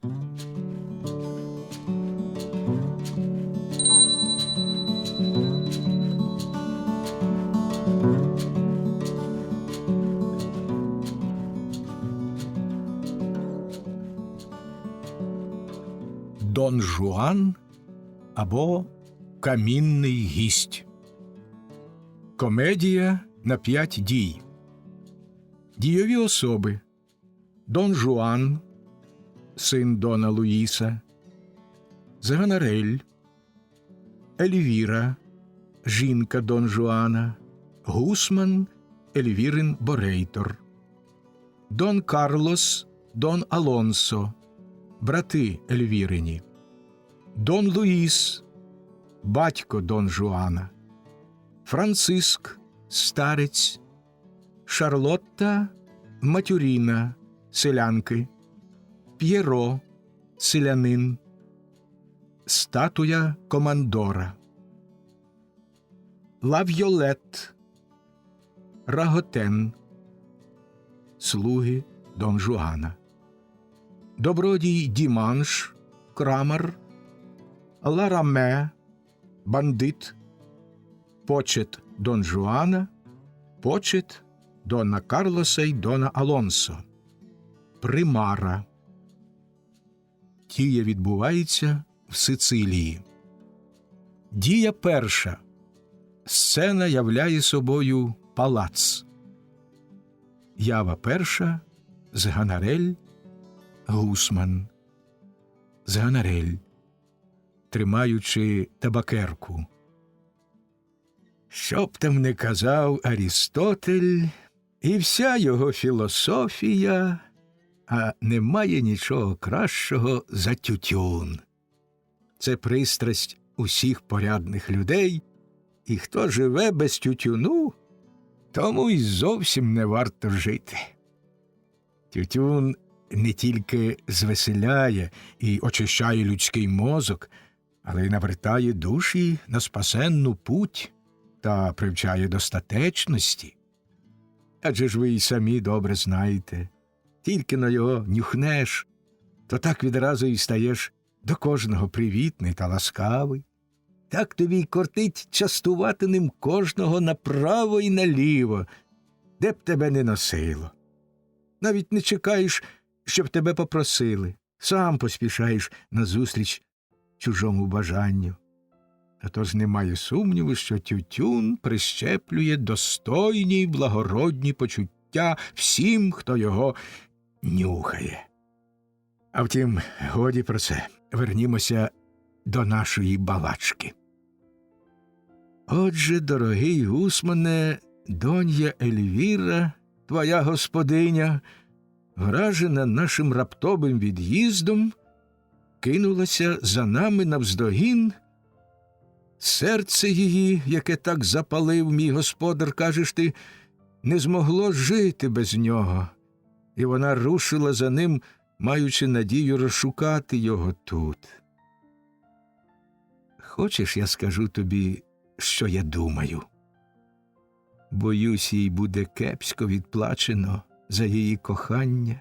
Дон Жуан або Камінний гість. Комедія на 5 дій. Дійові особи: Дон Жуан, син Дона Луїса; Зганарель, Ельвіра, жінка Дон Жуана; Гусман, Ельвірин Борейтор; Дон Карлос, Дон Алонсо, брати Ельвірині; Дон Луїс, батько Дон Жуана; Франциск, старець; Шарлотта, матюріна, селянки; П'єро, селянин; статуя командора; Лав'йолет, Раготен, слуги Дон Жуана; добродій Діманш, крамар; Лараме, бандит; почет Дон Жуана; почет Дона Карлоса й Дона Алонсо; примара. Дія відбувається в Сицилії. Дія перша. Сцена являє собою палац. Ява перша. Зганарель, Гусман. Зганарель, тримаючи табакерку. Що б там не казав Арістотель і вся його філософія, а немає нічого кращого за тютюн. Це пристрасть усіх порядних людей, і хто живе без тютюну, тому й зовсім не варто жити. Тютюн не тільки звеселяє і очищає людський мозок, але й навертає душі на спасенну путь та привчає до статечності. Адже ж ви й самі добре знаєте, тільки на його нюхнеш, то так відразу й стаєш до кожного привітний та ласкавий. Так тобі й кортить частувати ним кожного направо й наліво, де б тебе не носило. Навіть не чекаєш, щоб тебе попросили, сам поспішаєш назустріч чужому бажанню. Отож немає сумніву, що тютюн прищеплює достойні й благородні почуття всім, хто його нюхає. А втім, годі про це. Вернімося до нашої балачки. Отже, дорогий Гусмане, донья Ельвіра, твоя господиня, вражена нашим раптовим від'їздом, кинулася за нами навздогін. Серце її, яке так запалив мій господар, кажеш ти, не змогло жити без нього, і вона рушила за ним, маючи надію розшукати його тут. Хочеш, я скажу тобі, що я думаю? Боюсь, їй буде кепсько відплачено за її кохання,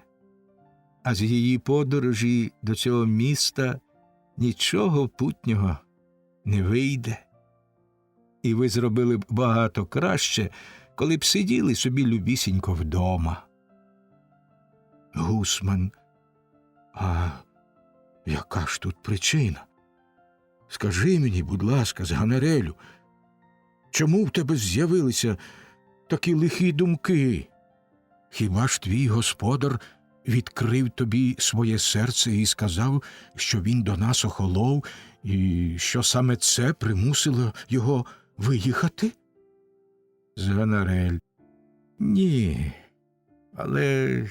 а з її подорожі до цього міста нічого путнього не вийде. І ви зробили б багато краще, коли б сиділи собі любісінько вдома. Гусман, а яка ж тут причина? Скажи мені, будь ласка, Зганарелю, чому в тебе з'явилися такі лихі думки? Хіба ж твій господар відкрив тобі своє серце і сказав, що він до нас охолов, і що саме це примусило його виїхати? Зганарель, ні, але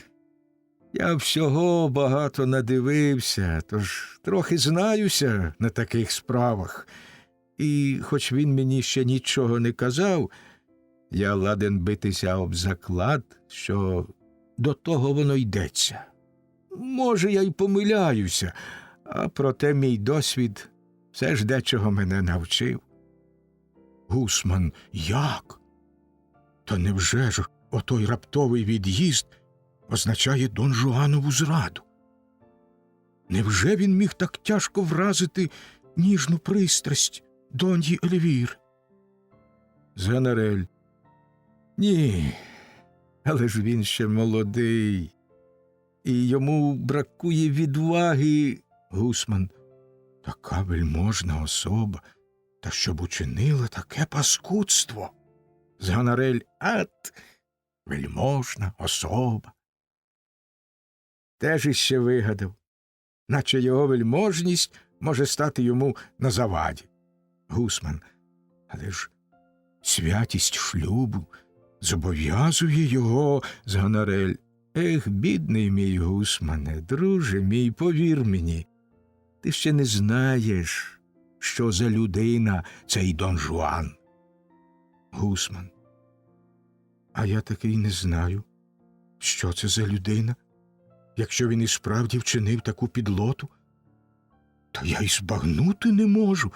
я всього багато надивився, тож трохи знаюся на таких справах. І хоч він мені ще нічого не казав, я ладен битися об заклад, що до того воно йдеться. Може, я й помиляюся, а проте мій досвід все ж дечого мене навчив. Гусман, як? Та невже ж отой раптовий від'їзд означає Дон Жуанову зраду? Невже він міг так тяжко вразити ніжну пристрасть доньї Ельвіри? Зганарель. Ні, але ж він ще молодий, і йому бракує відваги. Гусман. Така вельможна особа, та щоб учинила таке паскудство. Зганарель. Ат, вельможна особа. Теж іще вигадав, наче його вельможність може стати йому на заваді. Гусман. Але ж святість шлюбу зобов'язує його. Зганарель. Ех, бідний мій Гусмане, друже мій, повір мені, ти ще не знаєш, що за людина цей Дон Жуан. Гусман. А я таки й не знаю, що це за людина. Якщо він і справді вчинив таку підлоту, то я й збагнути не можу,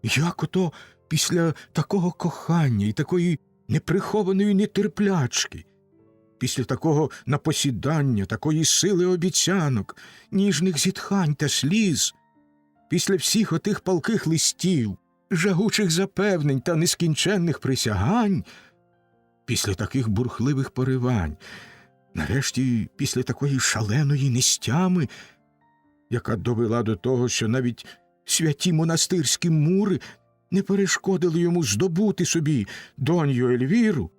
як ото після такого кохання і такої неприхованої нетерплячки, після такого напосідання, такої сили обіцянок, ніжних зітхань та сліз, після всіх отих палких листів, жагучих запевнень та нескінченних присягань, після таких бурхливих поривань, нарешті після такої шаленої нестями, яка довела до того, що навіть святі монастирські мури не перешкодили йому здобути собі донью Ельвіру,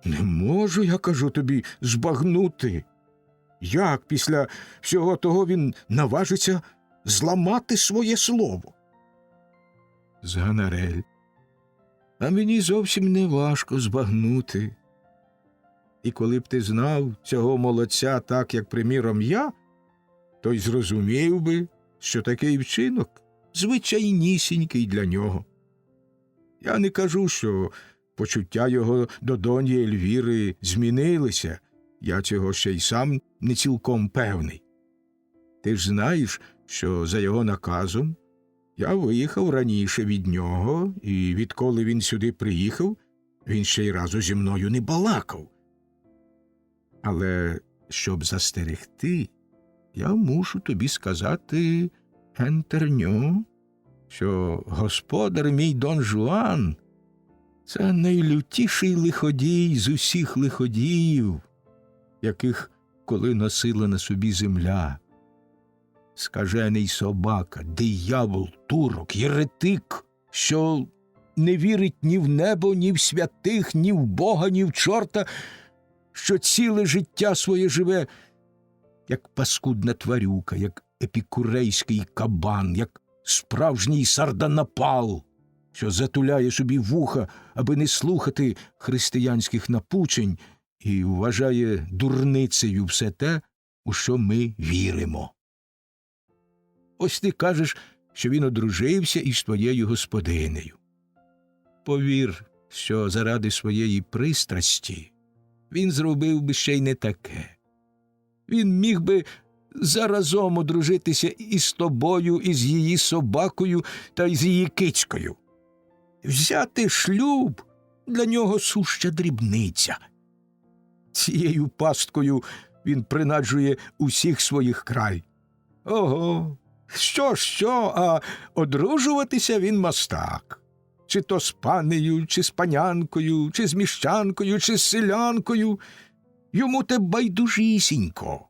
не можу, я кажу тобі, збагнути, як після всього того він наважиться зламати своє слово. Зганарель. А мені зовсім не важко збагнути. І коли б ти знав цього молодця так, як, приміром, я, то й зрозумів би, що такий вчинок звичайнісінький для нього. Я не кажу, що почуття його до доньї Ельвіри змінилися, я цього ще й сам не цілком певний. Ти ж знаєш, що за його наказом я виїхав раніше від нього, і відколи він сюди приїхав, він ще й разу зі мною не балакав. Але щоб застерегти, я мушу тобі сказати, Ентерню, що господар мій Дон Жуан – це найлютіший лиходій з усіх лиходіїв, яких коли носила на собі земля. Скажений собака, диявол, турок, єретик, що не вірить ні в небо, ні в святих, ні в Бога, ні в чорта, що ціле життя своє живе, як паскудна тварюка, як епікурейський кабан, як справжній сарданапал, що затуляє собі вуха, аби не слухати християнських напучень, і вважає дурницею все те, у що ми віримо. Ось ти кажеш, що він одружився із твоєю господинею. Повір, що заради своєї пристрасті він зробив би ще й не таке. Він міг би заразом одружитися і з тобою, і з її собакою, та й з її кицькою. Взяти шлюб для нього суща дрібниця. Цією пасткою він принаджує усіх своїх край. Ого, що, а одружуватися він мастак. Чи то з панею, чи з панянкою, чи з міщанкою, чи з селянкою. Йому те байдужісінько.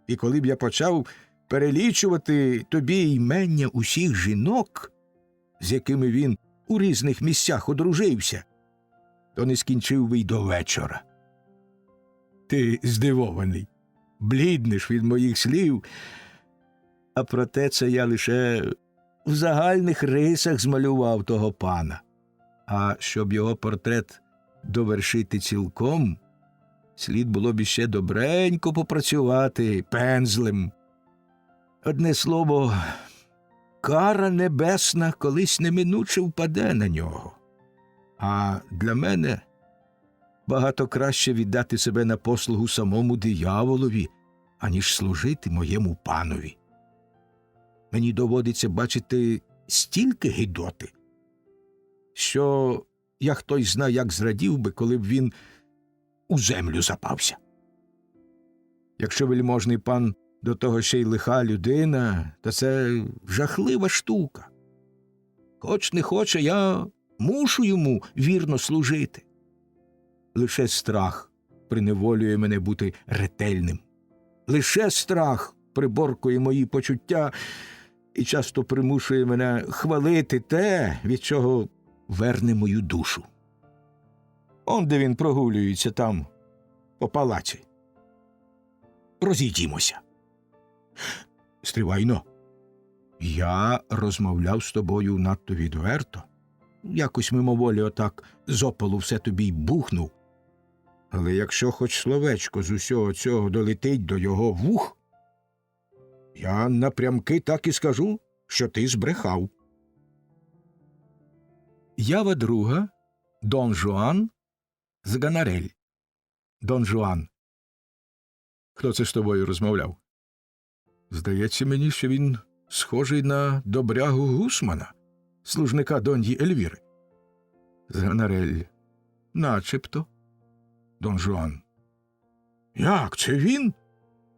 І коли б я почав перелічувати тобі імення усіх жінок, з якими він у різних місцях одружився, то не скінчив би й до вечора. Ти здивований, бліднеш від моїх слів, а проте це я лише в загальних рисах змалював того пана. А щоб його портрет довершити цілком, слід було б іще добренько попрацювати пензлем. Одне слово, кара небесна колись неминуче впаде на нього. А для мене багато краще віддати себе на послугу самому дияволові, аніж служити моєму панові. Мені доводиться бачити стільки гидоти, що я хтось знає, як зрадів би, коли б він у землю запався. Якщо вельможний пан до того ще й лиха людина, то це жахлива штука. Хоч не хоче, я мушу йому вірно служити. Лише страх приневолює мене бути ретельним. Лише страх приборкує мої почуття і часто примушує мене хвалити те, від чого верне мою душу. Он де він прогулюється там, по палаці. Розійдімося. Стривайно. Я розмовляв з тобою надто відверто. Якось мимоволі отак з опалу все тобі й бухнув. Але якщо хоч словечко з усього цього долетить до його вух, я напрямки так і скажу, що ти збрехав. Ява друга, Дон Жуан з Ганарель. Дон Жуан. Хто це з тобою розмовляв? Здається мені, що він схожий на добрягу Гусмана, служника доньї Ельвіри. З Ганарель. Начебто. Дон Жуан. Як це він?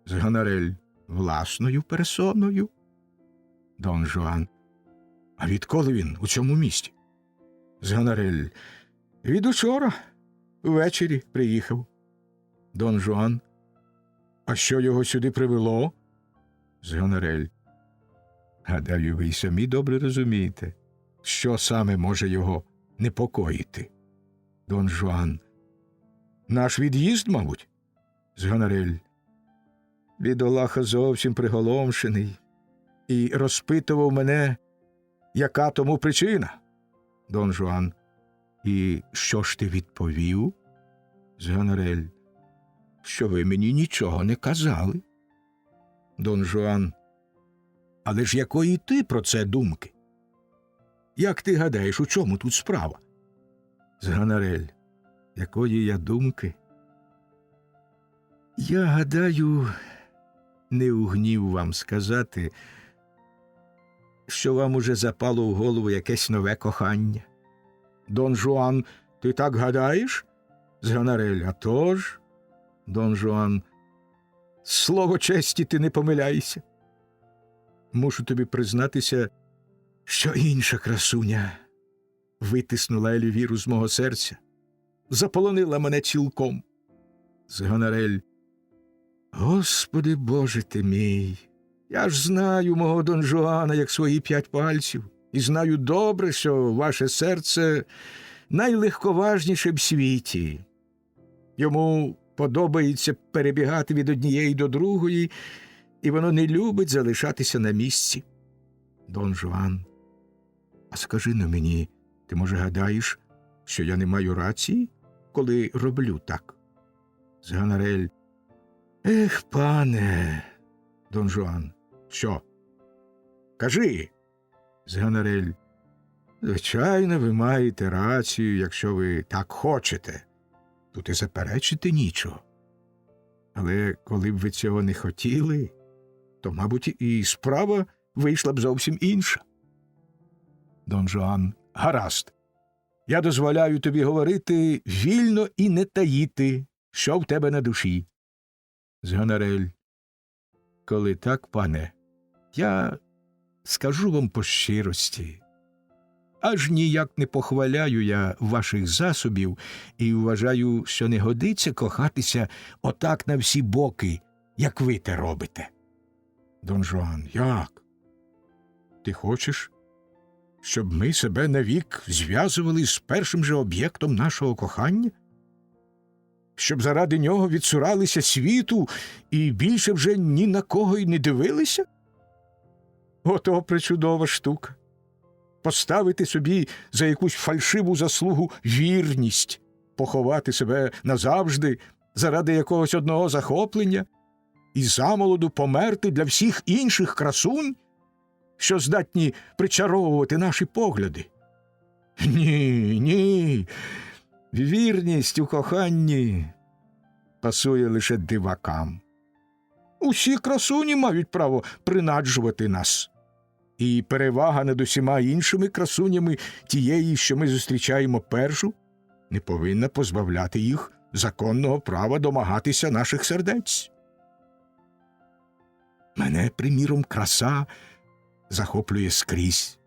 З Ганарель. Власною персоною. Дон Жуан. А відколи він у цьому місті? З Ганарель. Від учора. Ввечері приїхав. Дон Жуан. А що його сюди привело? З Ганарель. Гадаю, ви й самі добре розумієте, що саме може його непокоїти. Дон Жуан. Наш від'їзд, мабуть? З Ганарель. Бідолаха зовсім приголомшений і розпитував мене, яка тому причина. Дон Жуан. І що ж ти відповів? З Ганарель. Що ви мені нічого не казали. Дон Жуан. Але ж якої ти про це думки? Як ти гадаєш, у чому тут справа? З Ганарель. Якої я думки? Я гадаю, не у гнів вам сказати, що вам уже запало в голову якесь нове кохання. Дон Жуан, ти так гадаєш? З Ганарель. А тож? Дон Жуан. Слово честі, ти не помиляйся. Мушу тобі признатися, що інша красуня витиснула Ельвіру з мого серця, заполонила мене цілком. З Ганарель. Господи Боже ти мій, я ж знаю мого Дон Жуана як свої 5 пальців, і знаю добре, що ваше серце найлегковажніше в світі. Йому подобається перебігати від однієї до другої, і воно не любить залишатися на місці. Дон Жуан. А скажи-но мені, ти, може, гадаєш, що я не маю рації, коли роблю так? З Ганарель. Ех, пане. Дон Жуан. Що? Кажи. З Ганарель. Звичайно, ви маєте рацію, якщо ви так хочете. Тут і заперечити нічого. Але коли б ви цього не хотіли, то, мабуть, і справа вийшла б зовсім інша. Дон Жуан. Гаразд. Я дозволяю тобі говорити вільно і не таїти, що в тебе на душі. З Ганарель. Коли так, пане, я скажу вам по щирості. Аж ніяк не похваляю я ваших засобів і вважаю, що не годиться кохатися отак на всі боки, як ви те робите. Дон Жуан. Як? Ти хочеш, щоб ми себе навік зв'язували з першим же об'єктом нашого кохання? Щоб заради нього відсуралися світу і більше вже ні на кого й не дивилися? Ото пречудова штука. Поставити собі за якусь фальшиву заслугу вірність, поховати себе назавжди заради якогось одного захоплення і замолоду померти для всіх інших красунь, що здатні причаровувати наші погляди. Ні, ні, вірність у коханні пасує лише дивакам. Усі красуні мають право принаджувати нас. І перевага над усіма іншими красунями тієї, що ми зустрічаємо першу, не повинна позбавляти їх законного права домагатися наших сердець. Мене, приміром, краса захоплює скрізь,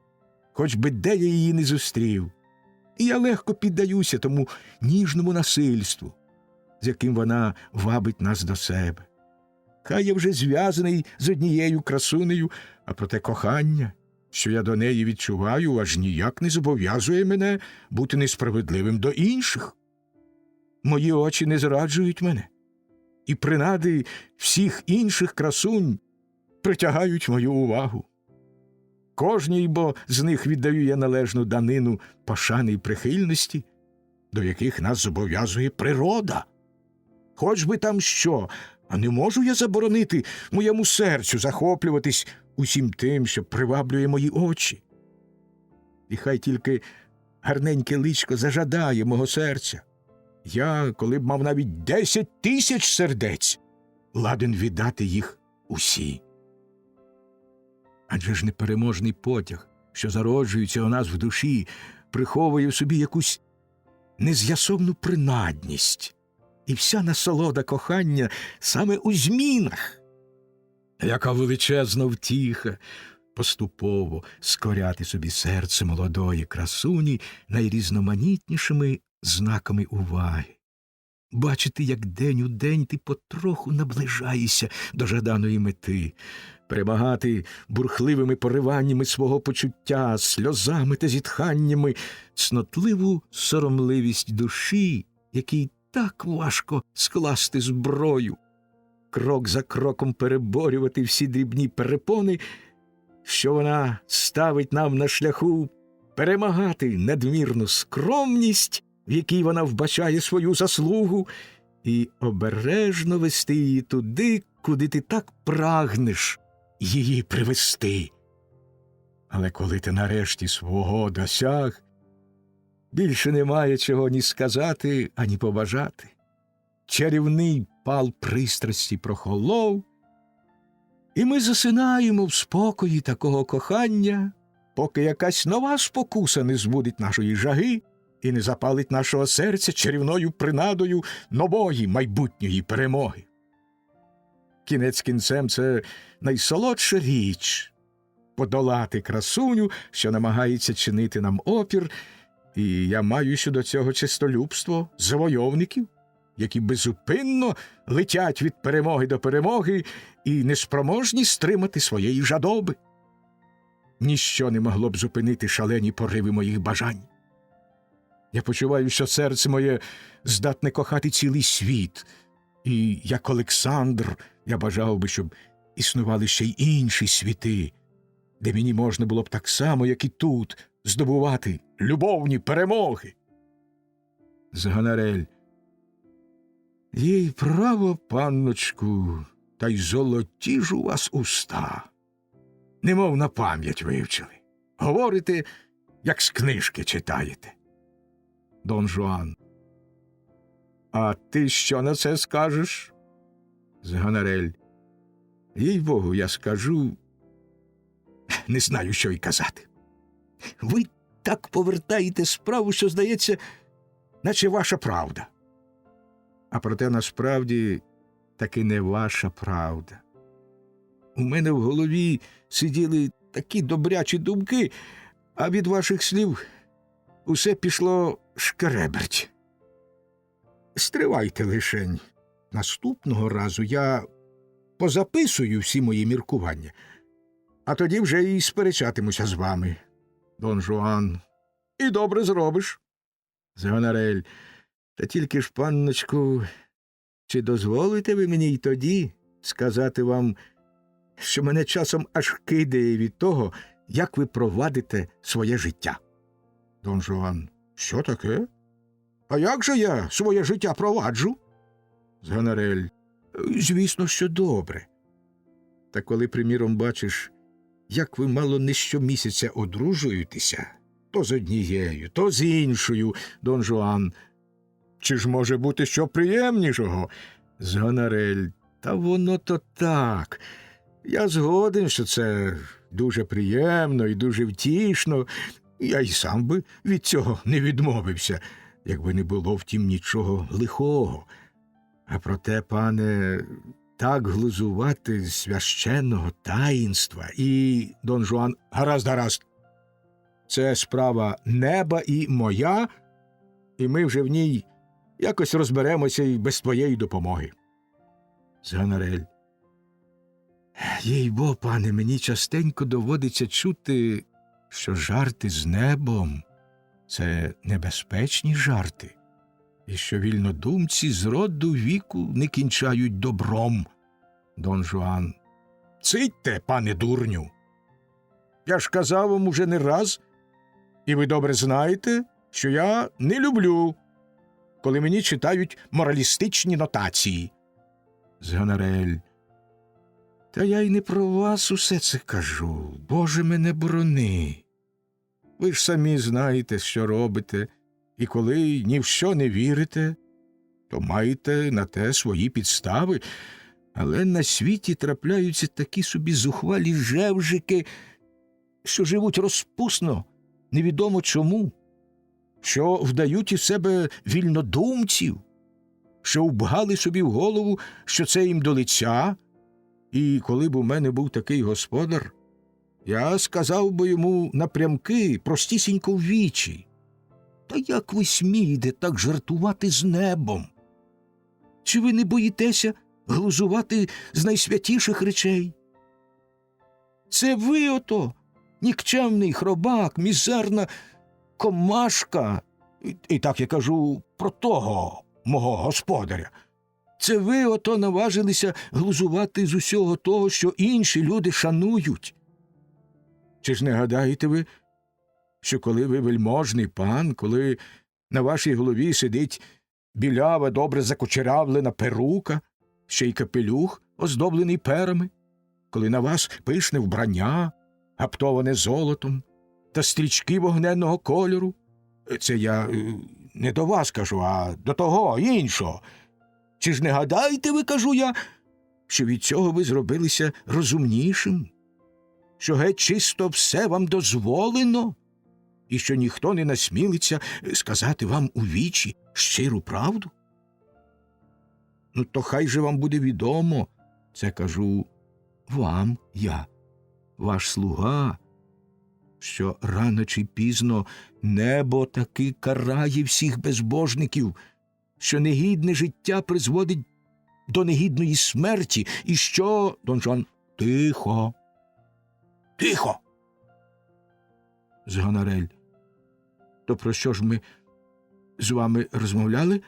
хоч би де я її не зустрів. І я легко піддаюся тому ніжному насильству, з яким вона вабить нас до себе. Хай я вже зв'язаний з однією красунею, а проте кохання, що я до неї відчуваю, аж ніяк не зобов'язує мене бути несправедливим до інших. Мої очі не зраджують мене, і принади всіх інших красунь притягають мою увагу. Кожній бо з них віддаю я належну данину пошани й прихильності, до яких нас зобов'язує природа. Хоч би там що, а не можу я заборонити моєму серцю захоплюватись усім тим, що приваблює мої очі. І хай тільки гарненьке личко зажадає мого серця. Я, коли б мав навіть 10 тисяч сердець, ладен віддати їх усі. Адже ж непереможний потяг, що зароджується у нас в душі, приховує в собі якусь нез'ясовну принадність. І вся насолода кохання саме у змінах. Яка величезна втіха поступово скоряти собі серце молодої красуні найрізноманітнішими знаками уваги. Бачити, як день у день ти потроху наближаєшся до жаданої мети, перемагати бурхливими пориваннями свого почуття, сльозами та зітханнями цнотливу соромливість душі, якій так важко скласти зброю, крок за кроком переборювати всі дрібні перепони, що вона ставить нам на шляху, перемагати надмірну скромність, в якій вона вбачає свою заслугу, і обережно вести її туди, куди ти так прагнеш її привести. Але коли ти нарешті свого досяг, більше немає чого ні сказати, ані побажати. Чарівний пал пристрасті прохолов, і ми засинаємо в спокої такого кохання, поки якась нова спокуса не збудить нашої жаги і не запалить нашого серця чарівною принадою нової майбутньої перемоги. Кінець кінцем це найсолодша річ – подолати красуню, що намагається чинити нам опір, і я маю щодо цього чистолюбство завойовників, які безупинно летять від перемоги до перемоги і неспроможні стримати своєї жадоби. Ніщо не могло б зупинити шалені пориви моїх бажань. Я почуваю, що серце моє здатне кохати цілий світ, і, як Олександр, я бажав би, щоб існували ще й інші світи, де мені можна було б так само, як і тут, здобувати любовні перемоги. Згонарель. Їй право, панночку, та й золоті ж у вас уста. Немов на пам'ять вивчили. Говорите, як з книжки читаєте. Дон Жуан. А ти що на це скажеш? Згонарель. Їй-богу, я скажу, не знаю, що й казати. Ви так повертаєте справу, що, здається, наче ваша правда. А проте, насправді, таки не ваша правда. У мене в голові сиділи такі добрячі думки, а від ваших слів усе пішло шкереберть. Стривайте лишень. Наступного разу я позаписую всі мої міркування, а тоді вже і сперечатимуся з вами. Дон Жуан. І добре зробиш. Згонарель. Та тільки ж, панночку, чи дозволите ви мені й тоді сказати вам, що мене часом аж кидає від того, як ви провадите своє життя? Дон Жуан. Що таке? А як же я своє життя проваджу? Згонарель. Звісно, що добре. Та коли, приміром, бачиш, як ви мало не щомісяця одружуєтеся, то з однією, то з іншою, Дон Жуан. Чи ж може бути що приємнішого? Згонарель. Та воно то так. Я згоден, що це дуже приємно і дуже втішно. Я й сам би від цього не відмовився, якби не було втім нічого лихого. А проте, пане, так глузувати з священного таїнства. І Дон Жуан: гаразд, гаразд. Це справа неба і моя, і ми вже в ній якось розберемося і без твоєї допомоги. Зганарель: їй-бо, пане, мені частенько доводиться чути, що жарти з небом – це небезпечні жарти, і що вільнодумці з роду віку не кінчають добром. Дон Жуан: цитьте, пане дурню! Я ж казав вам уже не раз, і ви добре знаєте, що я не люблю, коли мені читають моралістичні нотації. Зганарель: та я й не про вас усе це кажу. Боже, мене борони. Ви ж самі знаєте, що робите, і коли ні в що не вірите, то маєте на те свої підстави. Але на світі трапляються такі собі зухвалі жевжики, що живуть розпусно, невідомо чому, що вдають із себе вільнодумців, що вбгали собі в голову, що це їм до лиця. І коли б у мене був такий господар, я сказав би йому напрямки, простісінько в вічі: та як ви смієте так жартувати з небом? Чи ви не боїтеся глузувати з найсвятіших речей? Це ви ото, нікчемний хробак, мізерна комашка, і так я кажу про того мого господаря. Це ви ото наважилися глузувати з усього того, що інші люди шанують. Чи ж не гадаєте ви, що коли ви вельможний пан, коли на вашій голові сидить білява, добре закучерявлена перука, ще й капелюх, оздоблений перами, коли на вас пишне вбрання, гаптоване золотом, та стрічки вогненного кольору, це я не до вас кажу, а до того іншого, чи ж не гадаєте ви, кажу я, що від цього ви зробилися розумнішим, що геть чисто все вам дозволено, і що ніхто не насмілиться сказати вам у вічі щиру правду? Ну, то хай же вам буде відомо, це кажу вам я, ваш слуга, що рано чи пізно небо таки карає всіх безбожників, що негідне життя призводить до негідної смерті, і що... Дон Жуан: тихо, тихо! Зганарель: то про що ж ми з вами розмовляли?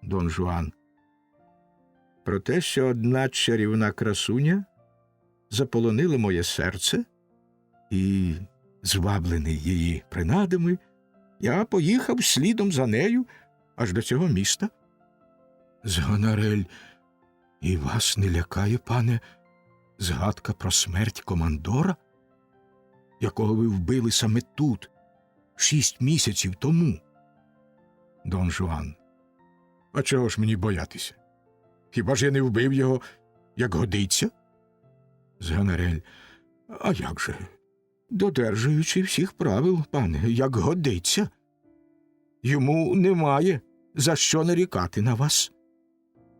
Дон Жуан: про те, що одна чарівна красуня заполонила моє серце, і, зваблений її принадами, я поїхав слідом за нею аж до цього міста. Зганарель: і вас не лякає, пане, згадка про смерть командора, якого ви вбили саме тут, 6 місяців тому? Дон Жуан: а чого ж мені боятися? Хіба ж я не вбив його, як годиться? Зганарель: а як же? Додержуючи всіх правил, пане, як годиться. Йому немає за що нарікати на вас.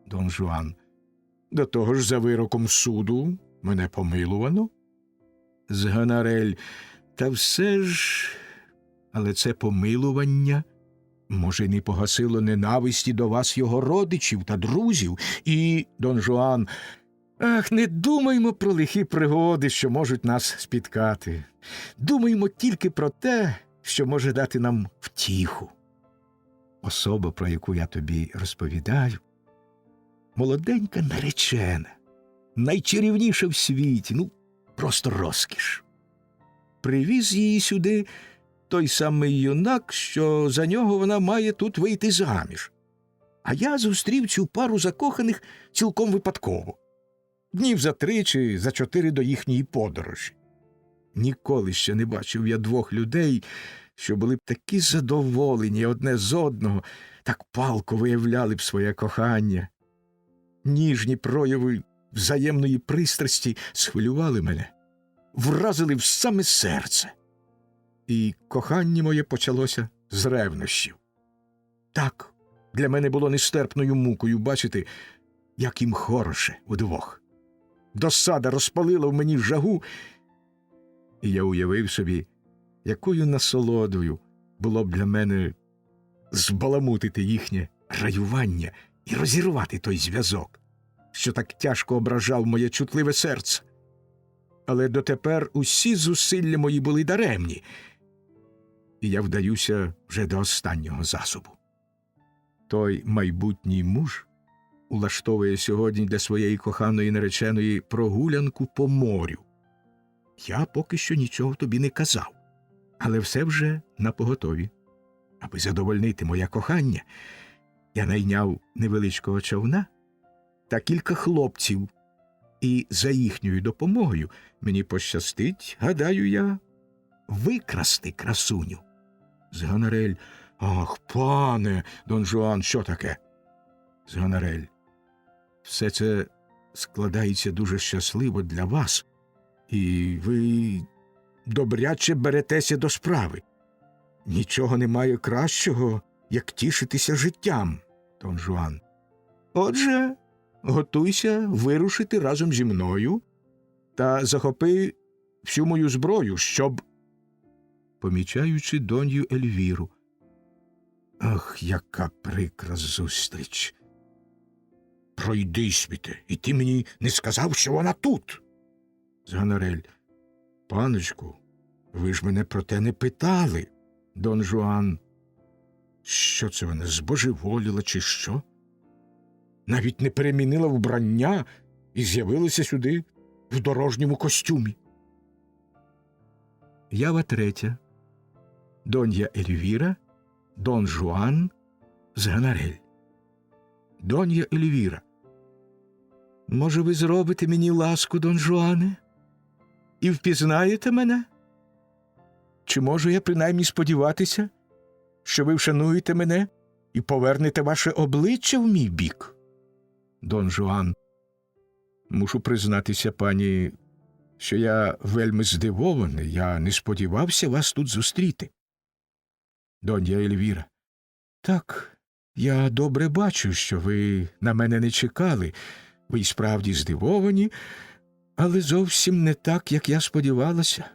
Дон Жуан: до того ж за вироком суду мене помилувано. Зганарель: та все ж... Але це помилування, може, не погасило ненависті до вас його родичів та друзів. І Дон Жуан: ах, не думаймо про лихі пригоди, що можуть нас спіткати. Думаймо тільки про те, що може дати нам втіху. Особа, про яку я тобі розповідаю, молоденька наречена, найчарівніша в світі, ну, просто розкіш. Привіз її сюди той самий юнак, що за нього вона має тут вийти заміж. А я зустрів цю пару закоханих цілком випадково. Днів за 3 чи за 4 до їхньої подорожі. Ніколи ще не бачив я двох людей, що були б такі задоволені одне з одного, так палко виявляли б своє кохання. Ніжні прояви взаємної пристрасті схвилювали мене, вразили в саме серце. І кохання моє почалося з ревнощів. Так, для мене було нестерпною мукою бачити, як їм хороше удвох. Досада розпалила в мені жагу, і я уявив собі, якою насолодою було б для мене збаламутити їхнє раювання і розірвати той зв'язок, що так тяжко ображав моє чутливе серце. Але дотепер усі зусилля мої були даремні, і я вдаюся вже до останнього засобу. Той майбутній муж улаштовує сьогодні для своєї коханої нареченої прогулянку по морю. Я поки що нічого тобі не казав, але все вже напоготові. Аби задовольнити моє кохання, я найняв невеличкого човна та кілька хлопців, і за їхньою допомогою мені пощастить, гадаю я, викрасти красуню. Згонорель: «Ах, пане Дон Жуан, що таке?» Згонорель: «Все це складається дуже щасливо для вас, і ви добряче беретеся до справи. Нічого немає кращого, як тішитися життям, Дон Жуан. Отже, готуйся вирушити разом зі мною та захопи всю мою зброю, щоб...» Помічаючи донью Ельвіру: «Ах, яка прикра зустріч! Пройди, світе, і ти мені не сказав, що вона тут!» Згонорель: «Паночку, ви ж мене про те не питали!» Дон Жуан: «Що це вона, збожеволіла чи що? Навіть не перемінила вбрання і з'явилася сюди в дорожньому костюмі». Ява третя. Донья Ельвіра, Дон Жуан, Згонорель. Донья Ельвіра: «Може, ви зробите мені ласку, Дон Жуане, і впізнаєте мене? Чи можу я принаймні сподіватися, що ви вшануєте мене і повернете ваше обличчя в мій бік?» Дон Жуан: «Мушу признатися, пані, що я вельми здивований, я не сподівався вас тут зустріти». Донья Ельвіра: «Так, я добре бачу, що ви на мене не чекали, ви й справді здивовані, але зовсім не так, як я сподівалася.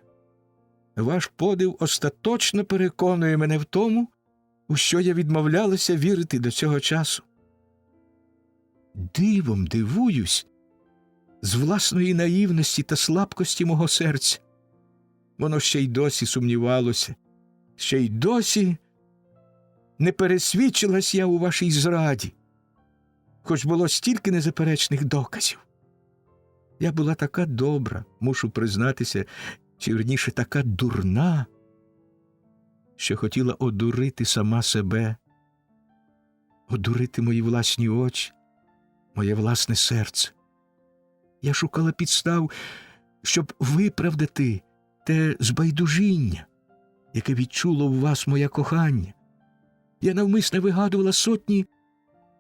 Ваш подив остаточно переконує мене в тому, у що я відмовлялася вірити до цього часу. Дивом дивуюсь з власної наївності та слабкості мого серця. Воно ще й досі сумнівалося, ще й досі не пересвідчилась я у вашій зраді, хоч було стільки незаперечних доказів. Я була така добра, мушу признатися, чи вірніше така дурна, що хотіла одурити сама себе, одурити мої власні очі, моє власне серце. Я шукала підстав, щоб виправдати те збайдужіння, яке відчуло в вас моє кохання. Я навмисне вигадувала сотні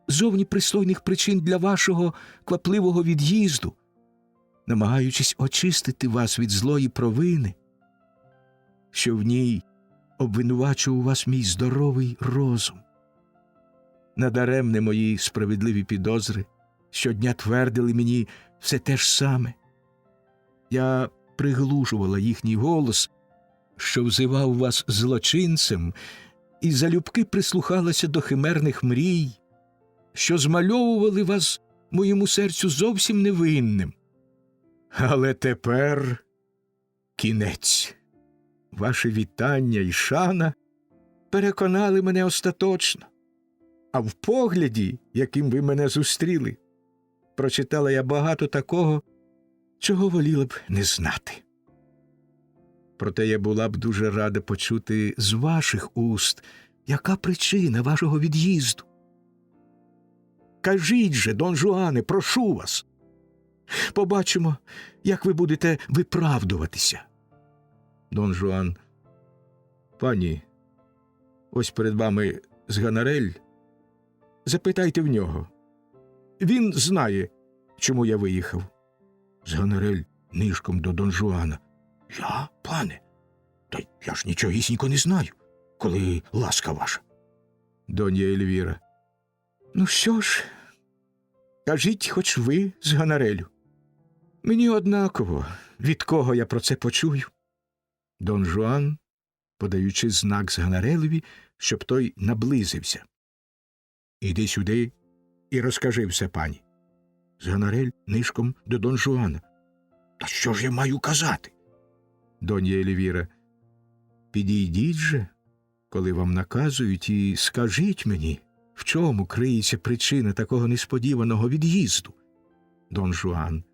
зовні пристойних причин для вашого квапливого від'їзду, намагаючись очистити вас від злої провини, що в ній обвинувачував вас мій здоровий розум. Надаремне мої справедливі підозри щодня твердили мені все те ж саме. Я приглушувала їхній голос, що взивав вас злочинцем, і залюбки прислухалася до химерних мрій, що змальовували вас моєму серцю зовсім невинним. Але тепер кінець. Ваше вітання і шана переконали мене остаточно, а в погляді, яким ви мене зустріли, прочитала я багато такого, чого воліла б не знати. Проте я була б дуже рада почути з ваших уст, яка причина вашого від'їзду. Кажіть же, Дон Жуане, прошу вас. Побачимо, як ви будете виправдуватися. Дон Жуан: «Пані, ось перед вами Згонорель. Запитайте в нього. Він знає, чому я виїхав». Згонорель нишком до Дон Жуана: «Я, пане? Та я ж нічогісінько не знаю, коли ласка ваша». Донья Ельвіра: «Ну що ж, Кажіть хоч ви з Гонорелю. Мені однаково, від кого я про це почую. Дон Жуан, подаючи знак з Гонорелеві, щоб той наблизився. Іди сюди і розкажи все пані. З Гонорель нишком до Дон Жуана. Та що ж я маю казати? Донья Ельвіра. Підійдіть же, коли вам наказують, і скажіть мені, в чому криється причина такого несподіваного від'їзду? Дон Жуан.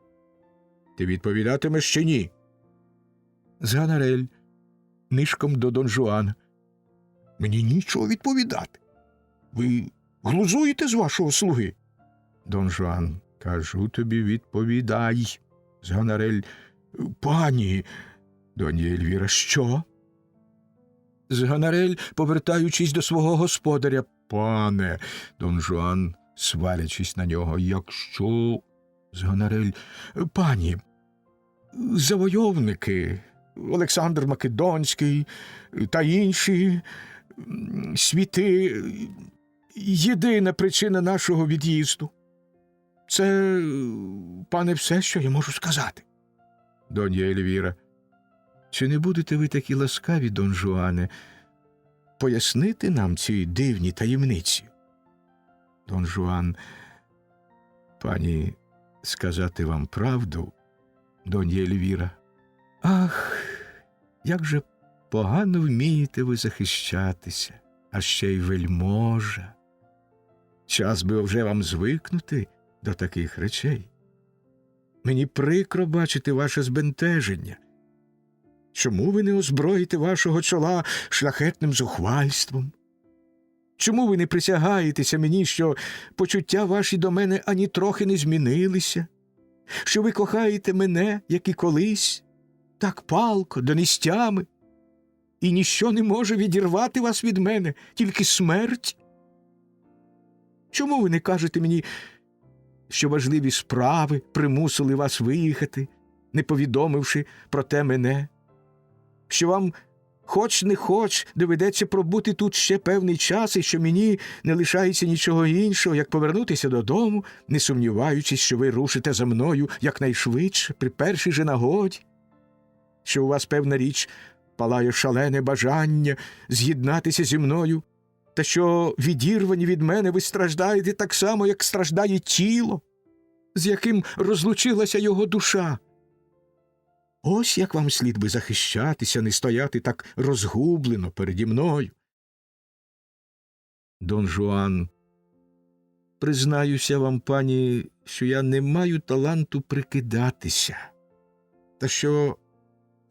Ти відповідатимеш чи ні? З Гонорель нишком до Дон Жуана. Мені нічого відповідати. Ви глузуєте з вашого слуги? Дон Жуан. Кажу тобі, відповідай. З Гонорель. Пані. Донья Ельвіра. Що? З Гонорель, повертаючись до свого господаря. Пане. Дон Жуан, сварячись на нього. Якщо... З Гонорель. Пані. Завойовники, Олександр Македонський та інші світи – єдина причина нашого від'їзду. Це, пане, все, що я можу сказати. Донья Ельвіра. Чи не будете ви такі ласкаві, Дон Жуане, пояснити нам ці дивні таємниці? Дон Жуан. Пані, сказати вам правду, Донья Ельвіра. Ах, як же погано вмієте ви захищатися, а ще й вельможа. Час би вже вам звикнути до таких речей. Мені прикро бачити ваше збентеження. Чому ви не озброїте вашого чола шляхетним зухвальством? Чому ви не присягаєтеся мені, що почуття ваші до мене ані трохи не змінилися? Що ви кохаєте мене, як і колись, так палко, донестями, і ніщо не може відірвати вас від мене, тільки смерть? Чому ви не кажете мені, що важливі справи примусили вас виїхати, не повідомивши про те мене? Що вам, хоч не хоч, доведеться пробути тут ще певний час, і що мені не лишається нічого іншого, як повернутися додому, не сумніваючись, що ви рушите за мною якнайшвидше, при першій же нагоді? Що у вас, певна річ, палає шалене бажання з'єднатися зі мною, та що, відірвані від мене, ви страждаєте так само, як страждає тіло, з яким розлучилася його душа? Ось як вам слід би захищатися, не стояти так розгублено переді мною. Дон Жуан. Признаюся вам, пані, що я не маю таланту прикидатися, та що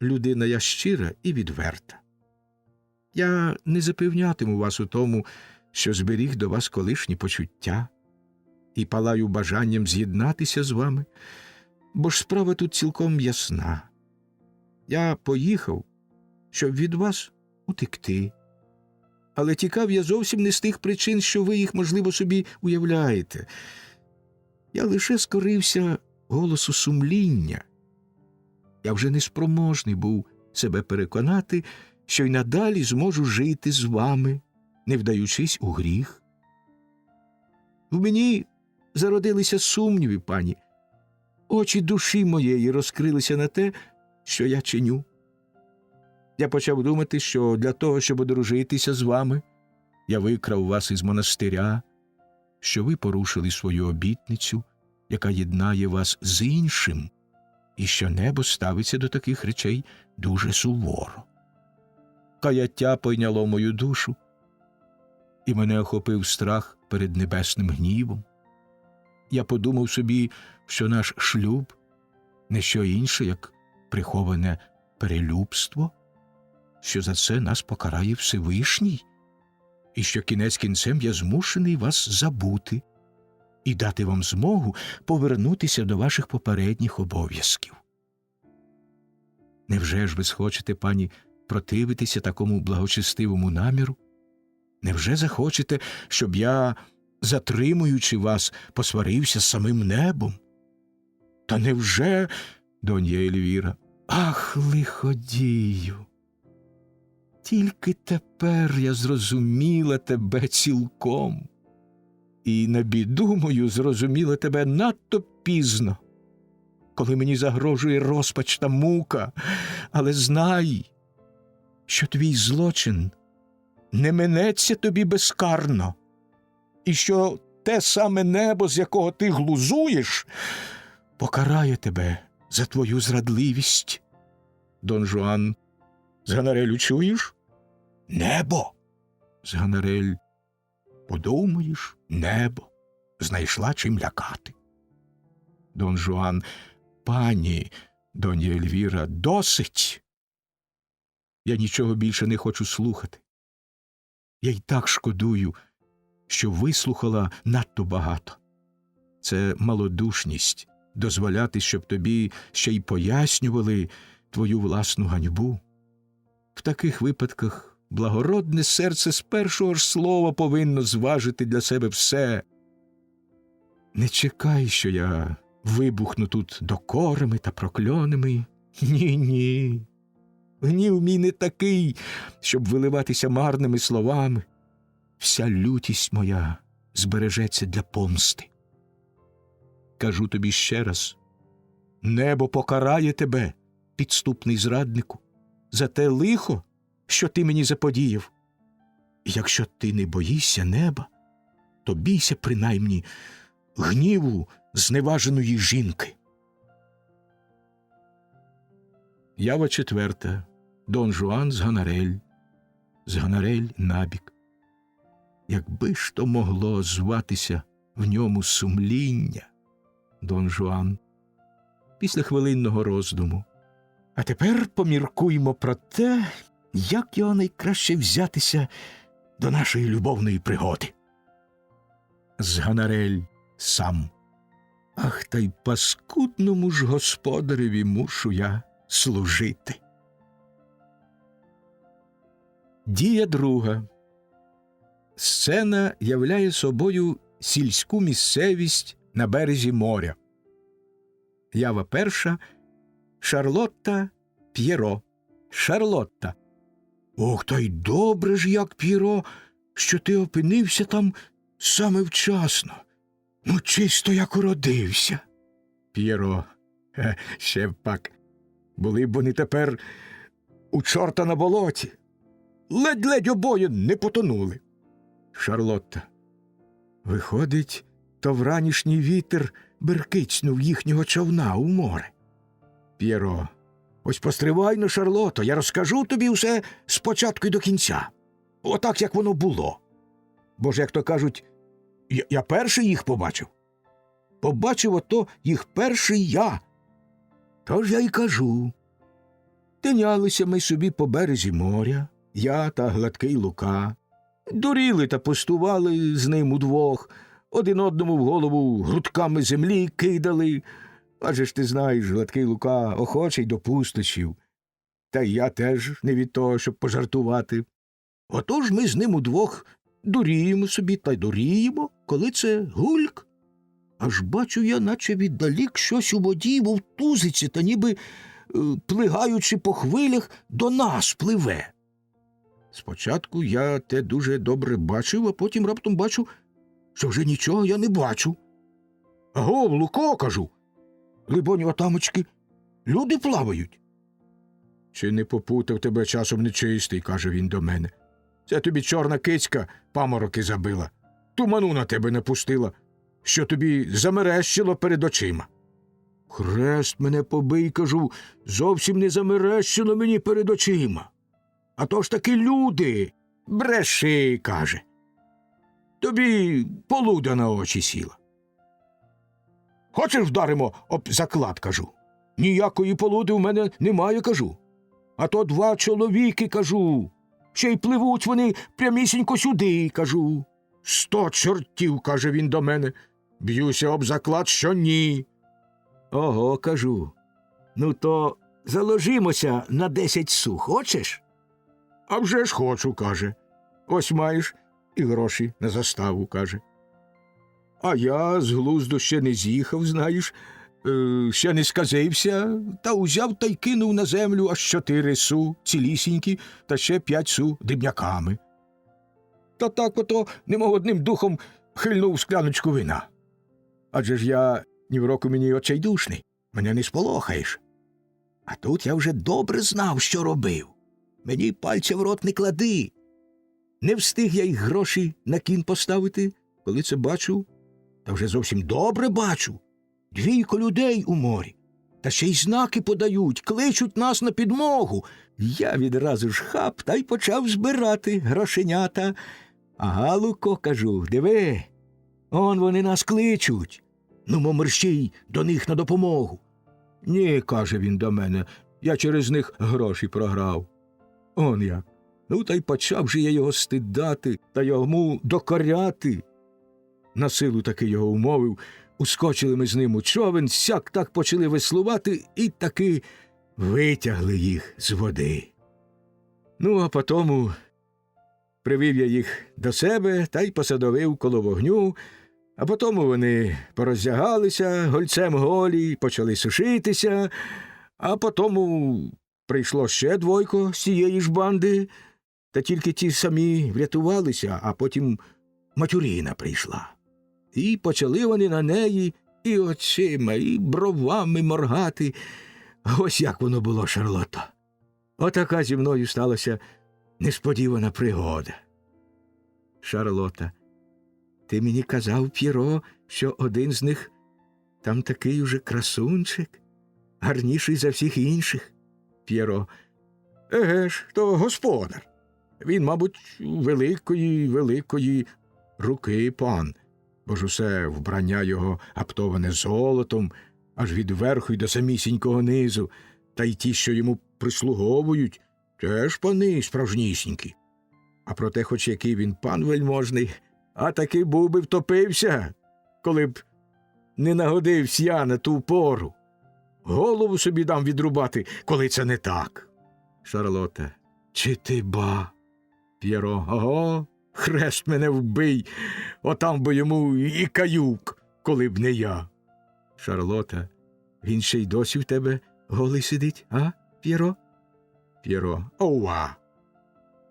людина я щира і відверта. Я не запевнятиму вас у тому, що зберіг до вас колишні почуття і палаю бажанням з'єднатися з вами, бо ж справа тут цілком ясна. Я поїхав, щоб від вас утекти. Але тікав я зовсім не з тих причин, що ви їх, можливо, собі уявляєте. Я лише скорився голосу сумління. Я вже неспроможний був себе переконати, що й надалі зможу жити з вами, не вдаючись у гріх. В мені зародилися сумніви, пані. Очі душі моєї розкрилися на те, що я чиню. Я почав думати, що для того, щоб одружитися з вами, я викрав вас із монастиря, що ви порушили свою обітницю, яка єднає вас з іншим, і що небо ставиться до таких речей дуже суворо. Каяття пойняло мою душу, і мене охопив страх перед небесним гнівом. Я подумав собі, що наш шлюб – не що інше, як приховане перелюбство, що за це нас покарає Всевишній, і що кінець кінцем я змушений вас забути і дати вам змогу повернутися до ваших попередніх обов'язків. Невже ж ви схочете, пані, противитися такому благочестивому наміру? Невже захочете, щоб я, затримуючи вас, посварився з самим небом? Та невже, донья Ельвіра, ах, лиходію! Тільки тепер я зрозуміла тебе цілком. І на біду мою зрозуміла тебе надто пізно, коли мені загрожує розпач та мука. Але знай, що твій злочин не минеться тобі безкарно, і що те саме небо, з якого ти глузуєш, покарає тебе за твою зрадливість. Дон Жуан: з Ганарелю чуєш? Небо. З Ганарель: подумаєш, небо. Знайшла чим лякати. Дон Жуан: пані доня Ельвіра, досить. Я нічого більше не хочу слухати. Я й так шкодую, що вислухала надто багато. Це малодушність — дозволяти, щоб тобі ще й пояснювали твою власну ганьбу. В таких випадках благородне серце з першого ж слова повинно зважити для себе все. Не чекай, що я вибухну тут докорами та прокльонами. Ні. Гнів мій не такий, щоб виливатися марними словами. Вся лютість моя збережеться для помсти. Кажу тобі ще раз: небо покарає тебе, підступний зраднику, за те лихо, що ти мені заподіяв. І якщо ти не боїшся неба, то бійся принаймні гніву зневаженої жінки. Ява 4. Дон Жуан з Ганарель. З Ганарель набік. Якби ж то могло зватися в ньому сумління. Дон Жуан після хвилинного роздуму: а тепер поміркуймо про те, як його найкраще взятися до нашої любовної пригоди. З Ганарель сам: ах, та й паскудному ж господареві мушу я служити. Дія 2. Сцена являє собою сільську місцевість на березі моря. Ява 1. Шарлотта, П'єро. Шарлотта: ох, та й добре ж, як, П'єро, що ти опинився там саме вчасно. Ну, чисто як уродився. П'єро: ще б пак. Були б вони тепер у чорта на болоті. Ледь-ледь обоє не потонули. Шарлотта: виходить, то вранішній вітер беркицнув їхнього човна у море. П'єро: ось постривай-но, Шарлото, я розкажу тобі усе спочатку й до кінця. Отак, як воно було. Бо ж, як то кажуть, я перший їх побачив. Побачив ото їх перший я. Тож я й кажу. Тинялися ми собі по березі моря, я та гладкий Лука. Дуріли та пустували з ним удвох, один одному в голову грудками землі кидали. Адже ж ти знаєш, гладкий Лука охочий до пустощів. Та й я теж не від того, щоб пожартувати. Отож ми з ним удвох дуріємо собі та й дуріємо, коли це гульк. Аж бачу я, наче віддалік щось у воді вовтузиться та ніби, плигаючи по хвилях, до нас пливе. Спочатку я те дуже добре бачив, а потім раптом бачу, що вже нічого я не бачу. Агов, Луко, кажу, либонь, отамочки, люди плавають. Чи не попутав тебе часом нечистий, каже він до мене. Це тобі чорна кицька памороки забила, туману на тебе напустила, що тобі замерещило перед очима. Хрест мене побий, кажу, зовсім не замерещило мені перед очима. А то ж таки люди. Бреши, каже. Тобі полуда на очі сіла. Хочеш вдаримо об заклад, кажу. Ніякої полуди в мене немає, кажу. А то 2 чоловіки, кажу. Ще й пливуть вони прямісінько сюди, кажу. 100 чортів, каже він до мене. Б'юся об заклад, що ні. Ого, кажу. Ну то заложимося на 10 су, хочеш? А вже ж хочу, каже. Ось маєш і гроші на заставу, каже. А я з глузду ще не з'їхав, знаєш, ще не сказився, та узяв та й кинув на землю аж 4 су цілісінькі та ще 5 су дрібняками. Та так ото, немов одним духом, хильнув скляночку вина. Адже ж я ні в року мені очайдушний, мене не сполохаєш. А тут я вже добре знав, що робив. Мені пальця в рот не клади. Не встиг я й гроші на кін поставити, коли це бачу, та вже зовсім добре бачу. 2 людей у морі. Та ще й знаки подають, кличуть нас на підмогу. Я відразу ж хап та й почав збирати грошенята. Ага, Луко, кажу, диви, он вони нас кличуть. Ну, мерщій до них на допомогу. Ні, каже він до мене, я через них гроші програв. Он як. Ну, та й почав же я його стидати та йому докоряти. Насилу таки його умовив, ускочили ми з ним у човен, сяк так почали веслувати і таки витягли їх з води. Ну, а потому привів я їх до себе та й посадовив коло вогню, а потому вони пороздягалися, гольцем голі, почали сушитися, а потому прийшло ще 2 з цієї ж банди, та тільки ті самі врятувалися, а потім Матюріна прийшла. І почали вони на неї і очима, і бровами моргати. Ось як воно було, Шарлотто. Отака зі мною сталася несподівана пригода. Шарлотта, ти мені казав, П'єро, що один з них там такий уже красунчик, гарніший за всіх інших. П'єро, еге ж, то господар. Він, мабуть, великої руки пан, бо ж усе вбрання його аптоване золотом, аж від верху й до самісінького низу, та й ті, що йому прислуговують, теж пани справжнісінькі. А проте, хоч який він пан вельможний, а таки був би втопився, коли б не нагодився я на ту пору. Голову собі дам відрубати, коли це не так. Шарлотта, чи ти ба? П'єро, ого, хрест мене вбий, отам би йому і каюк, коли б не я. Шарлотта, він ще й досі в тебе голий сидить, а, П'єро? П'єро, ова,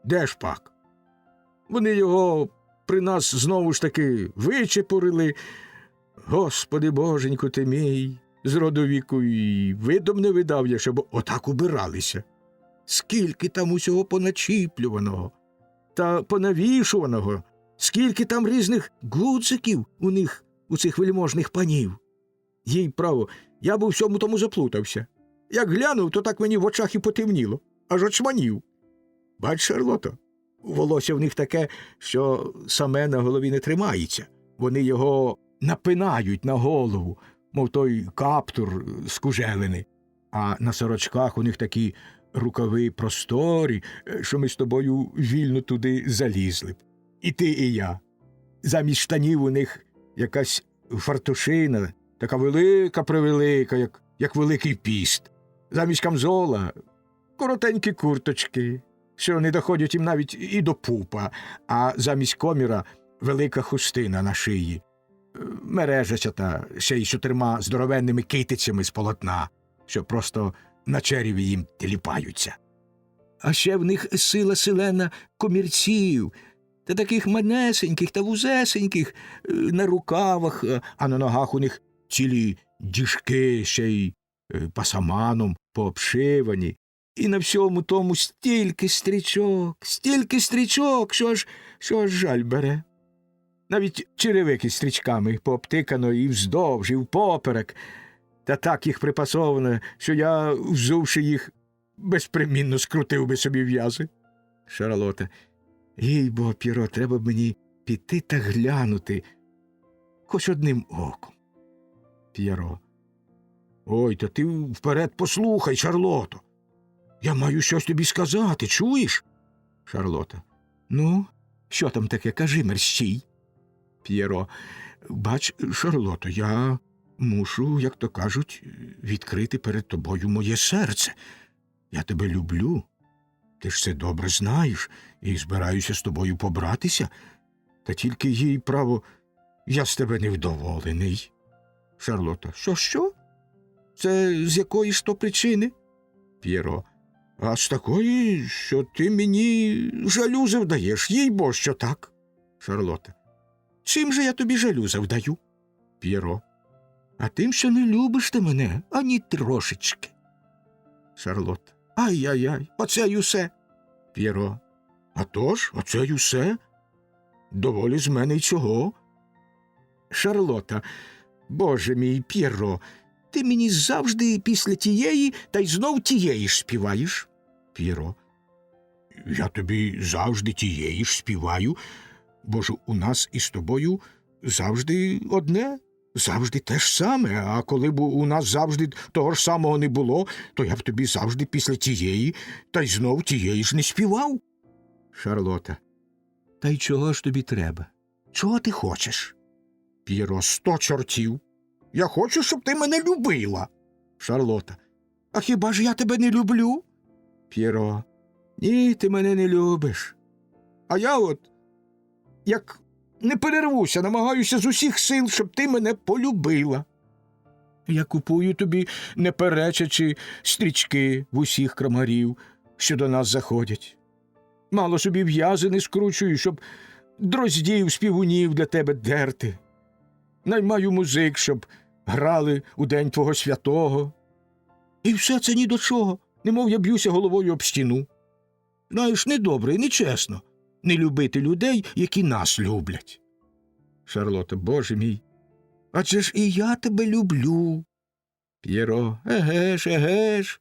де ж пак? Вони його при нас знову ж таки вичепурили. Господи боженьку ти мій, з роду віку і видом не видав я, щоб отак убиралися. Скільки там усього поначіплюваного та понавішуваного, скільки там різних гудзиків у них, у цих вельможних панів. Їй право, я б у всьому тому заплутався. Як глянув, то так мені в очах і потемніло, аж очманів. Бач, Шарлотто, волосся в них таке, що саме на голові не тримається. Вони його напинають на голову, мов той каптур з кужелини. А на сорочках у них такі рукави просторі, що ми з тобою вільно туди залізли б. І ти, і я. Замість штанів у них якась фартушина, така велика-превелика, як Великий піст. Замість камзола коротенькі курточки, що не доходять їм навіть і до пупа, а замість коміра велика хустина на шиї. Мережачата, ще й 4 здоровенними китицями з полотна, що просто на череві їм тіліпаються. А ще в них сила селена комірців, та таких манесеньких та вузесеньких на рукавах, а на ногах у них цілі діжки, ще й пасаманом пообшивані. І на всьому тому стільки стрічок, що аж жаль бере. Навіть черевики стрічками пообтикано і вздовж, і впоперек, та так їх припасовано, що я, взувши їх, безпримінно скрутив би собі в'язи. Шарлотта, їй-бо, П'єро, треба б мені піти та глянути, хоч одним оком. П'єро, ой, та ти вперед послухай, Шарлотто. Я маю щось тобі сказати, чуєш? Шарлотта, ну, що там таке, кажи мерщій. П'єро, бач, Шарлотто, я мушу, як то кажуть, відкрити перед тобою моє серце. Я тебе люблю. Ти ж це добре знаєш і збираюся з тобою побратися. Та тільки їй, право, я з тебе невдоволений. Шарлотта, що? Це з якої ж то причини? П'єро, а з такої, що ти мені жалю завдаєш, їй-бо, що так. Шарлотта, Чим же я тобі жалю завдаю? П'єро. А тим, що не любиш ти мене, ані трошечки. Шарлотта. Ай-яй-яй, оце й усе. П'єро. А тож, оце й усе? Доволі з мене й цього. Шарлотта. Боже мій, П'єро, ти мені завжди після тієї та й знов тієї ж співаєш. П'єро. Я тобі завжди тієї ж співаю, бо ж у нас із тобою завжди одне, завжди те ж саме, а коли б у нас завжди того ж самого не було, то я б тобі завжди після тієї та й знов тієї ж не співав. Шарлотта. Та й чого ж тобі треба? Чого ти хочеш? П'єро. 100 чортів. Я хочу, щоб ти мене любила. Шарлотта. А хіба ж я тебе не люблю? П'єро. Ні, ти мене не любиш. А я от, як не перервуся, намагаюся з усіх сил, щоб ти мене полюбила. Я купую тобі, не перечачи, стрічки в усіх крамарів, що до нас заходять. Мало собі в'язи не скручую, щоб дроздів, співунів для тебе дерти. Наймаю музик, щоб грали у день твого святого. І все це ні до чого, немов я б'юся головою об стіну. Знаєш, недобре і нечесно не любити людей, які нас люблять. Шарлотта. Боже мій, адже ж і я тебе люблю. П'єро. Еге ж.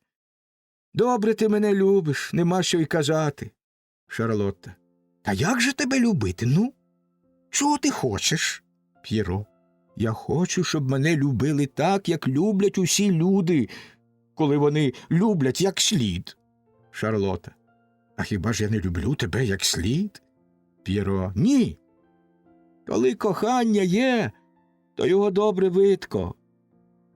Добре ти мене любиш, нема що й казати. Шарлотта. Та як же тебе любити, ну? Чого ти хочеш? П'єро. Я хочу, щоб мене любили так, як люблять усі люди, коли вони люблять як слід. Шарлотта. А хіба ж я не люблю тебе як слід? П'єро. Ні. Коли кохання є, то його добре видко.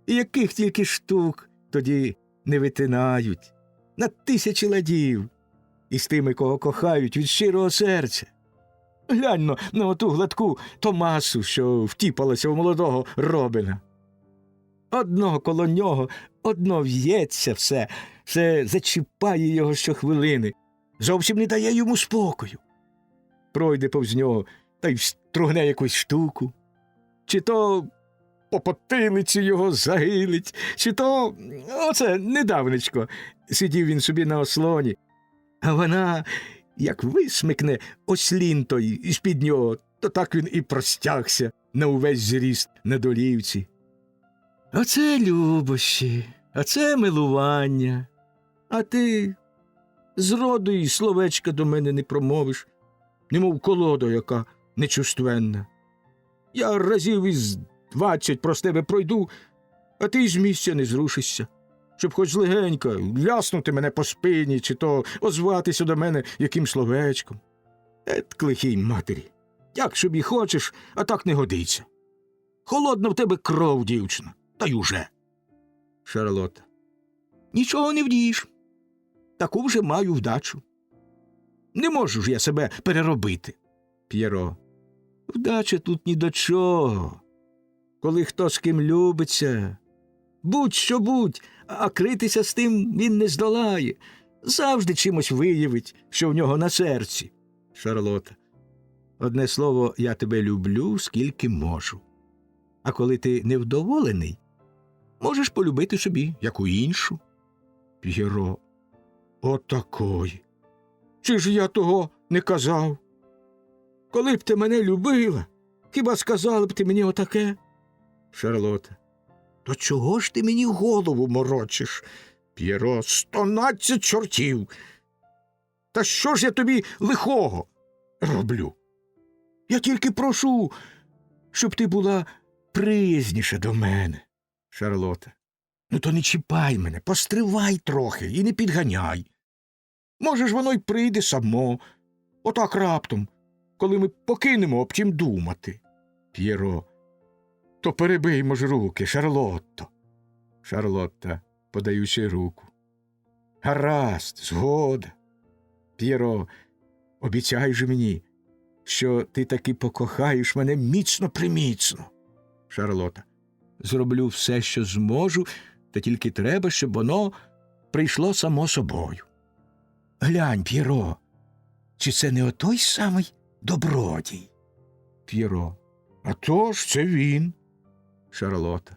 І яких тільки штук тоді не витинають. На 1000 ладів. І з тими, кого кохають від щирого серця. Глянь на оту гладку Томасу, що втіпалася у молодого Робина. Одного коло нього, одно в'ється все зачіпає його щохвилини. Зовсім не дає йому спокою. Пройде повз нього та й стругне якусь штуку. Чи то по потилиці його загилить, чи то, оце, недавнечко, сидів він собі на ослоні, а вона, як висмикне ослін той з-під нього, то так він і простягся на увесь зріст на долівці. Оце любощі, оце милування, а ти зроду й словечка до мене не промовиш, немов колода, яка нечувственна. Я разів із 20 про тебе пройду, а ти з місця не зрушишся, щоб хоч легенько ляснути мене по спині, чи то озватися до мене яким словечком. Клихій матері, як собі хочеш, а так не годиться. Холодна в тебе кров, дівчина, та й уже. Шарлотта. Нічого не вдієш. Таку вже маю вдачу. Не можу ж я себе переробити. П'єро. Вдача тут ні до чого. Коли хто з ким любиться, будь-що будь, а критися з тим він не здолає. Завжди чимось виявить, що в нього на серці. Шарлотта. Одне слово, я тебе люблю, скільки можу. А коли ти невдоволений, можеш полюбити собі яку іншу. П'єро. Отакої. Чи ж я того не казав? Коли б ти мене любила, хіба сказала б ти мені отаке? Шарлотта. То чого ж ти мені голову морочиш? П'єро. 112 чортів. Та що ж я тобі лихого роблю? Я тільки прошу, щоб ти була приязніша до мене. Шарлотта. Ну то не чіпай мене, постривай трохи і не підганяй. Може ж воно й прийде само, отак раптом, коли ми покинемо об чим думати. П'єро. То перебиймо ж руки, Шарлотто. Шарлотта, подаючи руку. Гаразд, згода. П'єро, обіцяй же мені, що ти таки покохаєш мене міцно-приміцно. Шарлотта. Зроблю все, що зможу, та тільки треба, щоб воно прийшло само собою. Глянь, П'єро, чи це не отой самий добродій? П'єро. А то ж, це він. Шарлота.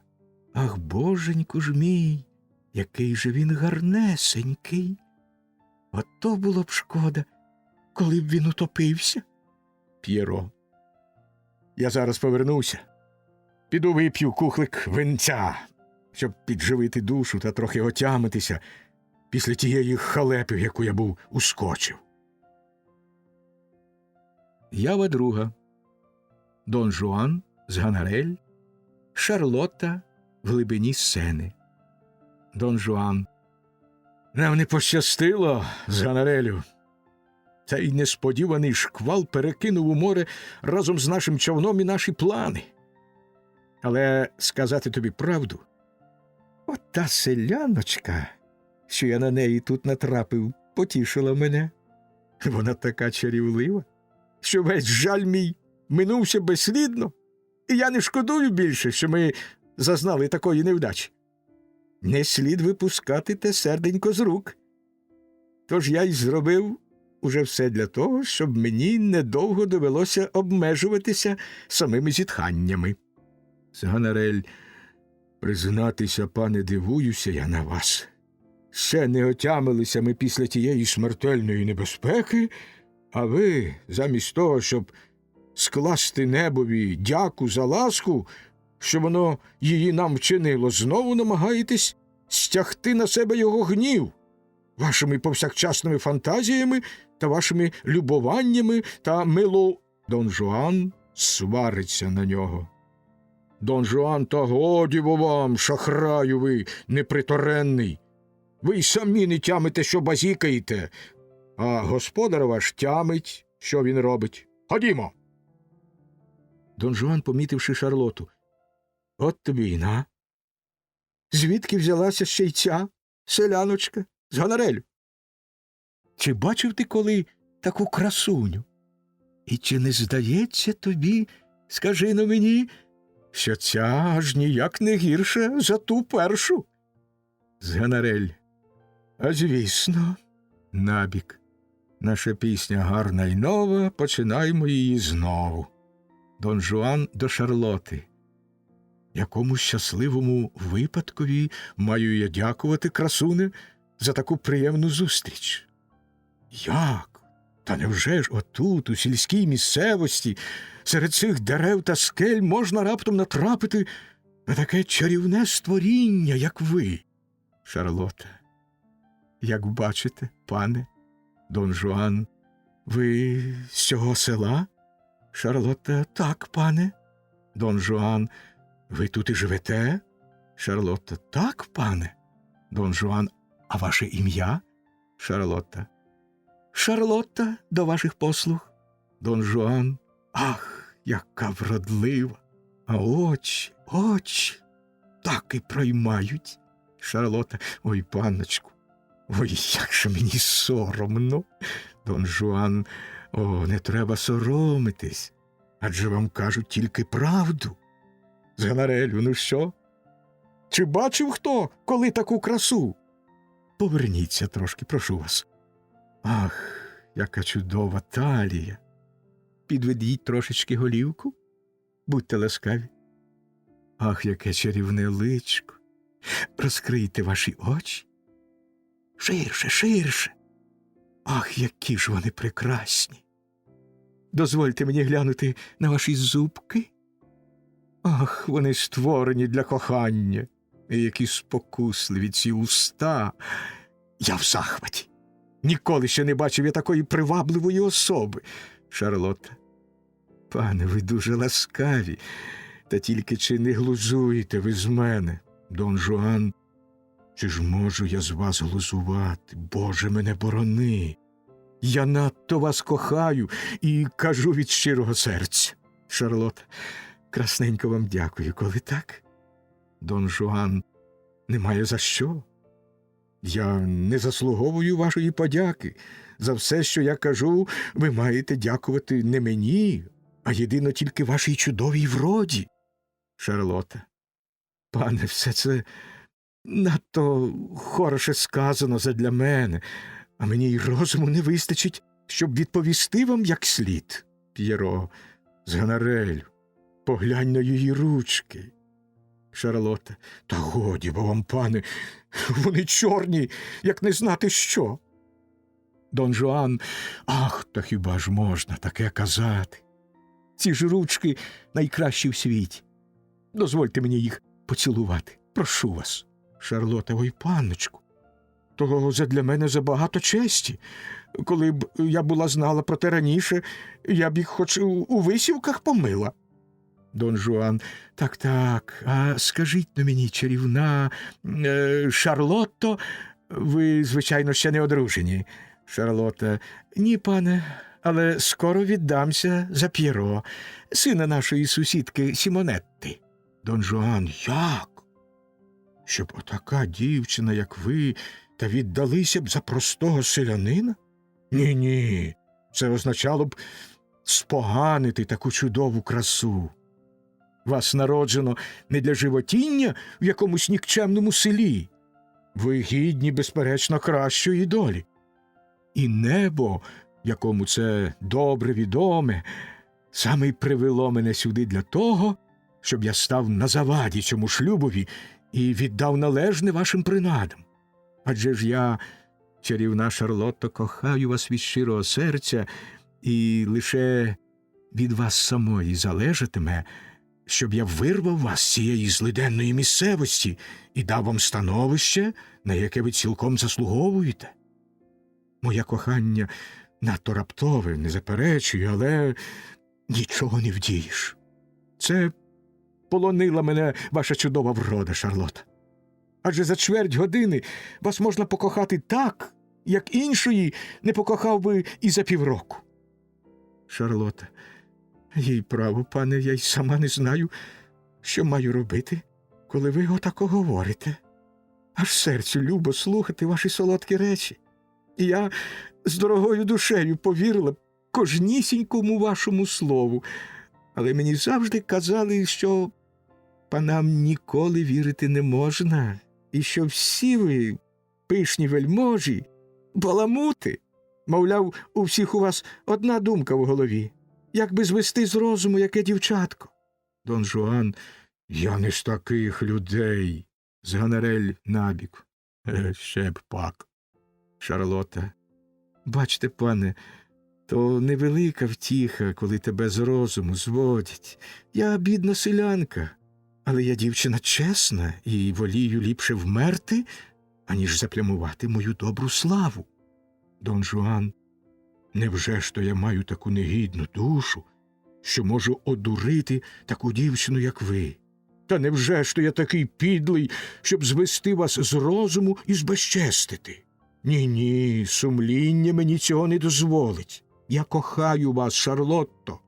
Ах, боженьку ж мій, який же він гарнесенький. Ото було б шкода, коли б він утопився. П'єро. Я зараз повернуся. Піду вип'ю кухлик винця, щоб підживити душу та трохи отямитися після тієї халепи, в яку я був ускочив. Ява друга. Дон Жуан з Ганарель, Шарлотта в глибині сцени. Дон Жуан. Нам не пощастило з Ганарелю. Цей несподіваний шквал перекинув у море разом з нашим човном і наші плани. Але сказати тобі правду, от та селяночка, що я на неї тут натрапив, потішила мене. Вона така чарівлива, що весь жаль мій минувся безслідно, і я не шкодую більше, що ми зазнали такої невдачі. Не слід випускати те серденько з рук. Тож я й зробив уже все для того, щоб мені недовго довелося обмежуватися самими зітханнями. Ганарель, признатися, пане, дивуюся я на вас. Ще не отямилися ми після тієї смертельної небезпеки, а ви, замість того, щоб скласти небові дяку за ласку, що воно її нам вчинило, знову намагаєтесь стягти на себе його гнів вашими повсякчасними фантазіями та вашими любуваннями та мило... Дон Жуан свариться на нього. Дон Жуан, та годі вам, шахраю ви, неприторенний. Ви й самі не тямите, що базікаєте, а господар ваш тямить, що він робить. Ходімо. Дон Жуан, помітивши Шарлоту. От тобі й на. Звідки взялася ще й ця селяночка з Ганарелю? Чи бачив ти коли таку красуню? І чи не здається тобі, скажи-но мені, що ця аж ніяк не гірша за ту першу? З Ганарель. А звісно, набік. Наша пісня гарна й нова, починаємо її знову. Дон Жуан до Шарлоти. Якому щасливому випадкові маю я дякувати, красуне, за таку приємну зустріч? Як? Та невже ж отут, у сільській місцевості, серед цих дерев та скель можна раптом натрапити на таке чарівне створіння, як ви? Шарлота. Як бачите, пане, Дон Жуан, ви з цього села? Шарлотта. Так, пане. Дон Жуан. Ви тут і живете? Шарлотта. Так, пане. Дон Жуан. А ваше ім'я? Шарлотта. Шарлотта, до ваших послуг. Дон Жуан. Ах, яка вродлива. А очі, так і проймають. Шарлотта. Ой, панночку, ой, як же мені соромно. Дон Жуан. О, не треба соромитись, адже вам кажуть тільки правду. З Ганарелю, ну що? Чи бачив хто, коли таку красу? Поверніться трошки, прошу вас. Ах, яка чудова талія. Підведіть трошечки голівку. Будьте ласкаві. Ах, яке чарівне личко. Розкрийте ваші очі. Ширше, ширше. Ах, які ж вони прекрасні. Дозвольте мені глянути на ваші зубки. Ах, вони створені для кохання. І які спокусливі ці уста. Я в захваті. Ніколи ще не бачив я такої привабливої особи. Шарлотта. Пане, ви дуже ласкаві. Та тільки чи не глузуєте ви з мене? Дон Жуан. Чи ж можу я з вас глузувати? Боже, мене борони. Я надто вас кохаю і кажу від щирого серця. Шарлотта. Красненько вам дякую, коли так. Дон Жуан. Немає за що. Я не заслуговую вашої подяки. За все, що я кажу, ви маєте дякувати не мені, а єдино тільки вашій чудовій вроді. Шарлотта. Пане, все це надто хороше сказано задля мене, а мені й розуму не вистачить, щоб відповісти вам як слід. П'єро. З Ганарелю. Поглянь на її ручки. Шарлотта. Та годі, бо вам, пане, вони чорні, як не знати що. Дон Жуан. Ах, та хіба ж можна таке казати? Ці ж ручки найкращі в світі. Дозвольте мені їх поцілувати. Прошу вас. Шарлотта. Ой, панночку, того задля мене забагато честі. Коли б я була знала про те раніше, я б їх хоч у висівках помила. Дон Жуан. Так, а скажіть на мені, чарівна Шарлотто, ви, звичайно, ще не одружені. Шарлотта. Ні, пане, але скоро віддамся за П'єро, сина нашої сусідки Сімонетти. Дон Жуан. Як? Щоб отака дівчина, як ви, та віддалися б за простого селянина? Ні, це означало б споганити таку чудову красу. Вас народжено не для животіння в якомусь нікчемному селі. Ви гідні, безперечно, кращої долі. І небо, якому це добре відоме, саме й привело мене сюди для того, щоб я став на заваді цьому шлюбові і віддав належне вашим принадам. Адже ж я, чарівна Шарлотто, кохаю вас від щирого серця, і лише від вас самої залежатиме, щоб я вирвав вас з цієї злиденної місцевості і дав вам становище, на яке ви цілком заслуговуєте. Моє кохання надто раптове, не заперечую, але нічого не вдієш. Це полонила мене ваша чудова врода, Шарлотта. Адже за чверть години вас можна покохати так, як іншої не покохав би і за півроку. Шарлотта. Їй право, пане, я й сама не знаю, що маю робити, коли ви отако говорите. Аж серцю любо слухати ваші солодкі речі. І я з дорогою душею повірила кожнісінькому вашому слову. Але мені завжди казали, що панам ніколи вірити не можна, і що всі ви, пишні вельможі, баламути. Мовляв, у всіх у вас одна думка в голові. Як би звести з розуму яке дівчатко? Дон Жуан. Я не з таких людей. Зганарель набік. Ще б пак. Шарлотта. Бачте, пане, то невелика втіха, коли тебе з розуму зводять. Я бідна селянка, але я дівчина чесна і волію ліпше вмерти, аніж заплямувати мою добру славу. Дон Жуан. Невже ж то я маю таку негідну душу, що можу одурити таку дівчину, як ви? Та невже ж то я такий підлий, щоб звести вас з розуму і збезчестити? Ні, сумління мені цього не дозволить. Я кохаю вас, Шарлотто,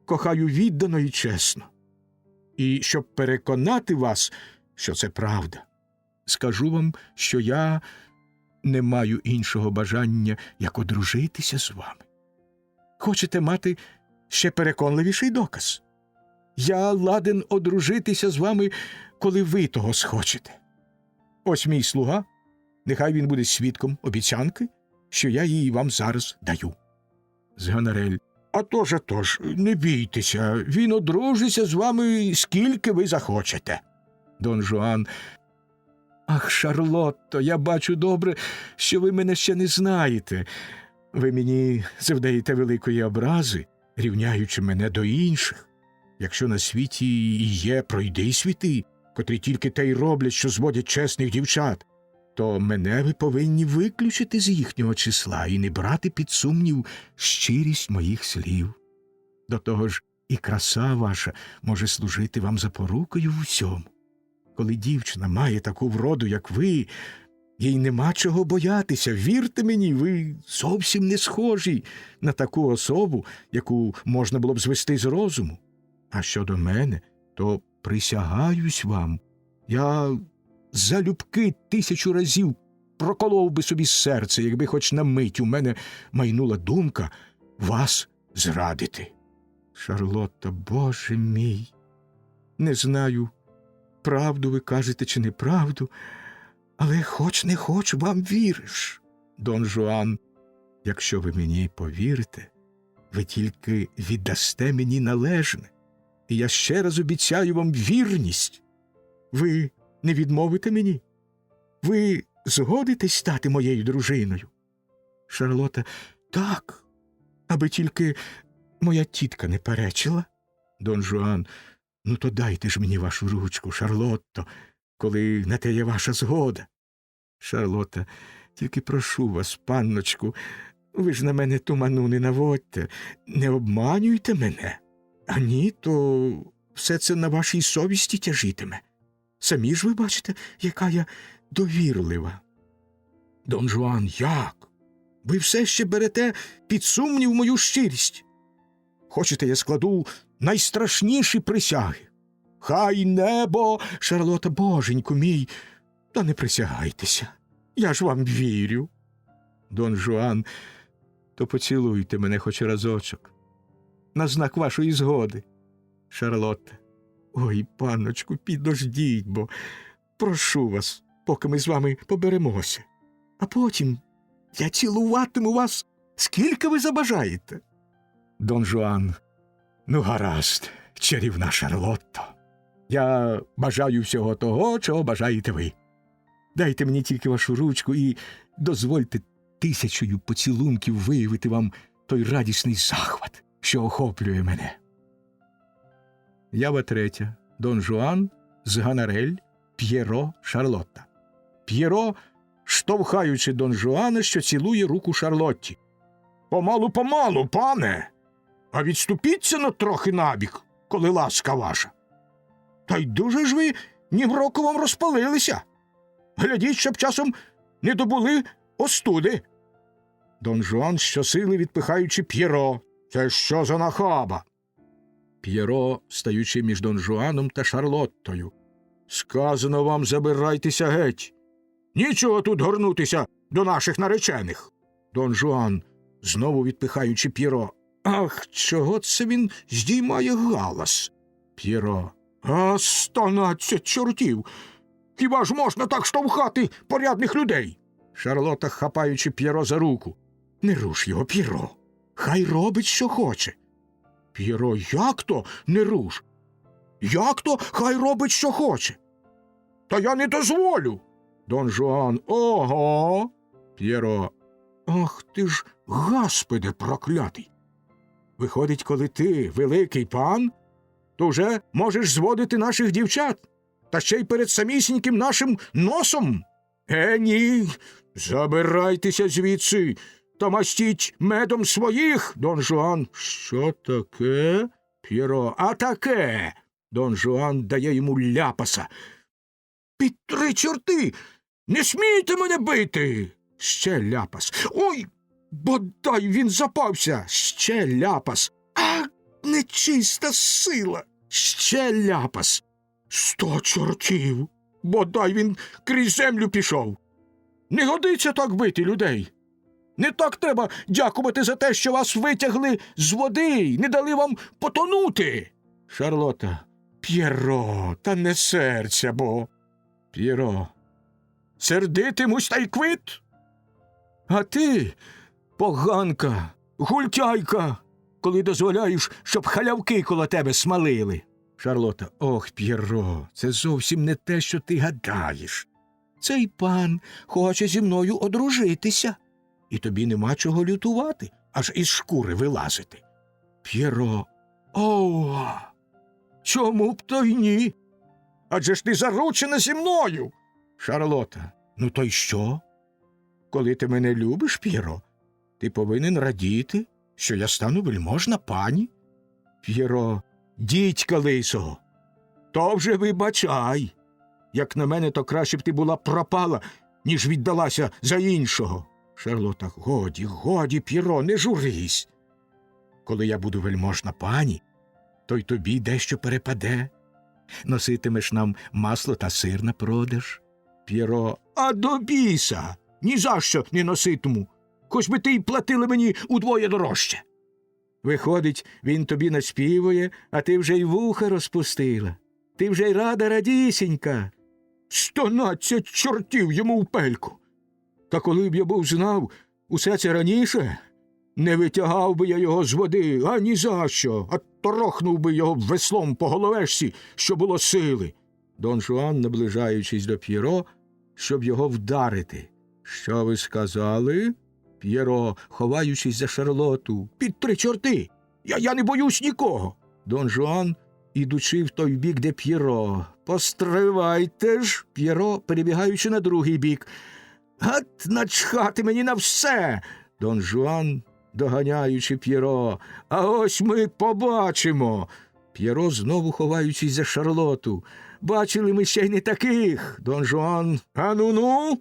кохаю віддано і чесно. І щоб переконати вас, що це правда, скажу вам, що я не маю іншого бажання, як одружитися з вами. Хочете мати ще переконливіший доказ? Я ладен одружитися з вами, коли ви того схочете. Ось мій слуга, нехай він буде свідком обіцянки, що я її вам зараз даю. Зганарель. А тож, не бійтеся, він одружиться з вами, скільки ви захочете. Дон Жуан. Ах, Шарлотто, я бачу добре, що ви мене ще не знаєте. Ви мені завдаєте великої образи, рівняючи мене до інших. Якщо на світі і є пройди світи, котрі тільки те й роблять, що зводять чесних дівчат, то мене ви повинні виключити з їхнього числа і не брати під сумнів щирість моїх слів. До того ж, і краса ваша може служити вам запорукою в усьому. Коли дівчина має таку вроду, як ви, їй нема чого боятися. Вірте мені, ви зовсім не схожі на таку особу, яку можна було б звести з розуму. А щодо мене, то присягаюсь вам, я залюбки 1000 разів проколов би собі серце, якби хоч на мить у мене майнула думка вас зрадити. Шарлотта, Боже мій, не знаю, правду ви кажете чи неправду, але хоч не хоч вам віриш. Дон Жуан, якщо ви мені повірите, ви тільки віддасте мені належне. І я ще раз обіцяю вам вірність. Ви не відмовите мені? Ви згодитесь стати моєю дружиною? Шарлота: так, аби тільки моя тітка не перечила. Дон Жуан: ну то дайте ж мені вашу ручку, Шарлотто, коли на те є ваша згода. Шарлота: тільки прошу вас, панночку, ви ж на мене туману не наводьте, не обманюйте мене. А ні, то все це на вашій совісті тяжітиме. Самі ж ви бачите, яка я довірлива. Дон Жуан: як? Ви все ще берете під сумнів мою щирість? Хочете, я складу найстрашніші присяги? Хай небо... Шарлота: боженьку мій, та не присягайтеся, я ж вам вірю. Дон Жуан: то поцілуйте мене хоч разочок, на знак вашої згоди. Шарлотта: ой, панночку, підождіть, бо прошу вас, поки ми з вами поберемося. А потім я цілуватиму вас, скільки ви забажаєте. Дон Жуан: ну, гаразд, чарівна Шарлотто. Я бажаю всього того, чого бажаєте ви. Дайте мені тільки вашу ручку і дозвольте 1000 поцілунків виявити вам той радісний захват, що охоплює мене. Ява третя. Дон Жуан з Ганарель, П'єро, Шарлотта. П'єро, штовхаючи Дон Жуана, що цілує руку Шарлотті: помалу, пане, а відступіться на трохи набік, коли ласка ваша. Та й дуже ж ви нівроковом розпалилися. Глядіть, щоб часом не добули остуди. Дон Жуан щосили відпихаючи П'єро: це що за нахаба? П'єро, стаючи між Дон Жуаном та Шарлоттою: сказано вам, забирайтеся геть. Нічого тут горнутися до наших наречених. Дон Жуан, знову відпихаючи П'єро: ах, чого це він здіймає галас? П'єро: а 112 чортів! Хіба ж можна так штовхати порядних людей? Шарлота, хапаючи П'єро за руку: не руш його, П'єро, хай робить, що хоче. П'єро: як то не руш? Як то хай робить, що хоче? Та я не дозволю. Дон Жуан: ого. П'єро: ах ти ж, гаспиде проклятий. Виходить, коли ти великий пан, то вже можеш зводити наших дівчат, та ще й перед самісіньким нашим носом. Ні, забирайтеся звідси та мастіть медом своїх. Дон Жуан: що таке? П'єро: а таке. Дон Жуан дає йому ляпаса: під 3 чорти! Не смійте мене бити! Ще ляпас: ой, бодай він запався! Ще ляпас: а, нечиста сила! Ще ляпас: 100 чортів! Бодай він крізь землю пішов! Не годиться так бити людей! Не так треба дякувати за те, що вас витягли з води й не дали вам потонути! Шарлота: П'єро, та не серця, бо... П'єро: сердитимусь та й квит? А ти, поганка, гультяйка, коли дозволяєш, щоб халявки коло тебе смалили. Шарлота: ох, П'єро, це зовсім не те, що ти гадаєш. Цей пан хоче зі мною одружитися, і тобі нема чого лютувати, аж із шкури вилазити. П'єро: ова, чому б то й ні? Адже ж ти заручена зі мною. Шарлота: ну то й що? Коли ти мене любиш, П'єро, ти повинен радіти, що я стану вельможна пані. П'єро: дідька лисого, то вже вибачай. Як на мене, то краще б ти була пропала, ніж віддалася за іншого. Шарлота: годі, П'єро, не журись. Коли я буду вельможна пані, то й тобі дещо перепаде. Носитимеш нам масло та сир на продаж. П'єро: а до біса! Ні за що не носитиму, хоч би ти й платила мені удвоє дорожче. Виходить, він тобі наспівує, а ти вже й вуха розпустила. Ти вже й рада радісінька. 112 чортів йому в пельку. Та коли б я був знав усе це раніше, Не витягав би я його з води, ані за що, а торохнув би його веслом по головешці, що було сили. Дон Жуан, наближаючись до П'єро, щоб його вдарити. Що ви сказали? П'єро, ховаючись за Шарлоту. Під 3 чорти! Я не боюсь нікого. Дон Жуан, ідучи в той бік, де П'єро. Постривайте ж, П'єро, перебігаючи на другий бік. Гад, начхати мені на все! Дон Жуан, доганяючи П'єро. А ось ми побачимо. П'єро, знову ховаючись за Шарлоту. Бачили ми ще й не таких. Дон Жуан. А-ну-ну.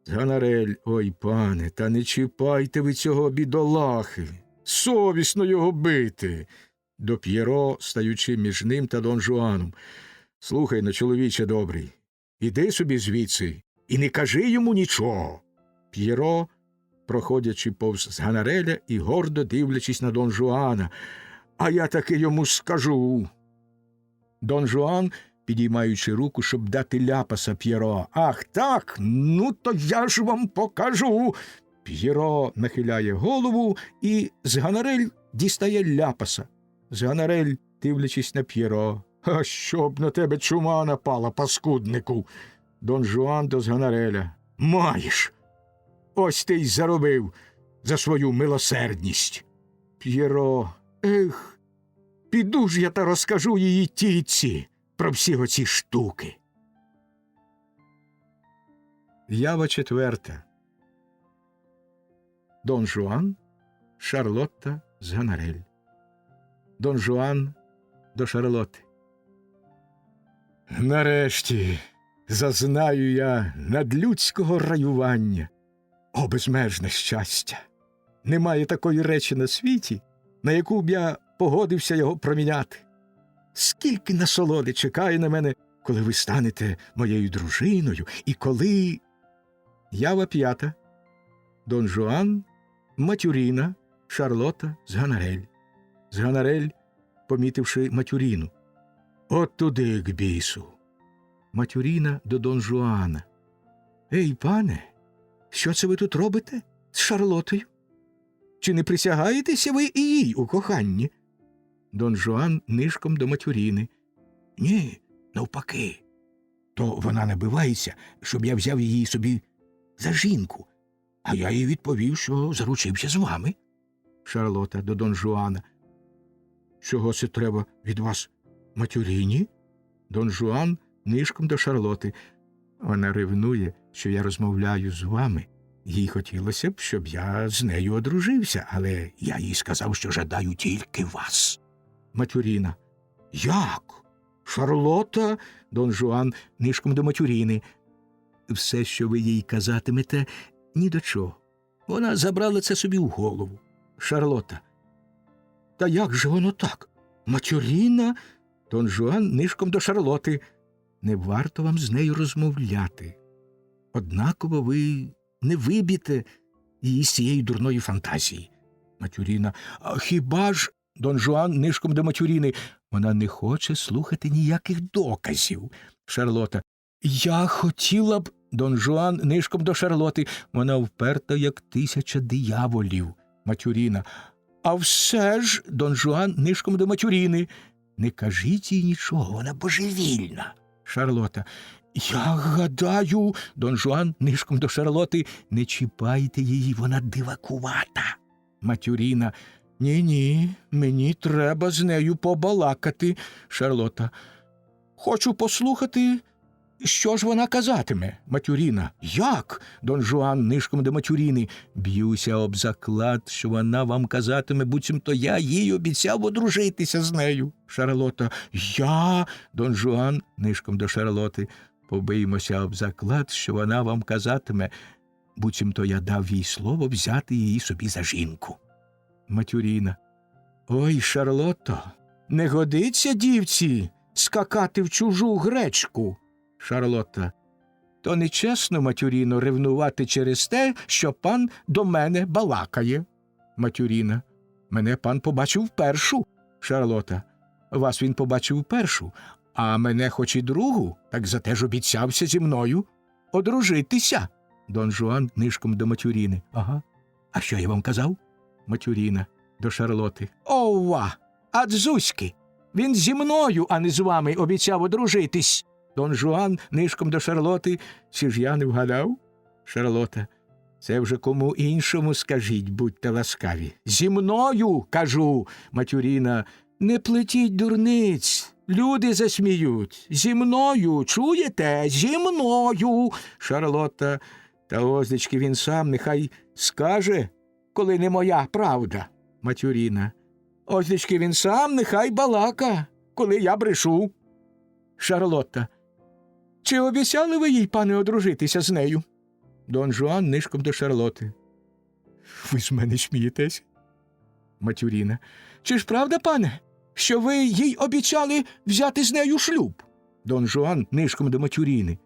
Ганарель. Ой, пане, та не чіпайте ви цього бідолахи. Совісно його бити. До П'єро, стаючи між ним та Дон Жуаном. Слухай, ну, чоловіче добрий, іди собі звідси і не кажи йому нічого. П'єро, проходячи повз Ганареля і гордо дивлячись на Дон Жуана. А я таки йому скажу. Дон Жуан, підіймаючи руку, щоб дати ляпаса П'єро. Ах так, ну то я ж вам покажу. П'єро нахиляє голову і Зганарель дістає ляпаса. Зганарель, дивлячись на П'єро. А щоб на тебе чума напала, паскуднику. Дон Жуан до Зганареля. Маєш. Ось ти й заробив за свою милосердність. П'єро, ех, піду ж я та розкажу її тітці про всі оці штуки. Ява 4. Дон Жуан, Шарлотта, Зганарель. Дон Жуан до Шарлотти. Нарешті зазнаю я надлюдського раювання. О, безмежне щастя! Немає такої речі на світі, на яку б я погодився його проміняти. Скільки насолоди чекає на мене, коли ви станете моєю дружиною, і коли... Ява 5. Дон Жуан, Матюріна, Шарлотта, Зганарель. Зганарель, помітивши Матюріну. От туди к бісу. Матюріна до Дон Жуана. Ей, пане, що це ви тут робите з Шарлотою? Чи не присягаєтеся ви і їй у коханні? Дон Жуан нишком до Матюріни. Ні, навпаки. То вона набивається, щоб я взяв її собі за жінку, а я їй відповів, що заручився з вами. Шарлота до Дон Жуана. Чого це треба від вас, Матюріні? Дон Жуан нишком до Шарлоти. Вона ревнує, що я розмовляю з вами. Їй хотілося б, щоб я з нею одружився, але я їй сказав, що жадаю тільки вас. Матюріна. Як? Шарлота? Дон Жуан нишком до Матюріни. Все, що ви їй казатимете, ні до чого. Вона забрала це собі в голову. Шарлота. Та як же воно так? Матюріна? Дон Жуан нишком до Шарлоти. Не варто вам з нею розмовляти. Однаково ви не виб'єте її з цієї дурної фантазії. Матюріна. А хіба ж... Дон Жуан нишком до Матюріни. Вона не хоче слухати ніяких доказів. Шарлота. Я хотіла б... Дон Жуан нишком до Шарлоти. Вона вперта, як 1000 дияволів. Матюріна. А все ж... Дон Жуан нишком до Матюріни. Не кажіть їй нічого, вона божевільна. Шарлота. Я гадаю... Дон Жуан нишком до Шарлоти. Не чіпайте її, вона дивакувата. Матюріна. Ні-ні, мені треба з нею побалакати. Шарлота. Хочу послухати, що ж вона казатиме. Матюріна. Як? Дон Жуан нишком до Матюріни. Б'юся об заклад, що вона вам казатиме, буцімто я їй обіцяв одружитися з нею. Шарлота. Я? Дон Жуан нишком до Шарлоти. Побиймося об заклад, що вона вам казатиме, буцімто я дав їй слово взяти її собі за жінку. Матюріна. Ой, Шарлотто, не годиться дівці скакати в чужу гречку. Шарлотта. То нечесно, Матюріно, ревнувати через те, що пан до мене балакає. Матюріна. Мене пан побачив першу. Шарлота. Вас він побачив першу, а мене хоч і другу, так зате ж обіцявся зі мною одружитися. Дон Жуан нишком до Матюріни. Ага. А що я вам казав? Матюріна до Шарлоти. Ова! А дзузьки! Він зі мною, а не з вами, обіцяв одружитись. Дон Жуан нишком до Шарлоти. Чи ж я не вгадав? Шарлота. Це вже кому іншому скажіть, будьте ласкаві. Зі мною, кажу. Матюріна. Не плетіть дурниць. Люди засміють. Зі мною, чуєте? Зі мною. Шарлота. Та оздечки він сам нехай скаже, коли не моя правда. Матюріна. Оздечки він сам нехай балака, коли я брешу. Шарлотта. Чи обіцяли ви їй, пане, одружитися з нею? Дон Жуан нишком до Шарлоти. Ви з мене смієтесь? Матюріна. Чи ж правда, пане, що ви їй обіцяли взяти з нею шлюб? Дон Жуан нишком до Матюріни.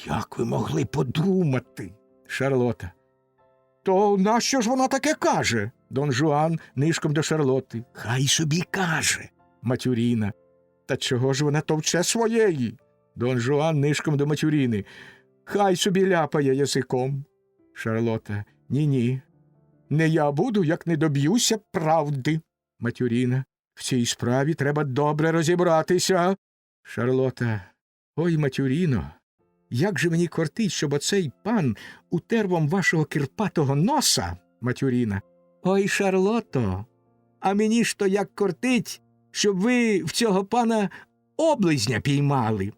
Як ви могли подумати? Шарлота. То нащо ж вона таке каже? Дон Жуан нишком до Шарлоти. Хай собі каже. Матюріна. Та чого ж вона товче своєї? Дон Жуан нишком до Матюріни. Хай собі ляпає язиком. Шарлота. Ні-ні. Не я буду, як не доб'юся правди. Матюріна. В цій справі треба добре розібратися. Шарлота. Ой, Матюріно, як же мені кортить, щоб оцей пан утер вам вашого кирпатого носа. Матюріна. Ой, Шарлото, а мені ж то як кортить, щоб ви в цього пана облизня піймали.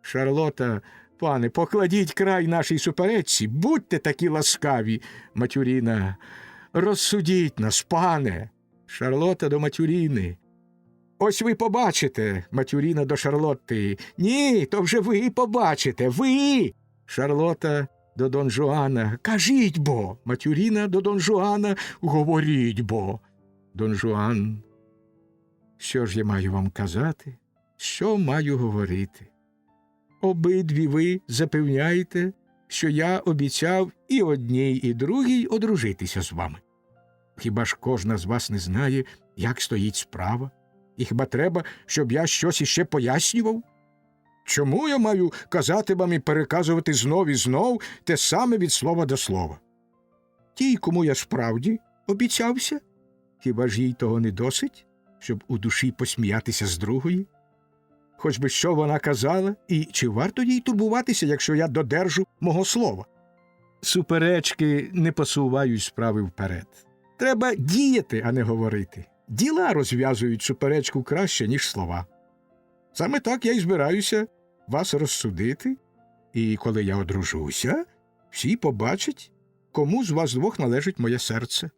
Шарлота. Пане, покладіть край нашій суперечці, будьте такі ласкаві. Матюріна. Розсудіть нас, пане. Шарлота до Матюріни. Ось ви побачите. Матюріна до Шарлотти. Ні, то вже ви побачите, ви. Шарлота до Дон Жуана. Кажіть бо. Матюріна до Дон Жуана. Говоріть бо. Дон Жуан. Що ж я маю вам казати? Що маю говорити? Обидві ви запевняєте, що я обіцяв і одній, і другій одружитися з вами. Хіба ж кожна з вас не знає, як стоїть справа? І хіба треба, щоб я щось іще пояснював? Чому я маю казати вам і переказувати знов і знов те саме від слова до слова? Тій, кому я справді обіцявся, хіба ж їй того не досить, щоб у душі посміятися з другої? Хоч би що вона казала, і чи варто їй турбуватися, якщо я додержу мого слова? Суперечки не посувають справи вперед. Треба діяти, а не говорити. Діла розв'язують суперечку краще, ніж слова. Саме так я й збираюся вас розсудити, і коли я одружуся, всі побачать, кому з вас двох належить моє серце.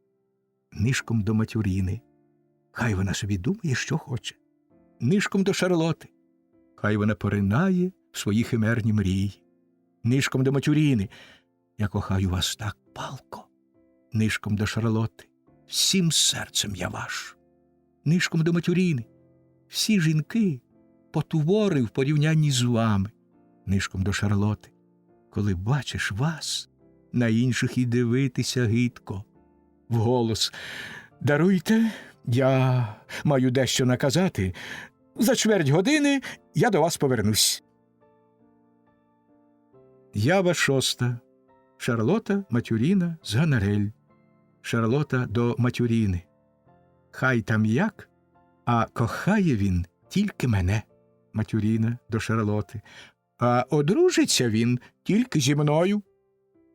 Нишком до Матюріни. Хай вона собі думає, що хоче. Нишком до Шарлоти. Хай вона поринає в свої химерні мрії. Нишком до Матюріни. Я кохаю вас так палко. Нишком до Шарлоти. Всім серцем я ваш. Нишком до Матюріни. Всі жінки потвори в порівнянні з вами. Нишком до Шарлоти. Коли бачиш вас, на інших і дивитися гидко. Вголос. Даруйте, я маю дещо наказати. За чверть години я до вас повернусь. Ява шоста. Шарлота, Матюріна, Зганарель. Шарлота до Матюріни. Хай там як, а кохає він тільки мене. Матюріна до Шарлоти. А одружиться він тільки зі мною.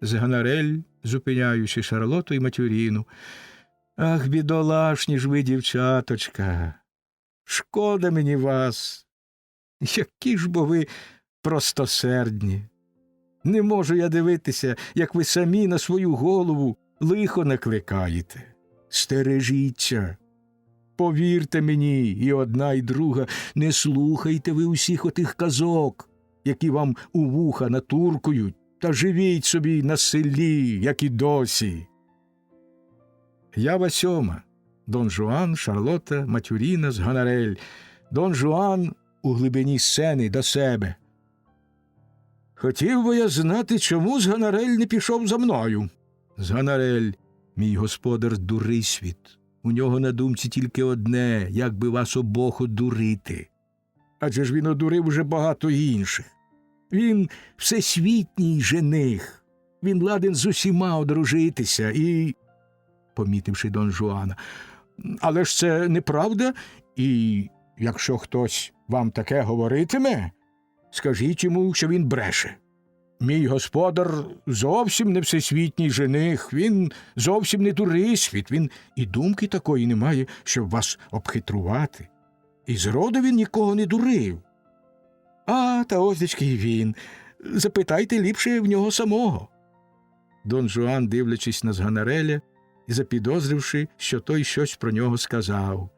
Зганарель, зупиняючи Шарлоту і Матюріну. Ах, бідолашні ж ви, дівчаточка. Шкода мені вас. Які ж бо ви простосердні. Не можу я дивитися, як ви самі на свою голову лихо накликаєте. Стережіться. Повірте мені, і одна, і друга, не слухайте ви усіх отих казок, які вам у вуха натуркують, та живіть собі на селі, як і досі. Ява сьома. Дон Жуан, Шарлота, Матюріна, Зганарель. Дон Жуан у глибині сцени до себе. Хотів би я знати, чому Зганарель не пішов за мною. Зганарель, мій господар дурий світ. У нього на думці тільки одне, як би вас обох одурити. Адже ж він одурив уже багато інших. Він всесвітній жених. Він ладен з усіма одружитися і... помітивши Дон Жуана. Але ж це неправда, і якщо хтось вам таке говоритиме, скажіть йому, що він бреше. Мій господар зовсім не всесвітній жених, він зовсім не турисвіт, він і думки такої не має, щоб вас обхитрувати. І зроду він нікого не дурив. А, та ось і він. Запитайте ліпше в нього самого. Дон Жуан, дивлячись на Зганареля і запідозривши, що той щось про нього сказав.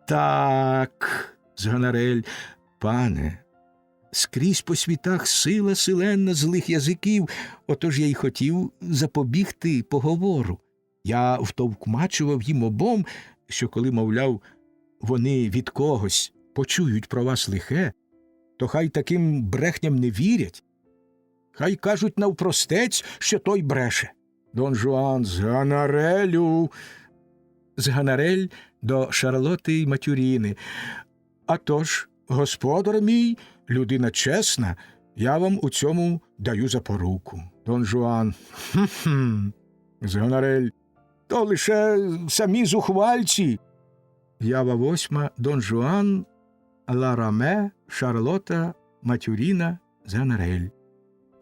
Так, Зганарель, пане, скрізь по світах сила силенна злих язиків, отож я й хотів запобігти поговору. Я втовкмачував їм обом, що коли, мовляв, вони від когось почують про вас лихе, то хай таким брехням не вірять. Хай кажуть навпростець, що той бреше. Дон Жуан, Зганарелю. Зганарель до Шарлоти й Матюріни. А тож, господар мій, людина чесна, я вам у цьому даю запоруку. Дон Жуан, Зганарель, то лише самі зухвальці. Ява 8. Дон Жуан, Лараме, Шарлота, Матюріна, Зганарель.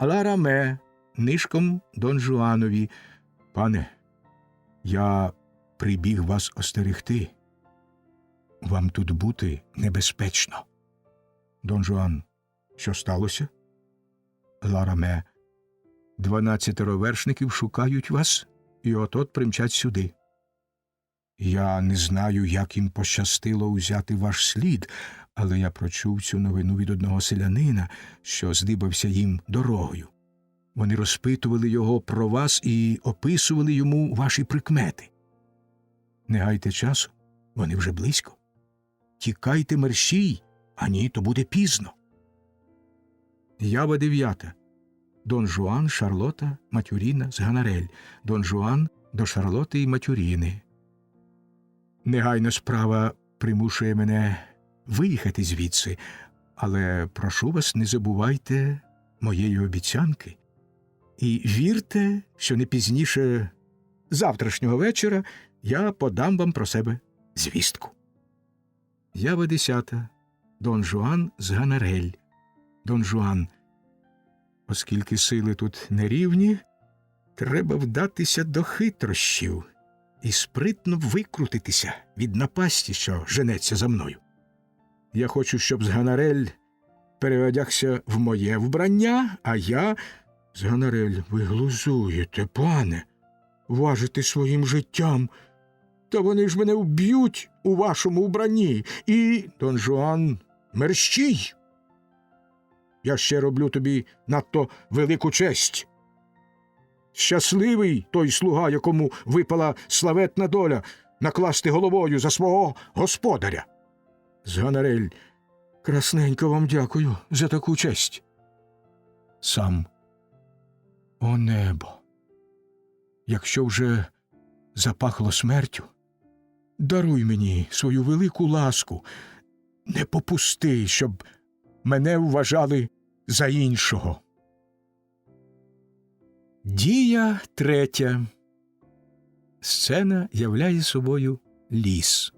Лараме, нишком Дон Жуанові. Пане, я прибіг вас остерегти. Вам тут бути небезпечно. Дон Жуан, що сталося? Лараме, 12 вершників шукають вас, і от-от примчать сюди. Я не знаю, як їм пощастило узяти ваш слід, але я прочув цю новину від одного селянина, що здибався їм дорогою. Вони розпитували його про вас і описували йому ваші прикмети. Не гайте часу, вони вже близько. Тікайте мерщій, а ні, то буде пізно. Ява 9. Дон Жуан, Шарлота, Матюріна, Зганарель. Дон Жуан до Шарлоти й Матюріни. Негайна справа примушує мене виїхати звідси, але прошу вас, не забувайте моєї обіцянки і вірте, що не пізніше завтрашнього вечора я подам вам про себе звістку. Ява 10. Дон Жуан, Зганарель. Дон Жуан, оскільки сили тут нерівні, треба вдатися до хитрощів і спритно викрутитися від напасті, що женеться за мною. Я хочу, щоб Зганарель переодягся в моє вбрання, а я... Зганарель, ви глузуєте, пане, важите своїм життям. Та вони ж мене вб'ють у вашому вбранні. І, Дон Жуан, мерщій! Я ще роблю тобі надто велику честь. Щасливий той слуга, якому випала славетна доля накласти головою за свого господаря. Зганарель, красненько вам дякую за таку честь. Сам. О небо! Якщо вже запахло смертю, даруй мені свою велику ласку, не попусти, щоб мене вважали за іншого. Дія 3. Сцена являє собою ліс.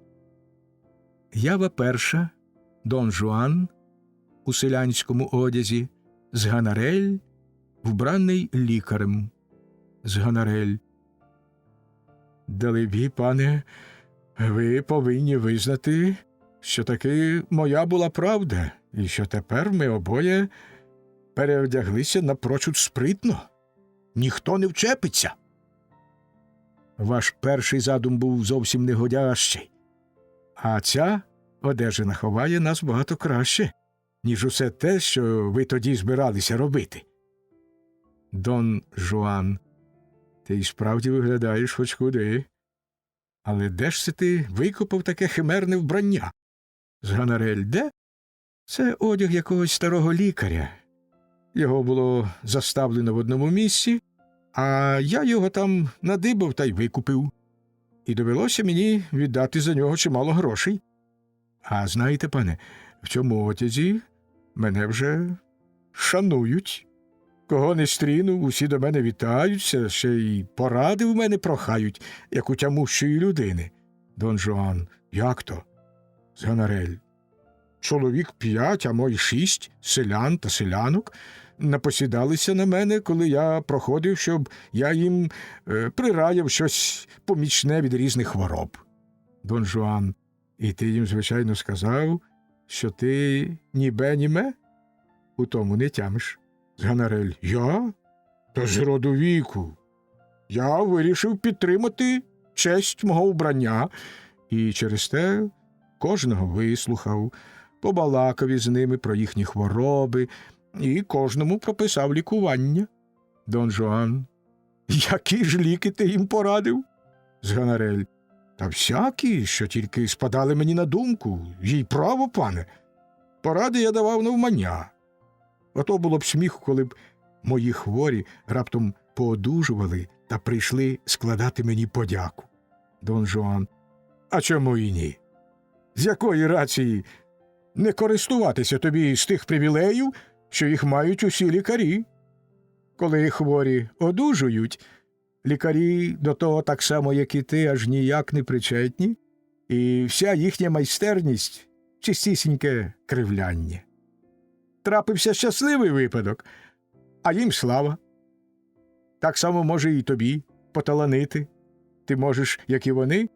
Ява 1. Дон Жуан у селянському одязі, Зганарель вбраний лікарем. Зганарель. Далебі, пане, ви повинні визнати, що таки моя була правда, і що тепер ми обоє переодяглися напрочуд спритно. Ніхто не вчепиться. Ваш перший задум був зовсім негодящий, а ця одежина ховає нас багато краще, ніж усе те, що ви тоді збиралися робити. Дон Жуан, ти й справді виглядаєш хоч куди. Але де ж це ти викопав таке химерне вбрання? Зганарель, де? Це одяг якогось старого лікаря. Його було заставлено в одному місці, а я його там надибав та й викупив. І довелося мені віддати за нього чимало грошей. А знаєте, пане, в цьому одязі мене вже шанують. Кого не стріну, усі до мене вітаються, ще й поради в мене прохають, як у тямущої людини. Дон Жуан: як то? Зганарель: чоловік 5, а мой 6 селян та селянок напосідалися на мене, коли я проходив, щоб я їм прираяв щось помічне від різних хвороб. Дон Жуан: і ти їм, звичайно, сказав, що ти ні бе, ні ме? У тому не тямиш. Зганарель: я? Та з роду віку. Я вирішив підтримати честь мого вбрання, і через те кожного вислухав, побалакав із ними про їхні хвороби і кожному прописав лікування. Дон Жуан: які ж ліки ти їм порадив? Зганарель: та всякі, що тільки спадали мені на думку. Їй право, пане. Поради я давав навмання. Ото було б сміх, коли б мої хворі раптом поодужували та прийшли складати мені подяку. Дон Жуан: а чому і ні? З якої рації не користуватися тобі з тих привілеїв, що їх мають усі лікарі? Коли хворі одужують, лікарі до того так само, як і ти, аж ніяк не причетні, і вся їхня майстерність – чистісіньке кривляння. Трапився щасливий випадок, а їм слава. Так само може і тобі поталанити. Ти можеш, як і вони,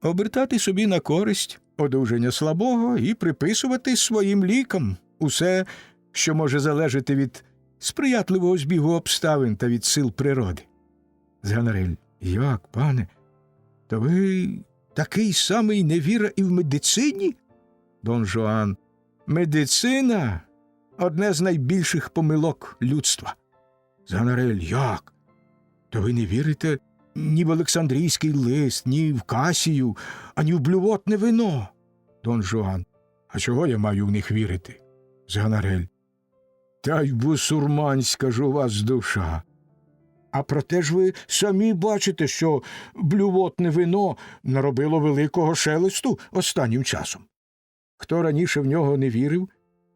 обертати собі на користь одужання слабого і приписувати своїм лікам усе, що може залежати від сприятливого збігу обставин та від сил природи. Зганарель: як, пане? То ви такий самий невіра і в медицині? Дон Жуан: медицина – одне з найбільших помилок людства. Зганарель: як? То ви не вірите ні в Олександрійський лист, ні в Касію, ані в блювотне вино? Дон Жуан: а чого я маю в них вірити? Зганарель: та й бусурманська ж у вас душа. А проте ж ви самі бачите, що блювотне вино наробило великого шелесту останнім часом. Хто раніше в нього не вірив,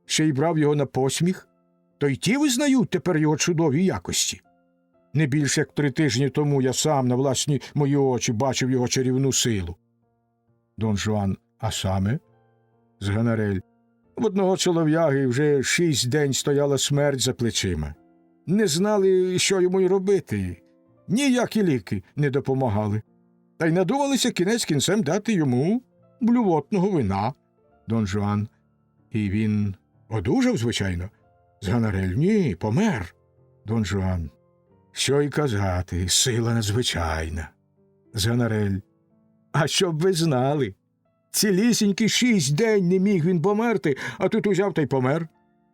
ще й брав його на посміх, то й ті визнають тепер його чудові якості. Не більше як 3 тижні тому я сам на власні мої очі бачив його чарівну силу. Дон Жуан: а саме? Зганарель: в одного чолов'яги вже 6 день стояла смерть за плечима. Не знали, що йому й робити. Ніякі ліки не допомагали. Та й надумалися кінець кінцем дати йому блювотного вина. Дон Жуан: і він одужав, звичайно? Зганарель: ні, помер. Дон Жуан: що й казати, сила надзвичайна. Зганарель: а щоб ви знали, цілісінькі 6 день не міг він померти, а тут узяв та й помер.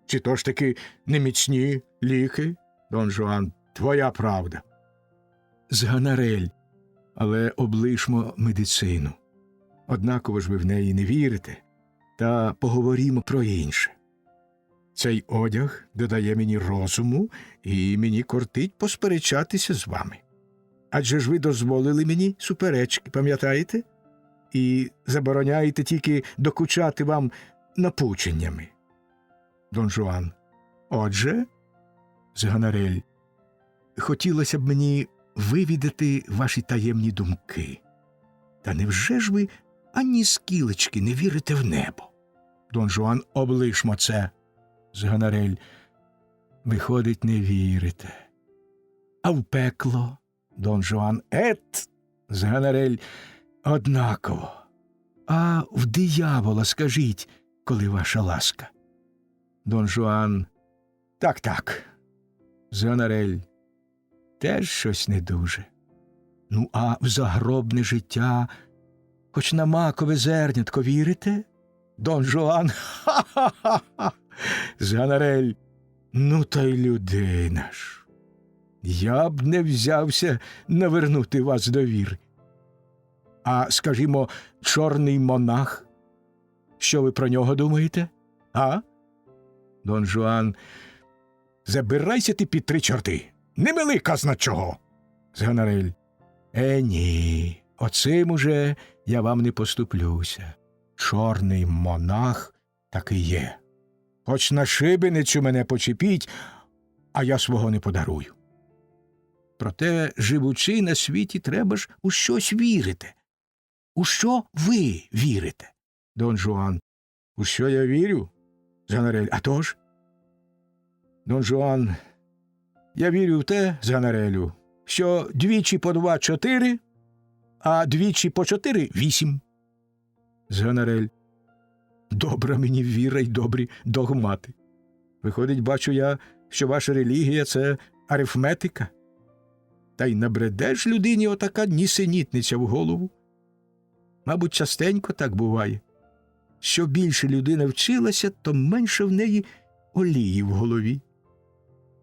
Чи то ж таки неміцні ліки? Дон Жуан: твоя правда. Зганарель: але облишмо медицину. Однаково ж ви в неї не вірите. Та поговоримо про інше. Цей одяг додає мені розуму, і мені кортить посперечатися з вами. Адже ж ви дозволили мені суперечки, пам'ятаєте? І забороняєте тільки докучати вам напученнями. Дон Жуан: отже? Зганарель: хотілося б мені вивідати ваші таємні думки. Та невже ж ви ані скілечки не вірите в небо? Дон Жуан: облишмо це. Зганарель: виходить, не вірите. А в пекло? Дон Жуан: ет! Зганарель: однаково. А в диявола скажіть, коли ваша ласка. Дон Жуан: так. Зганарель: теж щось не дуже. Ну, а в загробне життя, хоч на макове зернятко вірите? Дон Жуан: ха-ха-ха! Зганарель: ну, та й людина ж. Я б не взявся навернути вас до віри. А, скажімо, чорний монах? Що ви про нього думаєте? А? Дон Жуан: забирайся ти під 3 чорти. Не мили казна чого. Зганарель: ні, оцим уже я вам не поступлюся. Чорний монах таки є. Хоч на шибеницю мене почепіть, а я свого не подарую. Проте, живучи на світі, треба ж у щось вірити. У що ви вірите? Дон Жуан. У що я вірю? Зганарель. А то ж? Дон Жуан. Я вірю в те, Зганарелю, що 2 по 2 – 4, а 2 по 4 – 8. Зганарель. Добра мені віра й добрі догмати. Виходить, бачу я, що ваша релігія – це арифметика. Та й набреде ж людині отака нісенітниця в голову. Мабуть, частенько так буває. Що більше людина вчилася, то менше в неї олії в голові.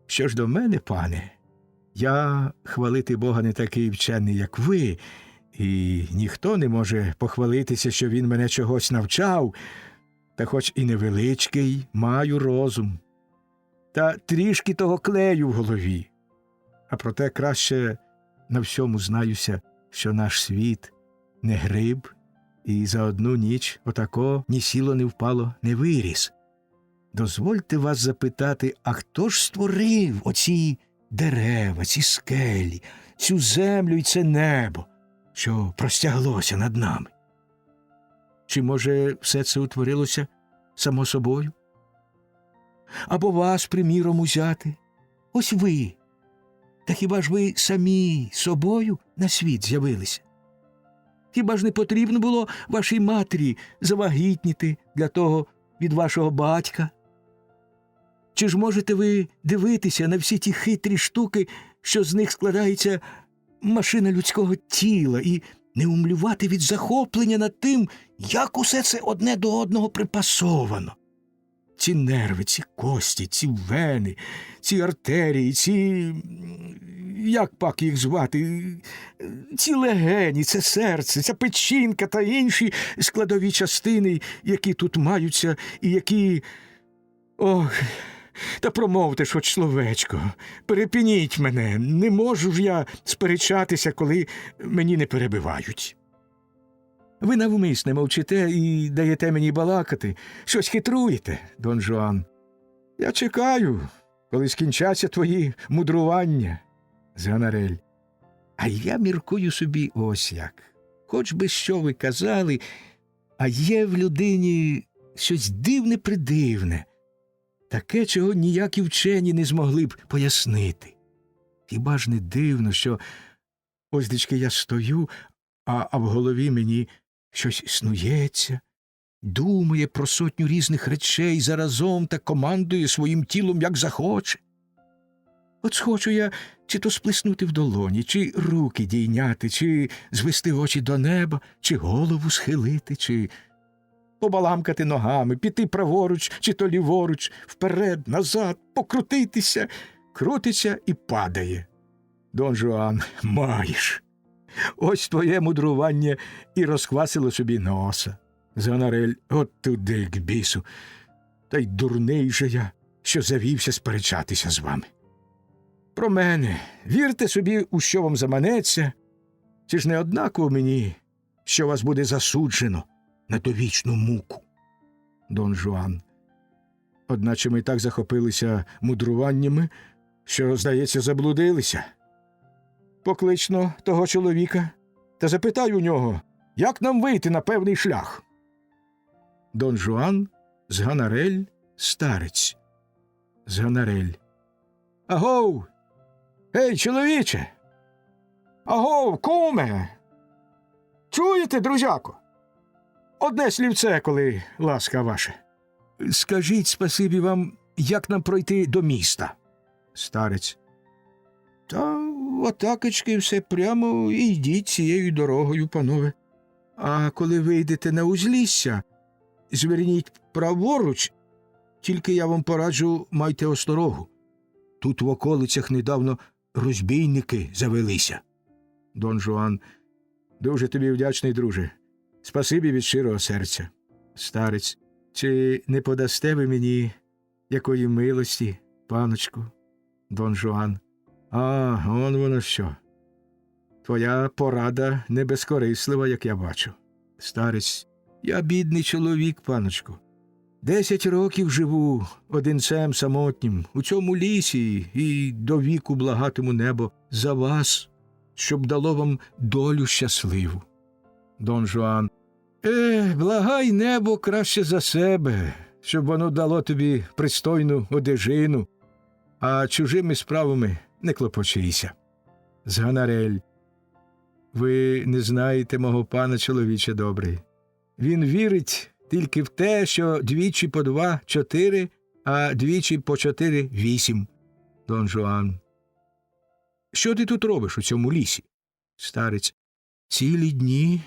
Що ж до мене, пане, я, хвалити Бога, не такий вчений, як ви, і ніхто не може похвалитися, що він мене чогось навчав, та хоч і невеличкий, маю розум. Та трішки того клею в голові. А проте краще на всьому знаюся, що наш світ не гриб, і за одну ніч отако ні сіло, ні впало, не виріс. Дозвольте вас запитати, а хто ж створив оці дерева, ці скелі, цю землю і це небо, що простяглося над нами? Чи, може, все це утворилося само собою? Або вас, приміром, узяти? Ось ви. Та хіба ж ви самі собою на світ з'явилися? Хіба ж не потрібно було вашій матері завагітніти для того від вашого батька? Чи ж можете ви дивитися на всі ті хитрі штуки, що з них складається машина людського тіла, і не умлювати від захоплення над тим, як усе це одне до одного припасовано? Ці нерви, ці кості, ці вени, ці артерії, ці, як пак їх звати, ці легені, це серце, ця печінка та інші складові частини, які тут маються і які... Ох, та промовте ж хоч словечко, перепиніть мене, не можу ж я сперечатися, коли мені не перебивають. Ви навмисне мовчите і даєте мені балакати, щось хитруєте, Дон Жуан. Я чекаю, коли скінчаться твої мудрування, Зганарель. А я міркую собі ось як. Хоч би що ви казали, а є в людині щось дивне-придивне, таке, чого ніякі вчені не змогли б пояснити. Хіба ж не дивно, що ось дички я стою, а в голові мені щось снується, думає про 100 різних речей заразом та командує своїм тілом, як захоче. От схочу я чи то сплеснути в долоні, чи руки дійняти, чи звести очі до неба, чи голову схилити, чи побаламкати ногами, піти праворуч, чи то ліворуч, вперед, назад, покрутитися, крутиться і падає. Дон Жуан, маєш. Ось твоє мудрування і розквасило собі носа. Зганарель, от туди к бісу. Та й дурний же я, що завівся сперечатися з вами. Про мене, вірте собі, у що вам заманеться, чи ж не однаково мені, що вас буде засуджено на довічну муку. Дон Жуан, одначе ми так захопилися мудруваннями, що, здається, заблудилися. Поклично того чоловіка та запитай у нього, як нам вийти на певний шлях. Дон Жуан, Зганарель, старець. Зганарель. Агов! Ей, чоловіче! Агов, куме! Чуєте, друзяко? Одне слівце, коли ласка ваша. Скажіть, спасибі вам, як нам пройти до міста? Старець. Та отакочки все прямо і йдіть цією дорогою, панове. А коли вийдете на узлісся, зверніть праворуч, тільки я вам пораджу, майте осторогу. Тут в околицях недавно розбійники завелися. Дон Жуан, дуже тобі вдячний, друже. Спасибі від щирого серця. Старець, чи не подасте ви мені якої милості, паночку? Дон Жуан. А, он воно що. Твоя порада не безкорислива, як я бачу. Старець, я бідний чоловік, паночку. 10 років живу одинцем самотнім у цьому лісі і до віку благатиму небо за вас, щоб дало вам долю щасливу. Дон Жуан: благай небо краще за себе, щоб воно дало тобі пристойну одежину, а чужими справами не клопочися. Зганарель: ви не знаєте мого пана, чоловіче добрий. Він вірить тільки в те, що двічі по 2 – 4, а двічі по 4 – 8. Дон Жуан: що ти тут робиш у цьому лісі? Старець: цілі дні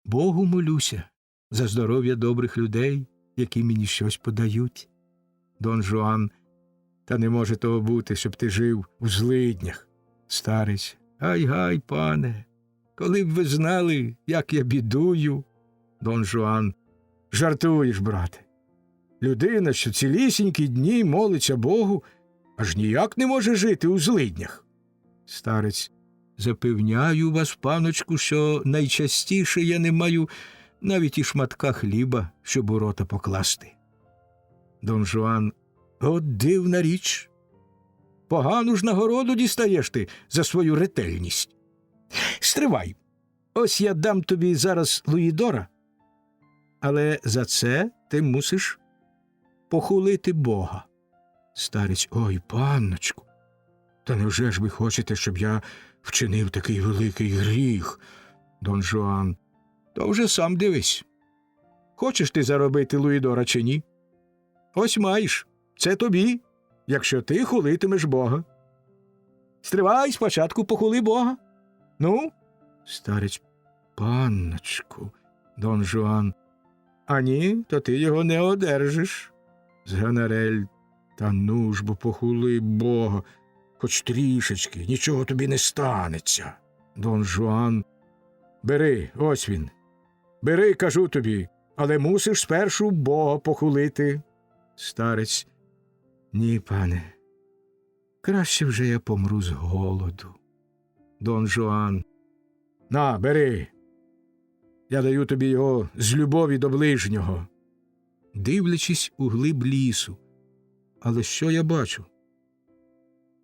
Богу молюся за здоров'я добрих людей, які мені щось подають. Дон Жуан: та не може того бути, щоб ти жив у злиднях. Старець: гай, пане, коли б ви знали, як я бідую. Дон Жуан: жартуєш, брате. Людина, що цілісінькі дні молиться Богу, аж ніяк не може жити у злиднях. Старець: запевняю вас, паночку, що найчастіше я не маю навіть і шматка хліба, щоб у рота покласти. Дон Жуан: от дивна річ. Погану ж нагороду дістаєш ти за свою ретельність. Стривай, ось я дам тобі зараз луїдора, але за це ти мусиш похулити Бога. Старець: ой, панночку, та невже ж ви хочете, щоб я вчинив такий великий гріх? Дон Жуан: то вже сам дивись. Хочеш ти заробити луїдора чи ні? Ось маєш, це тобі, якщо ти хулитимеш Бога. Стривай, спочатку похули Бога. Ну? Старець: панночку. Дон Жуан: а ні, то ти його не одержиш. Зганарель: та ну ж бо похули Бога, хоч трішечки, нічого тобі не станеться. Дон Жуан: бери, ось він. Бери, кажу тобі, але мусиш спершу Бога похулити. Старець: ні, пане, краще вже я помру з голоду. Дон Жуан: на, бери. Я даю тобі його з любові до ближнього. Дивлячись у глиб лісу. Але що я бачу?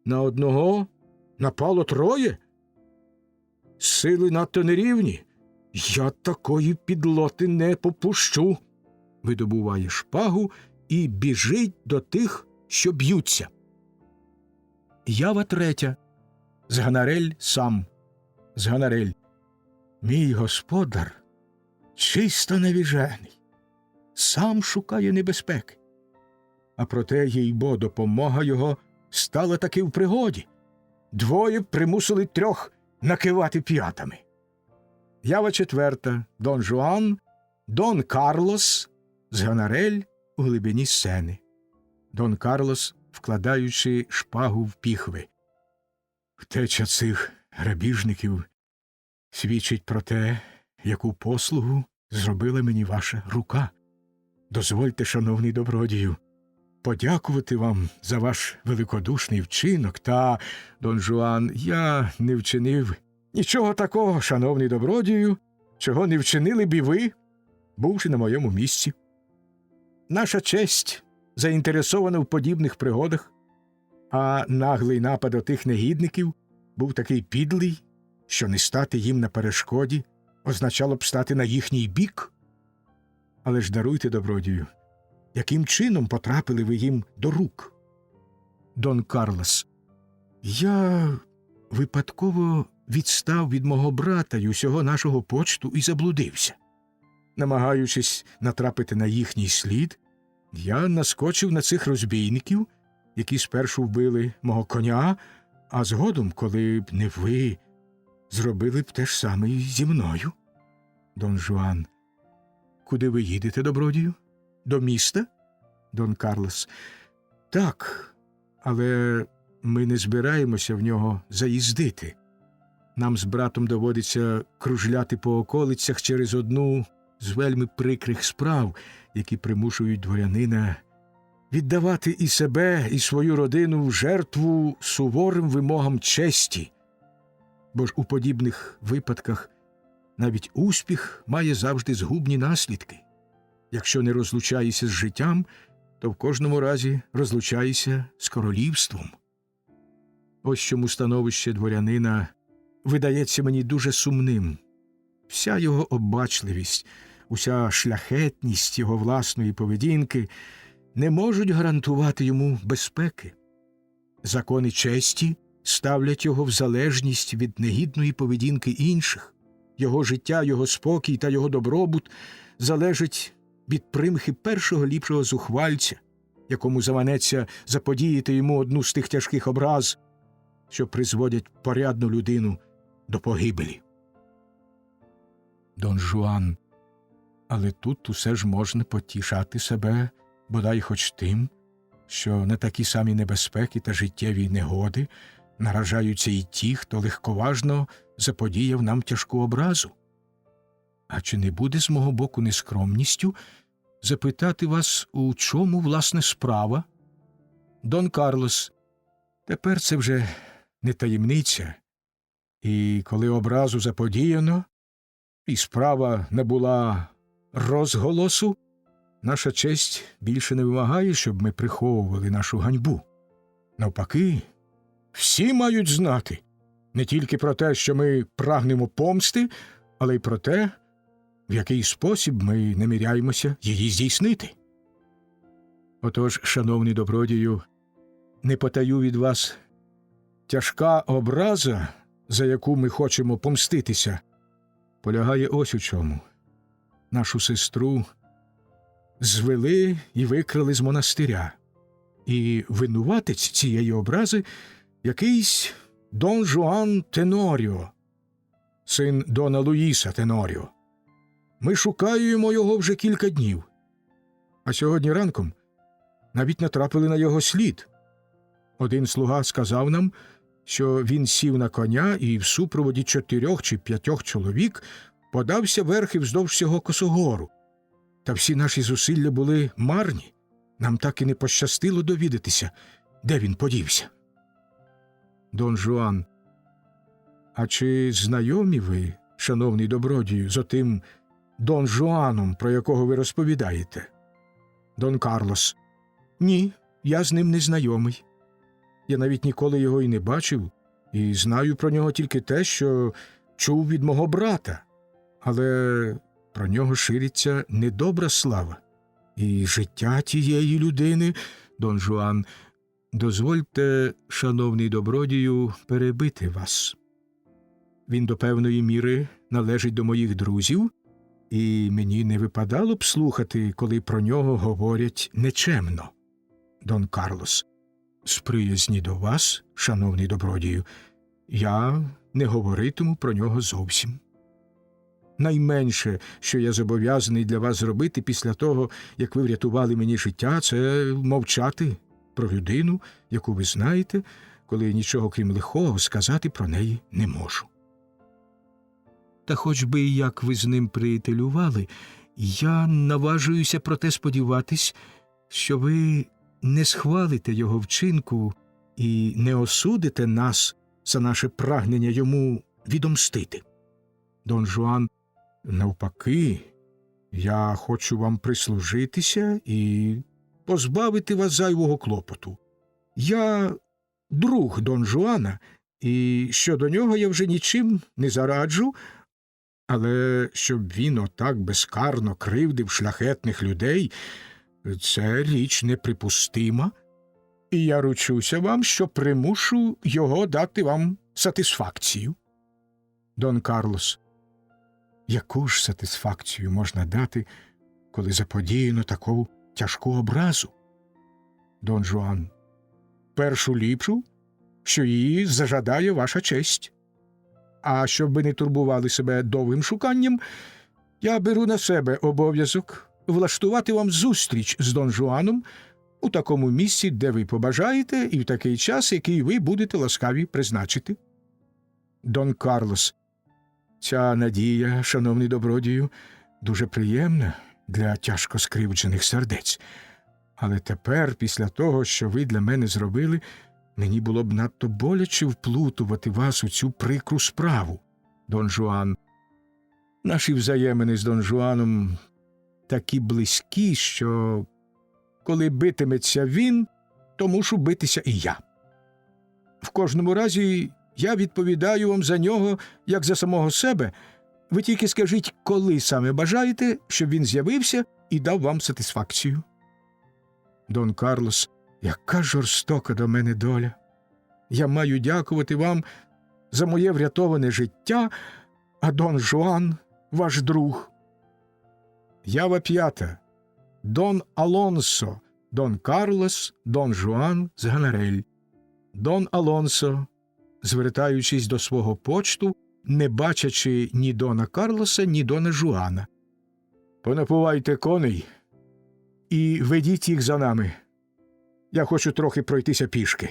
На одного напало 3? Сили надто нерівні. Я такої підлоти не попущу. Видобуває шпагу і біжить до тих, що б'ються. Ява 3. Зганарель сам. Зганарель: мій господар чисто невіжений, сам шукає небезпеки. А проте, їй-бо, допомога його стала таки в пригоді. 2 примусили 3 накивати п'ятами. Ява 4. Дон Жуан, Дон Карлос, Зганарель у глибині сцени. Дон Карлос, вкладаючи шпагу в піхви: втеча цих грабіжників свідчить про те, яку послугу зробила мені ваша рука. Дозвольте, шановний добродію, подякувати вам за ваш великодушний вчинок. Та, Дон Жуан, я не вчинив нічого такого, шановний добродію, чого не вчинили б і ви, бувши на моєму місці. Наша честь заінтересована в подібних пригодах, а наглий напад отих негідників був такий підлий, що не стати їм на перешкоді означало б стати на їхній бік. Але ж даруйте, добродію, яким чином потрапили ви їм до рук? Дон Карлос: я випадково відстав від мого брата й усього нашого почту і заблудився. Намагаючись натрапити на їхній слід, я наскочив на цих розбійників, які спершу вбили мого коня, а згодом, коли б не ви, зробили б те ж саме і зі мною. Дон Жуан: куди ви їдете, добродію? До міста? Дон Карлос: так, але ми не збираємося в нього заїздити. Нам з братом доводиться кружляти по околицях через одну з вельми прикрих справ, які примушують дворянина віддавати і себе, і свою родину в жертву суворим вимогам честі. Бо ж у подібних випадках навіть успіх має завжди згубні наслідки. Якщо не розлучаєшся з життям, то в кожному разі розлучаєшся з королівством. Ось чому становище дворянина видається мені дуже сумним. Вся його обачливість, уся шляхетність його власної поведінки не можуть гарантувати йому безпеки. Закони честі ставлять його в залежність від негідної поведінки інших. Його життя, його спокій та його добробут залежать від примхи першого ліпшого зухвальця, якому заманеться заподіяти йому одну з тих тяжких образ, що призводять порядну людину до погибелі. Дон Жуан, але тут усе ж можна потішати себе, бодай хоч тим, що на такі самі небезпеки та життєві негоди наражаються і ті, хто легковажно заподіяв нам тяжку образу. А чи не буде з мого боку нескромністю запитати вас, у чому, власне, справа? Дон Карлос, тепер це вже не таємниця, і коли образу заподіяно, і справа набула розголосу, наша честь більше не вимагає, щоб ми приховували нашу ганьбу. Навпаки, всі мають знати не тільки про те, що ми прагнемо помсти, але й про те, в який спосіб ми наміряємося її здійснити. Отож, шановний добродію, не потаю від вас, тяжка образа, за яку ми хочемо помститися, полягає ось у чому. Нашу сестру звели і викрали з монастиря, і винуватець цієї образи якийсь Дон Жуан Теноріо, син Дона Луїса Теноріо. Ми шукаємо його вже кілька днів, а сьогодні ранком навіть натрапили на його слід. Один слуга сказав нам, що він сів на коня і в супроводі 4 чи 5 чоловік подався верхи вздовж всього косогору. Та всі наші зусилля були марні. Нам так і не пощастило довідатися, де він подівся. Дон Жуан, а чи знайомі ви, шановний добродію, з отим Дон Жуаном, про якого ви розповідаєте? Дон Карлос, ні, я з ним не знайомий. Я навіть ніколи його і не бачив, і знаю про нього тільки те, що чув від мого брата. Але про нього шириться недобра слава. І життя тієї людини, Дон Жуан, дозвольте, шановний добродію, перебити вас. Він до певної міри належить до моїх друзів, і мені не випадало б слухати, коли про нього говорять нечемно. Дон Карлос, з приязні до вас, шановний добродію, я не говоритиму про нього зовсім. Найменше, що я зобов'язаний для вас зробити після того, як ви врятували мені життя, це мовчати про людину, яку ви знаєте, коли нічого крім лихого сказати про неї не можу. Та хоч би і як ви з ним приятелювали, я наважуюся проте сподіватись, що ви не схвалите його вчинку і не осудите нас за наше прагнення йому відомстити. Дон Жуан, навпаки, я хочу вам прислужитися і позбавити вас зайвого клопоту. Я друг Дон Жуана, і щодо нього я вже нічим не зараджу, але щоб він отак безкарно кривдив шляхетних людей, це річ неприпустима, і я ручуся вам, що примушу його дати вам сатисфакцію. Дон Карлос, яку ж сатисфакцію можна дати, коли заподіяно таку тяжку образу? Дон Жуан, першу ліпшу, що її зажадає ваша честь. А щоб ви не турбували себе довгим шуканням, я беру на себе обов'язок влаштувати вам зустріч з Дон Жуаном у такому місці, де ви побажаєте, і в такий час, який ви будете ласкаві призначити. Дон Карлос, ця надія, шановний добродію, дуже приємна для тяжко скривджених сердець. Але тепер, після того, що ви для мене зробили, мені було б надто боляче вплутувати вас у цю прикру справу. Дон Жуан, наші взаємини з Дон Жуаном такі близькі, що коли битиметься він, то мушу битися і я. В кожному разі я відповідаю вам за нього, як за самого себе. Ви тільки скажіть, коли саме бажаєте, щоб він з'явився і дав вам сатисфакцію. Дон Карлос, яка жорстока до мене доля. Я маю дякувати вам за моє врятоване життя, а Дон Жуан – ваш друг. Ява п'ята. Дон Алонсо, Дон Карлос, Дон Жуан з Ганарель. Дон Алонсо, звертаючись до свого почту, не бачачи ні Дона Карлоса, ні Дона Жуана. Понапувайте коней і ведіть їх за нами. Я хочу трохи пройтися пішки.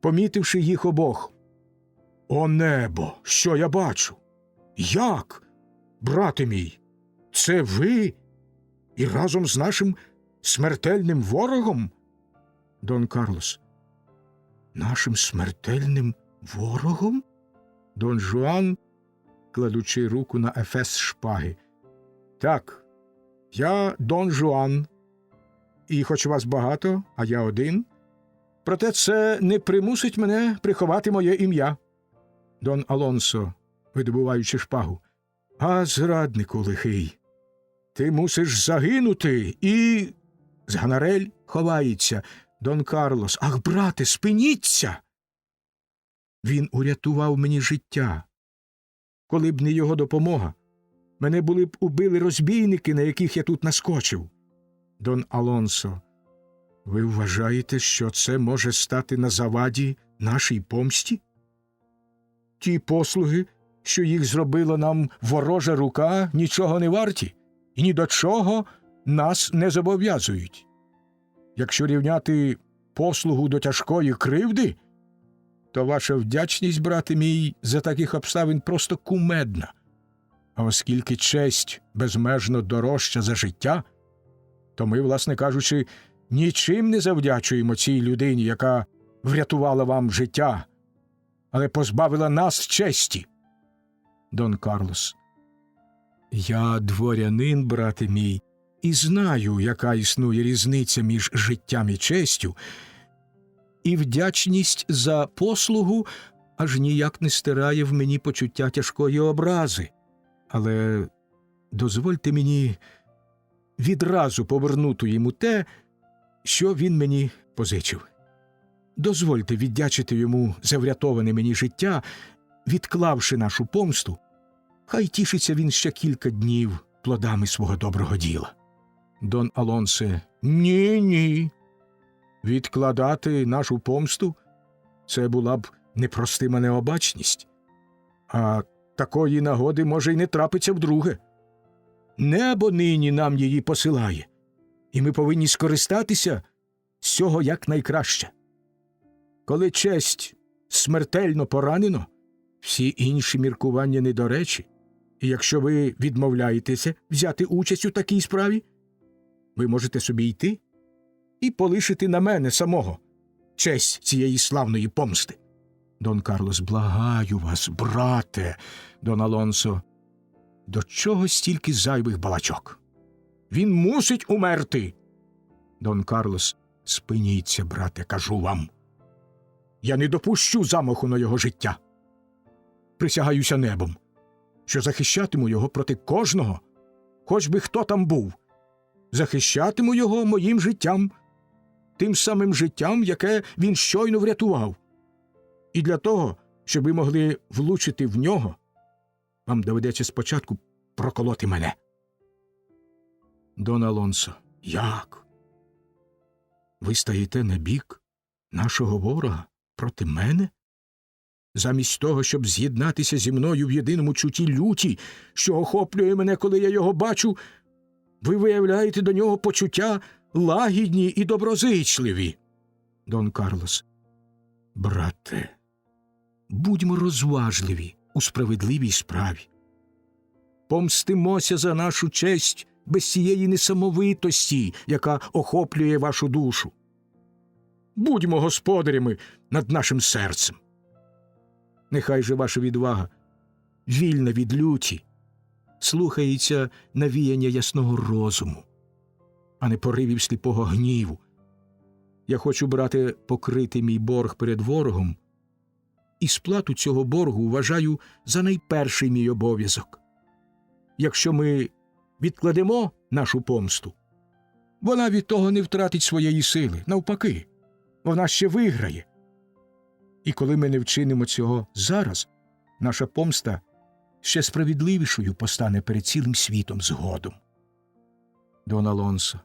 Помітивши їх обох. О небо, що я бачу? Як? Брате мій, це ви? І разом з нашим смертельним ворогом? Дон Карлос. Нашим смертельним ворогом? Дон Жуан, кладучи руку на ефес шпаги. Так, я Дон Жуан, і хоч вас багато, а я один, проте це не примусить мене приховати моє ім'я. Дон Алонсо, видобуваючи шпагу. А, зраднику лихий, ти мусиш загинути і... З Ганарель ховається. Дон Карлос. Ах, брате, спиніться! Він урятував мені життя. Коли б не його допомога, мене були б убили розбійники, на яких я тут наскочив. Дон Алонсо, ви вважаєте, що це може стати на заваді нашій помсті? Ті послуги, що їх зробила нам ворожа рука, нічого не варті, і ні до чого нас не зобов'язують. Якщо рівняти послугу до тяжкої кривди, то ваша вдячність, брате мій, за таких обставин просто кумедна. А оскільки честь безмежно дорожча за життя, то ми, власне кажучи, нічим не завдячуємо цій людині, яка врятувала вам життя, але позбавила нас честі. Дон Карлос. Я дворянин, брате мій, і знаю, яка існує різниця між життям і честю, і вдячність за послугу аж ніяк не стирає в мені почуття тяжкої образи. Але дозвольте мені відразу повернути йому те, що він мені позичив. Дозвольте віддячити йому за врятоване мені життя, відклавши нашу помсту. Хай тішиться він ще кілька днів плодами свого доброго діла. Дон Алонсе. Ні. Відкладати нашу помсту – це була б непростима необачність. А такої нагоди може й не трапиться вдруге. Небо нині нам її посилає, і ми повинні скористатися з цього якнайкраще. Коли честь смертельно поранено, всі інші міркування не до речі, і якщо ви відмовляєтеся взяти участь у такій справі, ви можете собі йти і полишити на мене самого честь цієї славної помсти. Дон Карлос, благаю вас, брате. Дон Алонсо, до чого стільки зайвих балачок? Він мусить умерти. Дон Карлос, спиніться, брате, кажу вам. Я не допущу замаху на його життя. Присягаюся небом, що захищатиму його проти кожного, хоч би хто там був. Захищатиму його моїм життям, тим самим життям, яке він щойно врятував. І для того, щоб ви могли влучити в нього, вам доведеться спочатку проколоти мене. Дон Алонсо, як? Ви стаєте на бік нашого ворога проти мене? Замість того, щоб з'єднатися зі мною в єдиному чутті люті, що охоплює мене, коли я його бачу, ви виявляєте до нього почуття лагідні і доброзичливі. Дон Карлос, брате, будьмо розважливі у справедливій справі. Помстимося за нашу честь без цієї несамовитості, яка охоплює вашу душу. Будьмо господарями над нашим серцем. Нехай же ваша відвага вільна від люті, слухається навіяння ясного розуму, а не поривів сліпого гніву. Я хочу, брате, покрити мій борг перед ворогом, і сплату цього боргу вважаю за найперший мій обов'язок. Якщо ми відкладемо нашу помсту, вона від того не втратить своєї сили. Навпаки, вона ще виграє. І коли ми не вчинимо цього зараз, наша помста ще справедливішою постане перед цілим світом згодом. Дон Алонсо.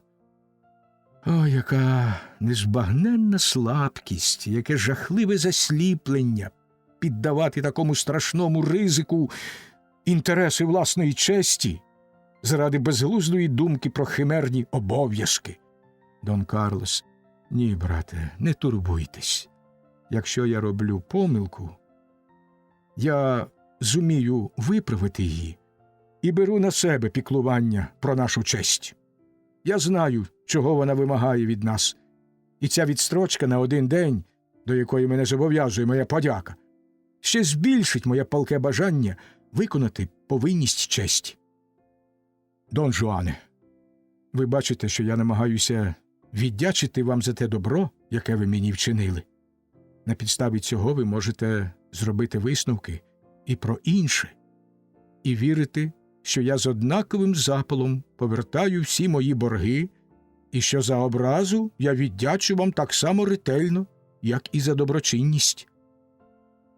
О, яка незбагненна слабкість, яке жахливе засліплення піддавати такому страшному ризику інтереси власної честі заради безглуздої думки про химерні обов'язки. Дон Карлос. Ні, брате, не турбуйтесь. Якщо я роблю помилку, я зумію виправити її і беру на себе піклування про нашу честь. Я знаю, чого вона вимагає від нас, і ця відстрочка на один день, до якої мене зобов'язує моя подяка, ще збільшить моє палке бажання виконати повинність честі. Дон Жуане, ви бачите, що я намагаюся віддячити вам за те добро, яке ви мені вчинили. На підставі цього ви можете зробити висновки і про інше, і вірити, що я з однаковим запалом повертаю всі мої борги, і що за образу я віддячу вам так само ретельно, як і за доброчинність.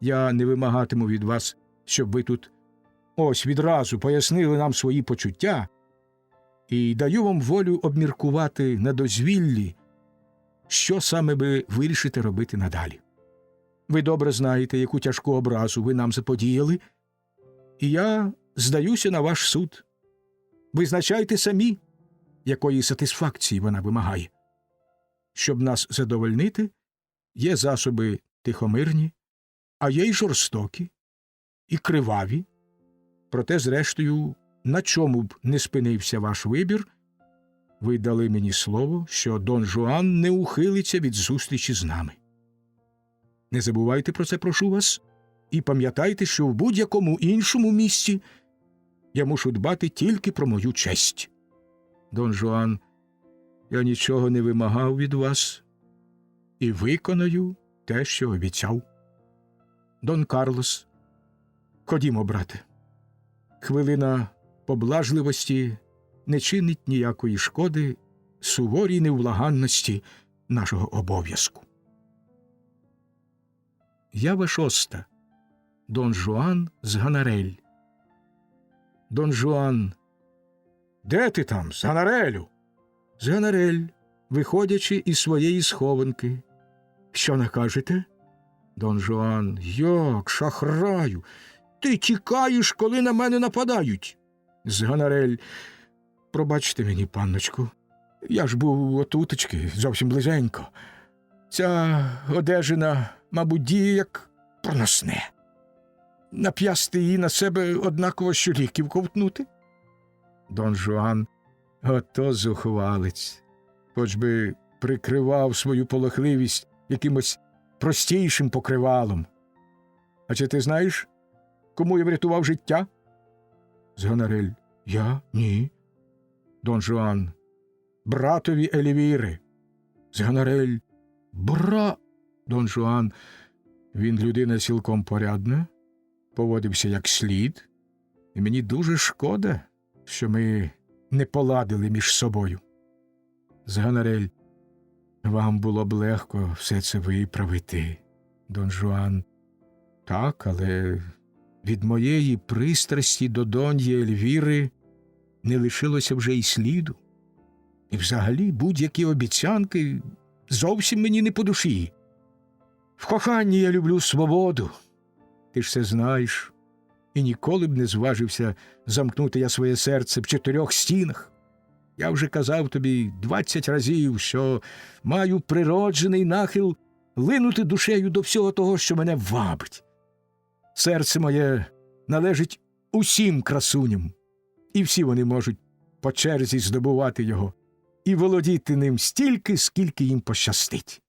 Я не вимагатиму від вас, щоб ви тут ось відразу пояснили нам свої почуття, і даю вам волю обміркувати на дозвіллі, що саме ви вирішите робити надалі. Ви добре знаєте, яку тяжку образу ви нам заподіяли, і я здаюся на ваш суд. Визначайте самі, якої сатисфакції вона вимагає. Щоб нас задовольнити, є засоби тихомирні, а є й жорстокі, і криваві. Проте, зрештою, на чому б не спинився ваш вибір, ви дали мені слово, що Дон Жуан не ухилиться від зустрічі з нами. Не забувайте про це, прошу вас, і пам'ятайте, що в будь-якому іншому місці я мушу дбати тільки про мою честь. Дон Жуан, я нічого не вимагав від вас і виконаю те, що обіцяв. Дон Карлос, ходімо, брате. Хвилина поблажливості не чинить ніякої шкоди суворій невлаганності нашого обов'язку. Ява шоста. Дон Жуан з Ганарель. Дон Жуан. Де ти там, з Ганарелю? З Ганарель, виходячи із своєї схованки. Що накажете? Дон Жуан. Як, шахраю, ти тікаєш, коли на мене нападають. З Ганарель. Пробачте мені, панночку, я ж був отутечки, зовсім близенько. Ця одежина, мабуть, діє як проносне. Нап'ясти її на себе однаково, що ліків ковтнути? Дон Жуан, ото зухвалець. Хоч би прикривав свою полохливість якимось простішим покривалом. А чи ти знаєш, кому я врятував життя? З Ганарель. Я? Ні. Дон Жуан. Братові Елівіри. З Ганарель. Дон Жуан. Він людина цілком порядна, поводився як слід, і мені дуже шкода, що ми не поладили між собою. З Ганарель. Вам було б легко все це виправити, Дон Жуан. Так, але від моєї пристрасті до доньї Ельвіри не лишилося вже й сліду. І взагалі будь-які обіцянки зовсім мені не по душі. В коханні я люблю свободу. Ти ж це знаєш. І ніколи б не зважився замкнути я своє серце в 4 стінах. Я вже казав тобі 20 разів, що маю природжений нахил линути душею до всього того, що мене вабить. Серце моє належить усім красуням, і всі вони можуть по черзі здобувати його і володіти ним стільки, скільки їм пощастить.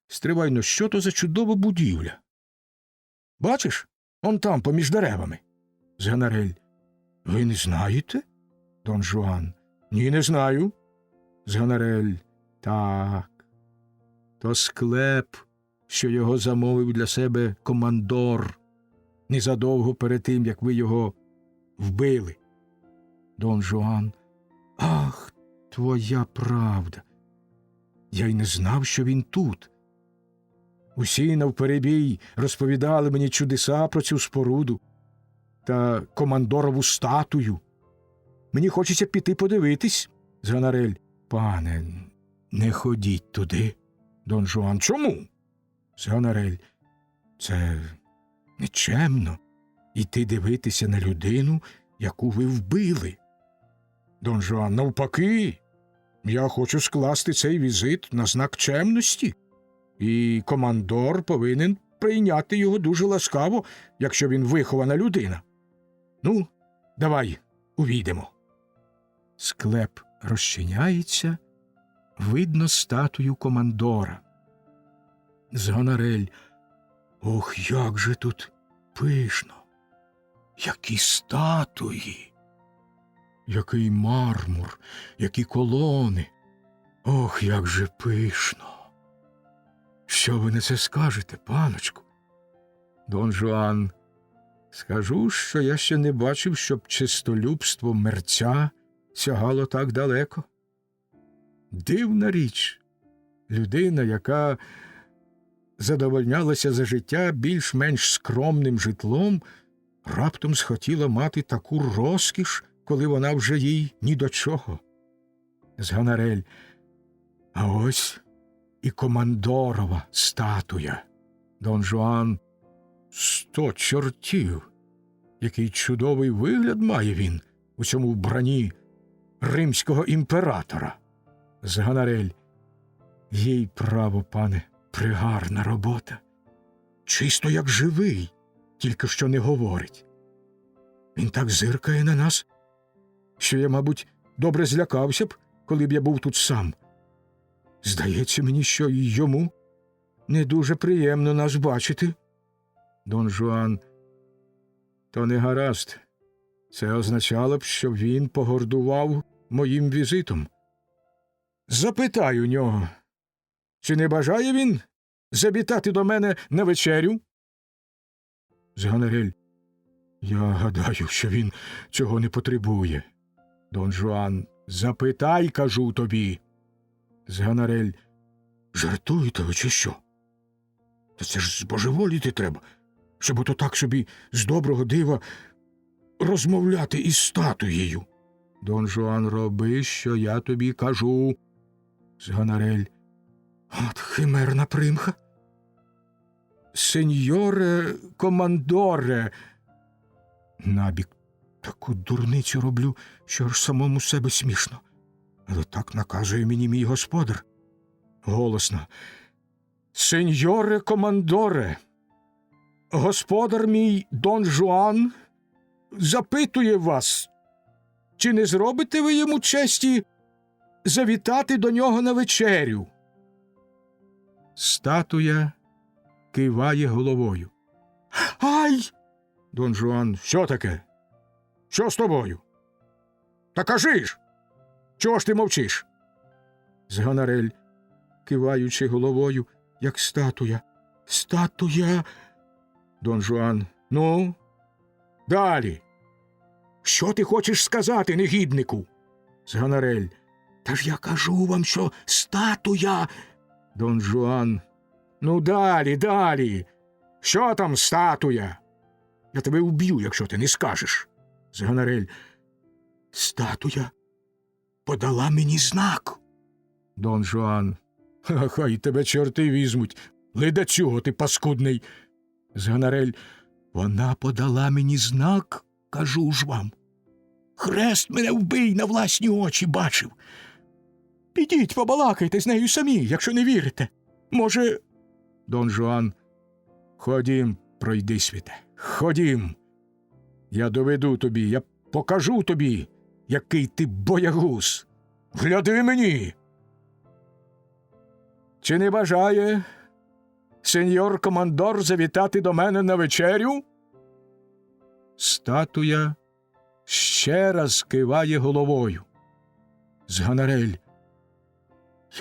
Стривай, що то за чудова будівля? Бачиш, он там, поміж деревами. З Ганарель. Ви не знаєте? Дон Жуан. Ні, не знаю. Згонорель. Так. То склеп, що його замовив для себе командор незадовго перед тим, як ви його вбили. Дон Жуан. Ах, твоя правда. Я й не знав, що він тут. Усі навперебій розповідали мені чудеса про цю споруду та командорову статую. Мені хочеться піти подивитись. Згонорель. Пане, не ходіть туди. Дон Жуан. Чому? Згонорель. Це нечемно йти дивитися на людину, яку ви вбили. Дон Жуан. Навпаки, я хочу скласти цей візит на знак чемності. І командор повинен прийняти його дуже ласкаво, якщо він вихована людина. Ну, давай, увійдемо. Склеп розчиняється, видно статую командора. Згонорель. Ох, як же тут пишно! Які статуї! Який мармур, які колони! Ох, як же пишно! Що ви на це скажете, паночку? Дон Жуан. Скажу, що я ще не бачив, щоб чистолюбство мерця сягало так далеко. Дивна річ. Людина, яка задовольнялася за життя більш-менш скромним житлом, раптом схотіла мати таку розкіш, коли вона вже їй ні до чого. Згонорель. А ось і командорова статуя. Дон Жуан. 100 чортів! Який чудовий вигляд має він у цьому вбранні римського імператора. Згонорель. Їй право, пане, пригарна робота. Чисто як живий, тільки що не говорить. Він так зиркає на нас, що я, мабуть, добре злякався б, коли б я був тут сам. Здається мені, що і йому не дуже приємно нас бачити. Дон Жуан. То не гаразд. Це означало б, що він погордував моїм візитом. Запитай у нього, чи не бажає він завітати до мене на вечерю? Згонорель. Я гадаю, що він цього не потребує. Дон Жуан. Запитай, кажу тобі. Згонорель. Жартуєте ви чи що? Та це ж збожеволіти треба, щоб ото так собі з доброго дива розмовляти із статуєю. Дон Жуан. Роби, що я тобі кажу. Згонорель. От химерна примха. Сеньоре командоре. Набік. Таку дурницю роблю, що аж самому себе смішно. Але так наказує мені мій господар. Голосно. Сеньоре командоре, господар мій Дон Жуан запитує вас, чи не зробите ви йому честі завітати до нього на вечерю? Статуя киває головою. Ай! Дон Жуан. Що таке? Що з тобою? Та кажи ж! Чого ж ти мовчиш? Згонорель, киваючи головою, як статуя. Статуя. Дон Жуан. Ну, далі. Що ти хочеш сказати, негіднику? Згонорель. Та ж я кажу вам, що статуя. Дон Жуан. Ну, далі, далі. Що там статуя? Я тебе вб'ю, якщо ти не скажеш. Згонорель. Статуя подала мені знак. Дон Жуан. Хай тебе чорти візьмуть. Ледацюго ти паскудний. Згонорель. Вона подала мені знак, кажу ж вам. Хрест мене вбий, на власні очі бачив. Підіть, побалакайте з нею самі, якщо не вірите. Може... Дон Жуан. Ходім, пройди світе. Ходім. Я доведу тобі, я покажу тобі, який ти боягуз. Гляди мені. Чи не бажає сеньор командор завітати до мене на вечерю? Статуя ще раз киває головою. Зганарель: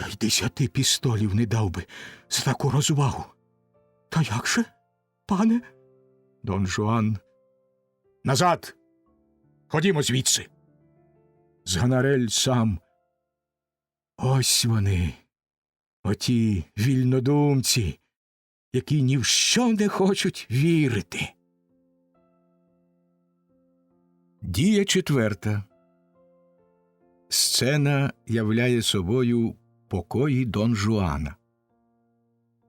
я й 10 пістолів не дав би за таку розвагу. Та як же, пане? Дон Жуан: назад! Ходімо звідси. Зганарель сам: ось вони, оті вільнодумці, які ні в що не хочуть вірити. Дія 4. Сцена являє собою покої Дон Жуана.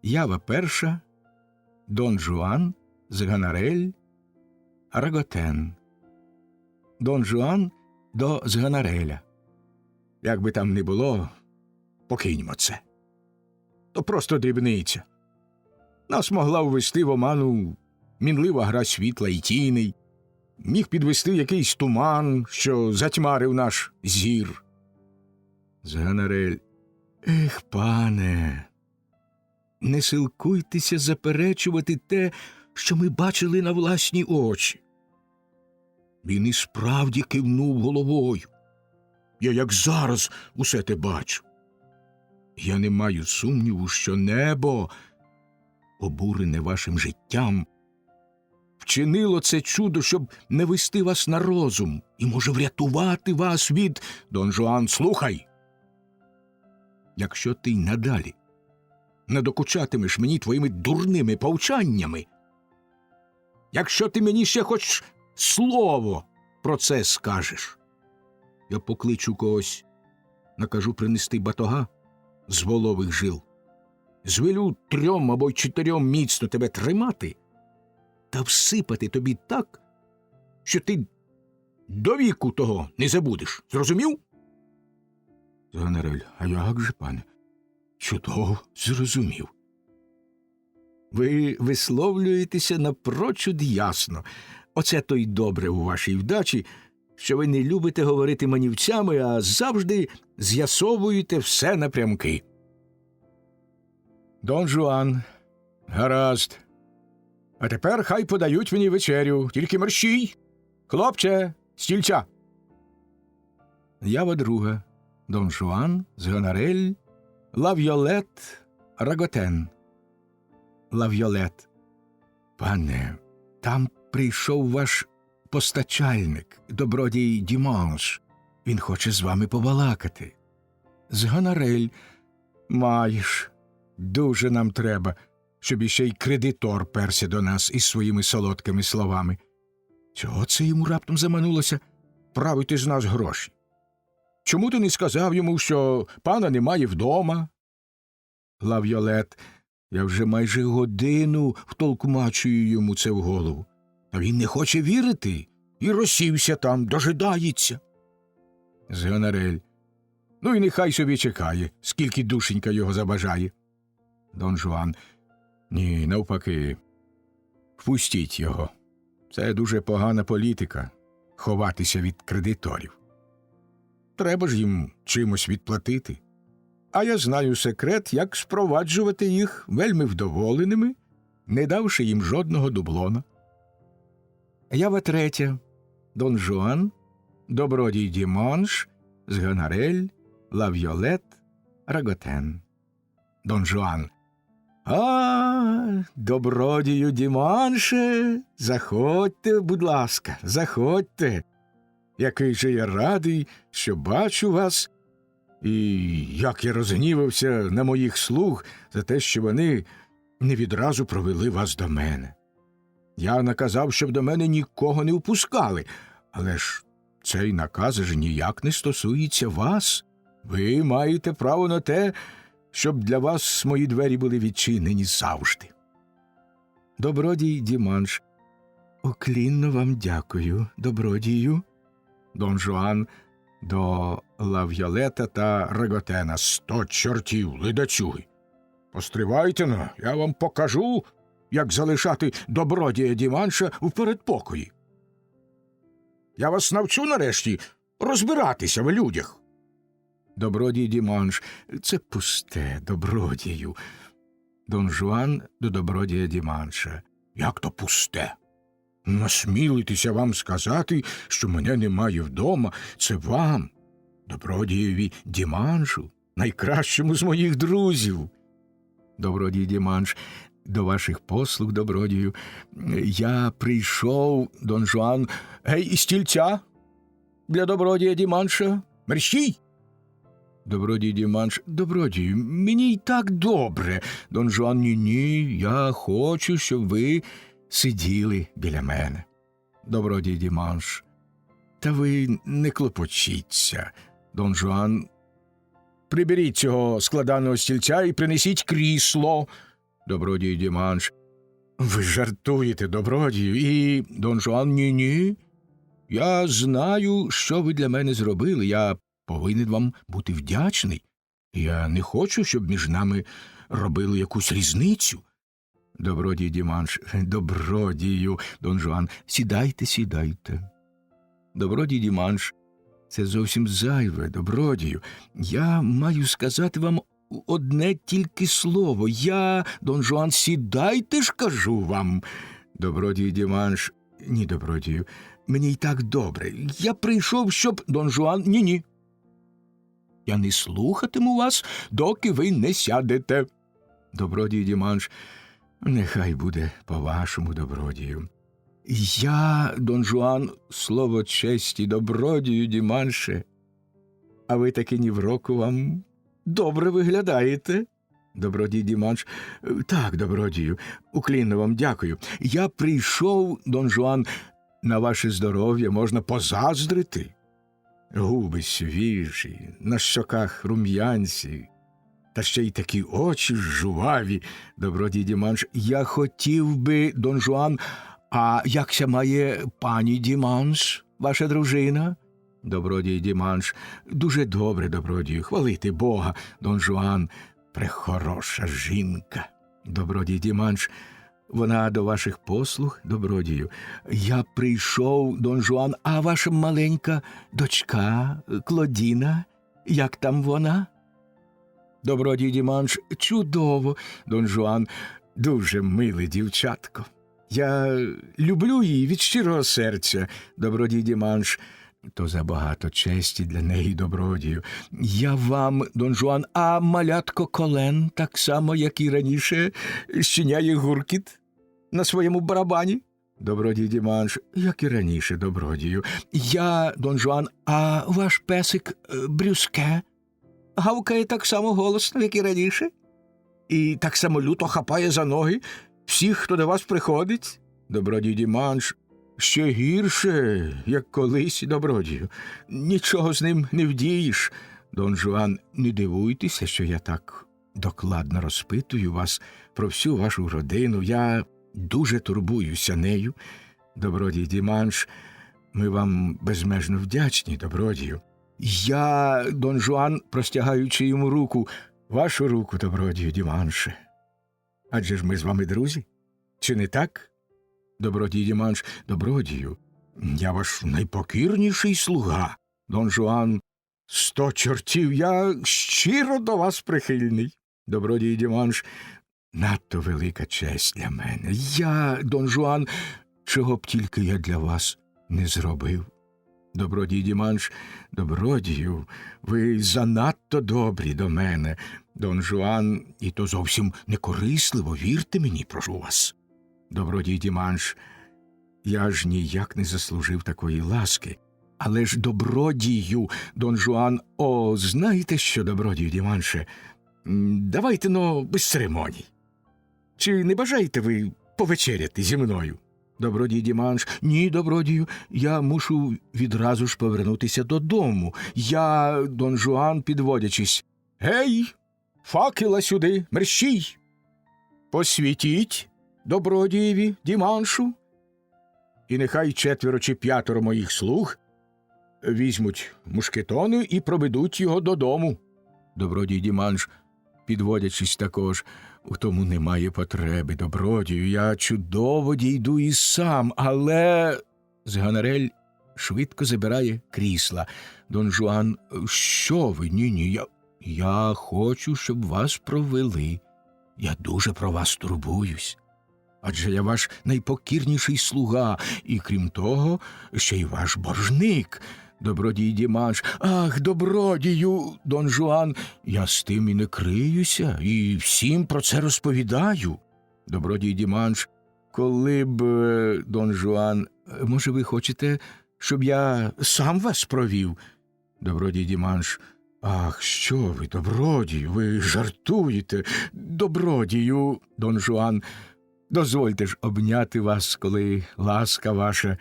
Ява 1. Дон Жуан, Зганарель, Раготен. Дон Жуан до Зганареля: як би там не було, покиньмо це. То просто дрібниця. Нас могла ввести в оману мінлива гра світла і тіней, міг підвести якийсь туман, що затьмарив наш зір. Зганарель: ех, пане, не силкуйтеся заперечувати те, що ми бачили на власні очі. Він і справді кивнув головою. Я як зараз усе те бачу. Я не маю сумніву, що небо, обурене вашим життям, вчинило це чудо, щоб не вести вас на розум і може врятувати вас від... Дон Жуан: слухай! Якщо ти й надалі не докучатимеш мені твоїми дурними повчаннями, якщо ти мені ще хоч слово про це скажеш, я покличу когось, накажу принести батога з волових жил, звелю 3 або 4 міцно тебе тримати та всипати тобі так, що ти до віку того не забудеш. Зрозумів? Зганарель: а як же, пане? Чудово зрозумів. Ви висловлюєтеся напрочуд ясно. Оце то й добре у вашій вдачі, що ви не любите говорити манівцями, а завжди з'ясовуєте все напрямки. Дон Жуан: гаразд. А тепер хай подають мені вечерю, тільки мерщій. Хлопче, стільця. Ява 2. Дон Жуан, Зганарель, Лав'йолет, Раготен. Лав'йолет: пане, там прийшов ваш постачальник, добродій Діманш. Він хоче з вами побалакати. Зганарель: маєш. Дуже нам треба, щоб іще й кредитор перся до нас із своїми солодкими словами. Чого це йому раптом заманулося правити з нас гроші? Чому ти не сказав йому, що пана немає вдома? Лав'йолет: я вже майже годину втолкмачую йому це в голову. А він не хоче вірити і розсівся там, дожидається. Зганарель: ну і нехай собі чекає, скільки душенька його забажає. Дон Жуан: ні, навпаки, впустіть його. Це дуже погана політика – ховатися від кредиторів. Треба ж їм чимось відплатити. А я знаю секрет, як спроваджувати їх вельми вдоволеними, не давши їм жодного дублона. Ява 3. Дон Жуан, добродій Діманш, Зганарель, Лав'йолет, Раготен. Дон Жуан: а, добродію Діманше, заходьте, будь ласка, заходьте. Який же я радий, що бачу вас, і як я розгнівався на моїх слуг за те, що вони не відразу провели вас до мене. Я наказав, щоб до мене нікого не впускали, але ж цей наказ ж ніяк не стосується вас. Ви маєте право на те, щоб для вас мої двері були відчинені завжди. Добродій Діманш: уклінно вам дякую, добродію. Дон Жуан до Лав'йолета та Раготена: 100 чортів, ледацюги! Постривайте-но, я вам покажу, як залишати добродія Діманша в передпокої. Я вас навчу нарешті розбиратися в людях. Добродій Діманш: це пусте, добродію. Дон Жуан до добродія Діманша: як то пусте? Насмілитися вам сказати, що мене немає вдома, це вам, добродієві Діманшу, найкращому з моїх друзів. Добродій Діманш, до ваших послуг, добродію. Я прийшов, Дон Жуан. Гей, стільця для добродія Діманша. Мерщій! Добродій Діманш. Добродію, мені й так добре. Дон Жуан, ні, я хочу, щоб ви сиділи біля мене. Добродій Діманш. Та ви не клопочіться. Дон Жуан. Приберіть цього складаного стільця і принесіть крісло. Добродій Діманш. Ви жартуєте, добродію, і Дон Жуан, ні. Я знаю, що ви для мене зробили. Я повинен вам бути вдячний. Я не хочу, щоб між нами робили якусь різницю. Добродій Діманш. Добродію, Дон Жуан. Сідайте. Добродій Діманш. Це зовсім зайве, добродію. Я маю сказати вам одне тільки слово. Дон Жуан, сідайте ж, кажу вам. Добродій Діманш. Ні, добродію, мені й так добре. Я прийшов, щоб... Дон Жуан, ні. Я не слухатиму вас, доки ви не сядете. Добродій Діманш. Нехай буде по-вашому, добродію. Дон Жуан, слово честі, добродію Діманше. А ви таки ні в року вам добре виглядаєте. Добродій Діманш. Так, добродію, уклінно вам дякую. Я прийшов, Дон Жуан, на ваше здоров'я можна позаздрити. Губи свіжі, на щоках рум'янці, та ще й такі очі жуваві. Добродій Діманш. Я хотів би, Дон Жуан, а якся має пані Діманш, ваша дружина? Добродій Діманш. Дуже добре, добродію, хвалити Бога. Дон Жуан. Прехороша жінка. Добродій Діманш. Вона до ваших послуг, добродію. Я прийшов, Дон Жуан, а ваша маленька дочка Клодіна, як там вона? Добродій Діманш. Чудово, Дон Жуан, дуже миле дівчатко. Я люблю її від щирого серця. Добродій Діманш. То забагато честі для неї, добродію. Я вам, Дон Жуан, а малятко Колен, так само, як і раніше, щиняє гуркіт на своєму барабані? Добродій Діманш. Як і раніше, добродію. Дон Жуан, а ваш песик Брюске гавкає так само голосно, як і раніше? І так само люто хапає за ноги всіх, хто до вас приходить? Добродій Діманш. Ще гірше, як колись, добродію. Нічого з ним не вдієш. Дон Жуан, не дивуйтеся, що я так докладно розпитую вас про всю вашу родину. Я дуже турбуюся нею. Добродій Діманш, ми вам безмежно вдячні, добродію. Дон Жуан, простягаючи йому руку, вашу руку, добродію Діманше. Адже ж ми з вами друзі, чи не так? Добродій Діманш. Добродію, я ваш найпокірніший слуга. Дон Жуан. 100 чортів, я щиро до вас прихильний. Добродій Діманш. Надто велика честь для мене. Дон Жуан, чого б тільки я для вас не зробив. Добродій Діманш. Добродію, ви занадто добрі до мене. Дон Жуан, і то зовсім не корисливо, вірте мені, прошу вас. Добродій Діманш. Я ж ніяк не заслужив такої ласки. Але ж добродію, Дон Жуан. Знаєте що, добродію Діманше, давайте, без церемоній. Чи не бажаєте ви повечеряти зі мною? Добродій Діманш. Ні, добродію, я мушу відразу ж повернутися додому. Дон Жуан, підводячись. Гей, факела сюди, мерщій! Посвітіть добродієві Діманшу, і нехай 4 чи 5 моїх слуг візьмуть мушкетони і проведуть його додому. Добродій Діманш, підводячись також. У тому немає потреби, добродію, я чудово дійду і сам, але... Зганарель швидко забирає крісла. Дон Жуан. Що ви? Ні, я хочу, щоб вас провели. Я дуже про вас турбуюсь. Адже я ваш найпокірніший слуга, і, крім того, ще й ваш боржник. Добродій Діманш. Ах, добродію, Дон Жуан, я з тим і не криюся, і всім про це розповідаю. Добродій Діманш. Коли б, Дон Жуан, може, ви хочете, щоб я сам вас провів? Добродій Діманш. Ах, що ви, добродію, ви жартуєте. Добродію, Дон Жуан. Дозвольте ж обняти вас, коли ласка ваша.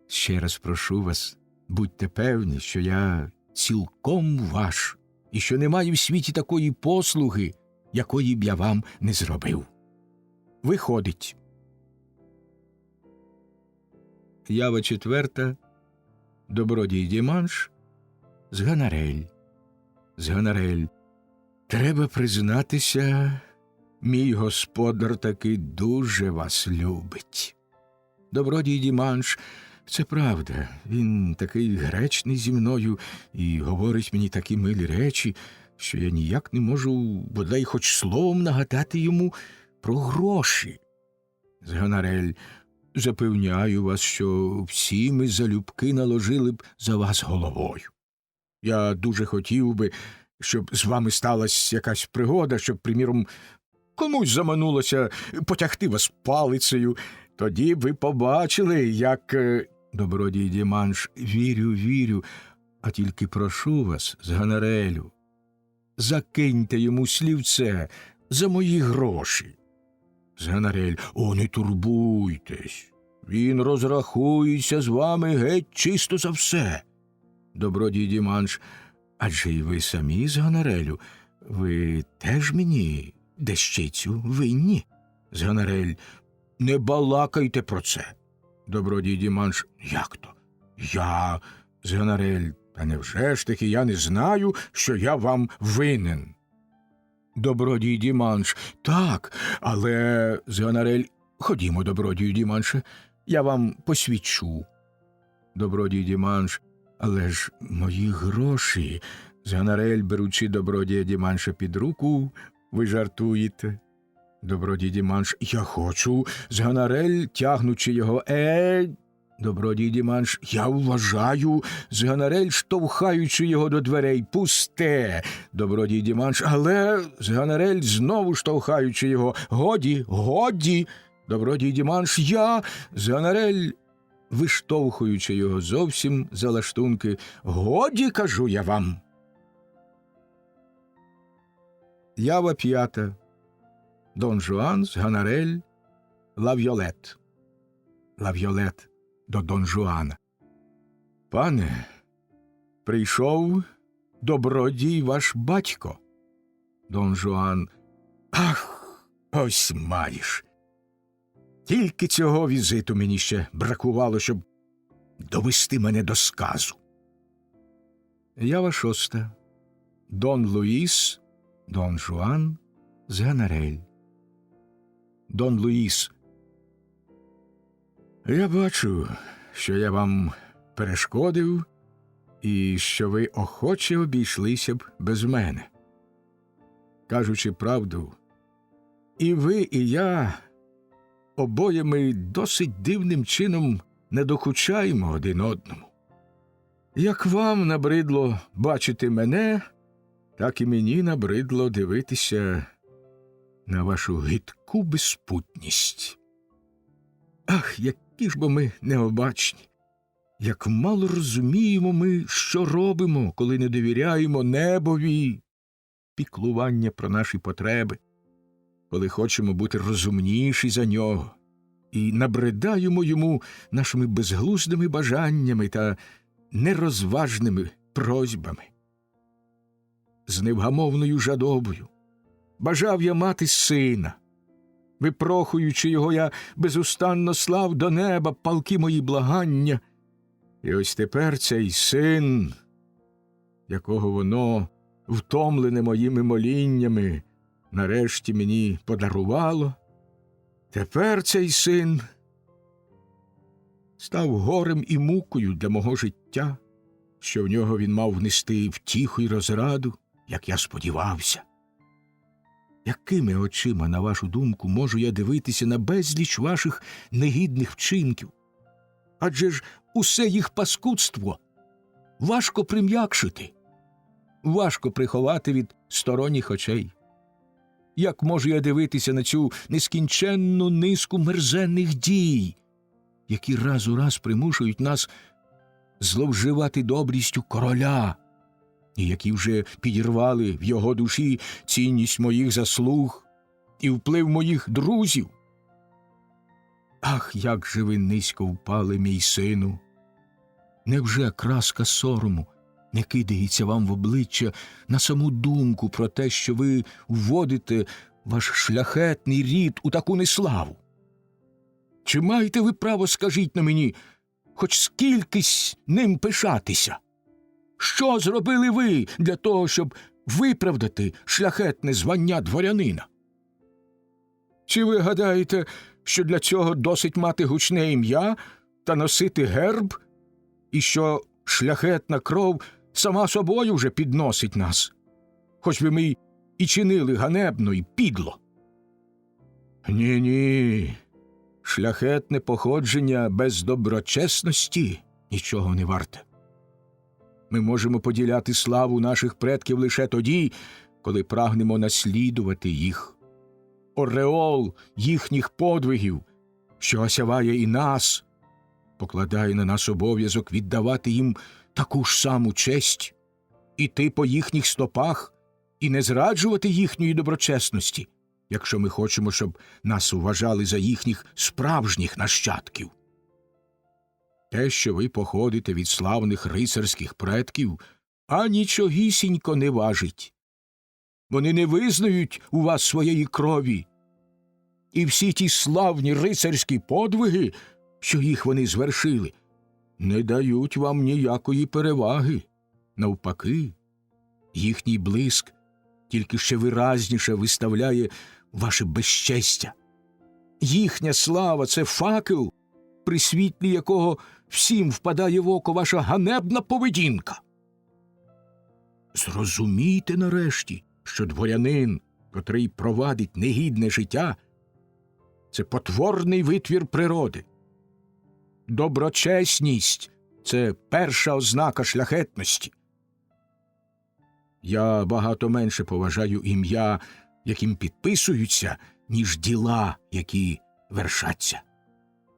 Ще раз прошу вас, будьте певні, що я цілком ваш, і що немає в світі такої послуги, якої б я вам не зробив. Виходить. Ява четверта. Добродій Діманш. Зганарель. Зганарель. Треба признатися, мій господар таки дуже вас любить. Добродій Діманш. Це правда, він такий гречний зі мною і говорить мені такі милі речі, що я ніяк не можу бодай хоч словом нагадати йому про гроші. Зганарель. Запевняю вас, що всі ми залюбки наложили б за вас головою. Я дуже хотів би, щоб з вами сталася якась пригода, щоб, приміром, комусь заманулося потягти вас палицею. Тоді б ви побачили, як... Добродій Діманш. Вірю, вірю, а тільки прошу вас, Зганарелю, закиньте йому слівце за мої гроші. Зганарель. О, не турбуйтесь. Він розрахується з вами геть чисто за все. Добродій Діманш. Адже й ви самі, Зганарелю, ви теж мені дещицю винні. Зганарель. Не балакайте про це. Добродій Діманш. Як то? Я, Зганарель, та невже ж таки я не знаю, що я вам винен? Добродій Діманш. Так, але, Зганарель, ходімо, добродію Діманше, я вам посвідчу. Добродій Діманш. Але ж мої гроші. Зганарель, беручи добродія Діманша під руку, ви жартуєте. Добродій Діманш. Я хочу. Зганарель, тягнучи його. Добродій Діманш. Я вважаю. Зганарель, штовхаючи його до дверей. Пусте. Добродій Діманш. Але, Зганарель, знову штовхаючи його. Годі, годі. Добродій Діманш. Я. Зганарель, виштовхуючи його зовсім за лаштунки. Годі, кажу я вам. Ява п'ята. Дон Жуан, Зганарель, Лав'йолет. Лав'йолет до Дон Жуана. Пане, прийшов добродій ваш батько. Дон Жуан. Ах, ось маєш. Тільки цього візиту мені ще бракувало, щоб довести мене до сказу. Ява шоста. Дон Луїс, Дон Жуан, Зганарель. Дон Луїс. Я бачу, що я вам перешкодив і що ви охоче обійшлися б без мене. Кажучи правду, і ви, і я обоє ми досить дивним чином не докучаємо один одному. Як вам набридло бачити мене, так і мені набридло дивитися на вашу гидку безпутність. Ах, які ж бо ми необачні! Як мало розуміємо ми, що робимо, коли не довіряємо небові піклування про наші потреби, коли хочемо бути розумніші за нього, і набридаємо йому нашими безглуздими бажаннями та нерозважними просьбами. З невгамовною жадобою бажав я мати сина. Випрохуючи його, я безустанно слав до неба палки мої благання. І ось тепер цей син, якого воно, втомлене моїми моліннями, нарешті мені подарувало, тепер цей син став горем і мукою для мого життя, що в нього він мав внести втіху й розраду, як я сподівався. Якими очима, на вашу думку, можу я дивитися на безліч ваших негідних вчинків? Адже ж усе їх паскудство важко прим'якшити, важко приховати від сторонніх очей. Як можу я дивитися на цю нескінченну низку мерзенних дій, які раз у раз примушують нас зловживати добрістю короля, і які вже підірвали в його душі цінність моїх заслуг і вплив моїх друзів? Ах, як же ви низько впали, мій сину! Невже краска сорому не кидається вам в обличчя на саму думку про те, що ви вводите ваш шляхетний рід у таку неславу? Чи маєте ви право, скажіть на мені, хоч скількись ним пишатися? Що зробили ви для того, щоб виправдати шляхетне звання дворянина? Чи ви гадаєте, що для цього досить мати гучне ім'я та носити герб, і що шляхетна кров сама собою вже підносить нас, хоч би ми і чинили ганебно і підло? Ні, шляхетне походження без доброчесності нічого не варте. Ми можемо поділяти славу наших предків лише тоді, коли прагнемо наслідувати їх. Ореол їхніх подвигів, що осяває і нас, покладає на нас обов'язок віддавати їм таку ж саму честь, іти по їхніх стопах і не зраджувати їхньої доброчесності, якщо ми хочемо, щоб нас вважали за їхніх справжніх нащадків. Те, що ви походите від славних рицарських предків, нічогісінько не важить. Вони не визнають у вас своєї крові. І всі ті славні рицарські подвиги, що їх вони звершили, не дають вам ніякої переваги. Навпаки, їхній блиск тільки ще виразніше виставляє ваше безчестя. Їхня слава – це факел, при світлі якого всім впадає в око ваша ганебна поведінка. Зрозумійте нарешті, що дворянин, котрий провадить негідне життя, це потворний витвір природи. Доброчесність – це перша ознака шляхетності. Я багато менше поважаю ім'я, яким підписуються, ніж діла, які вершаться.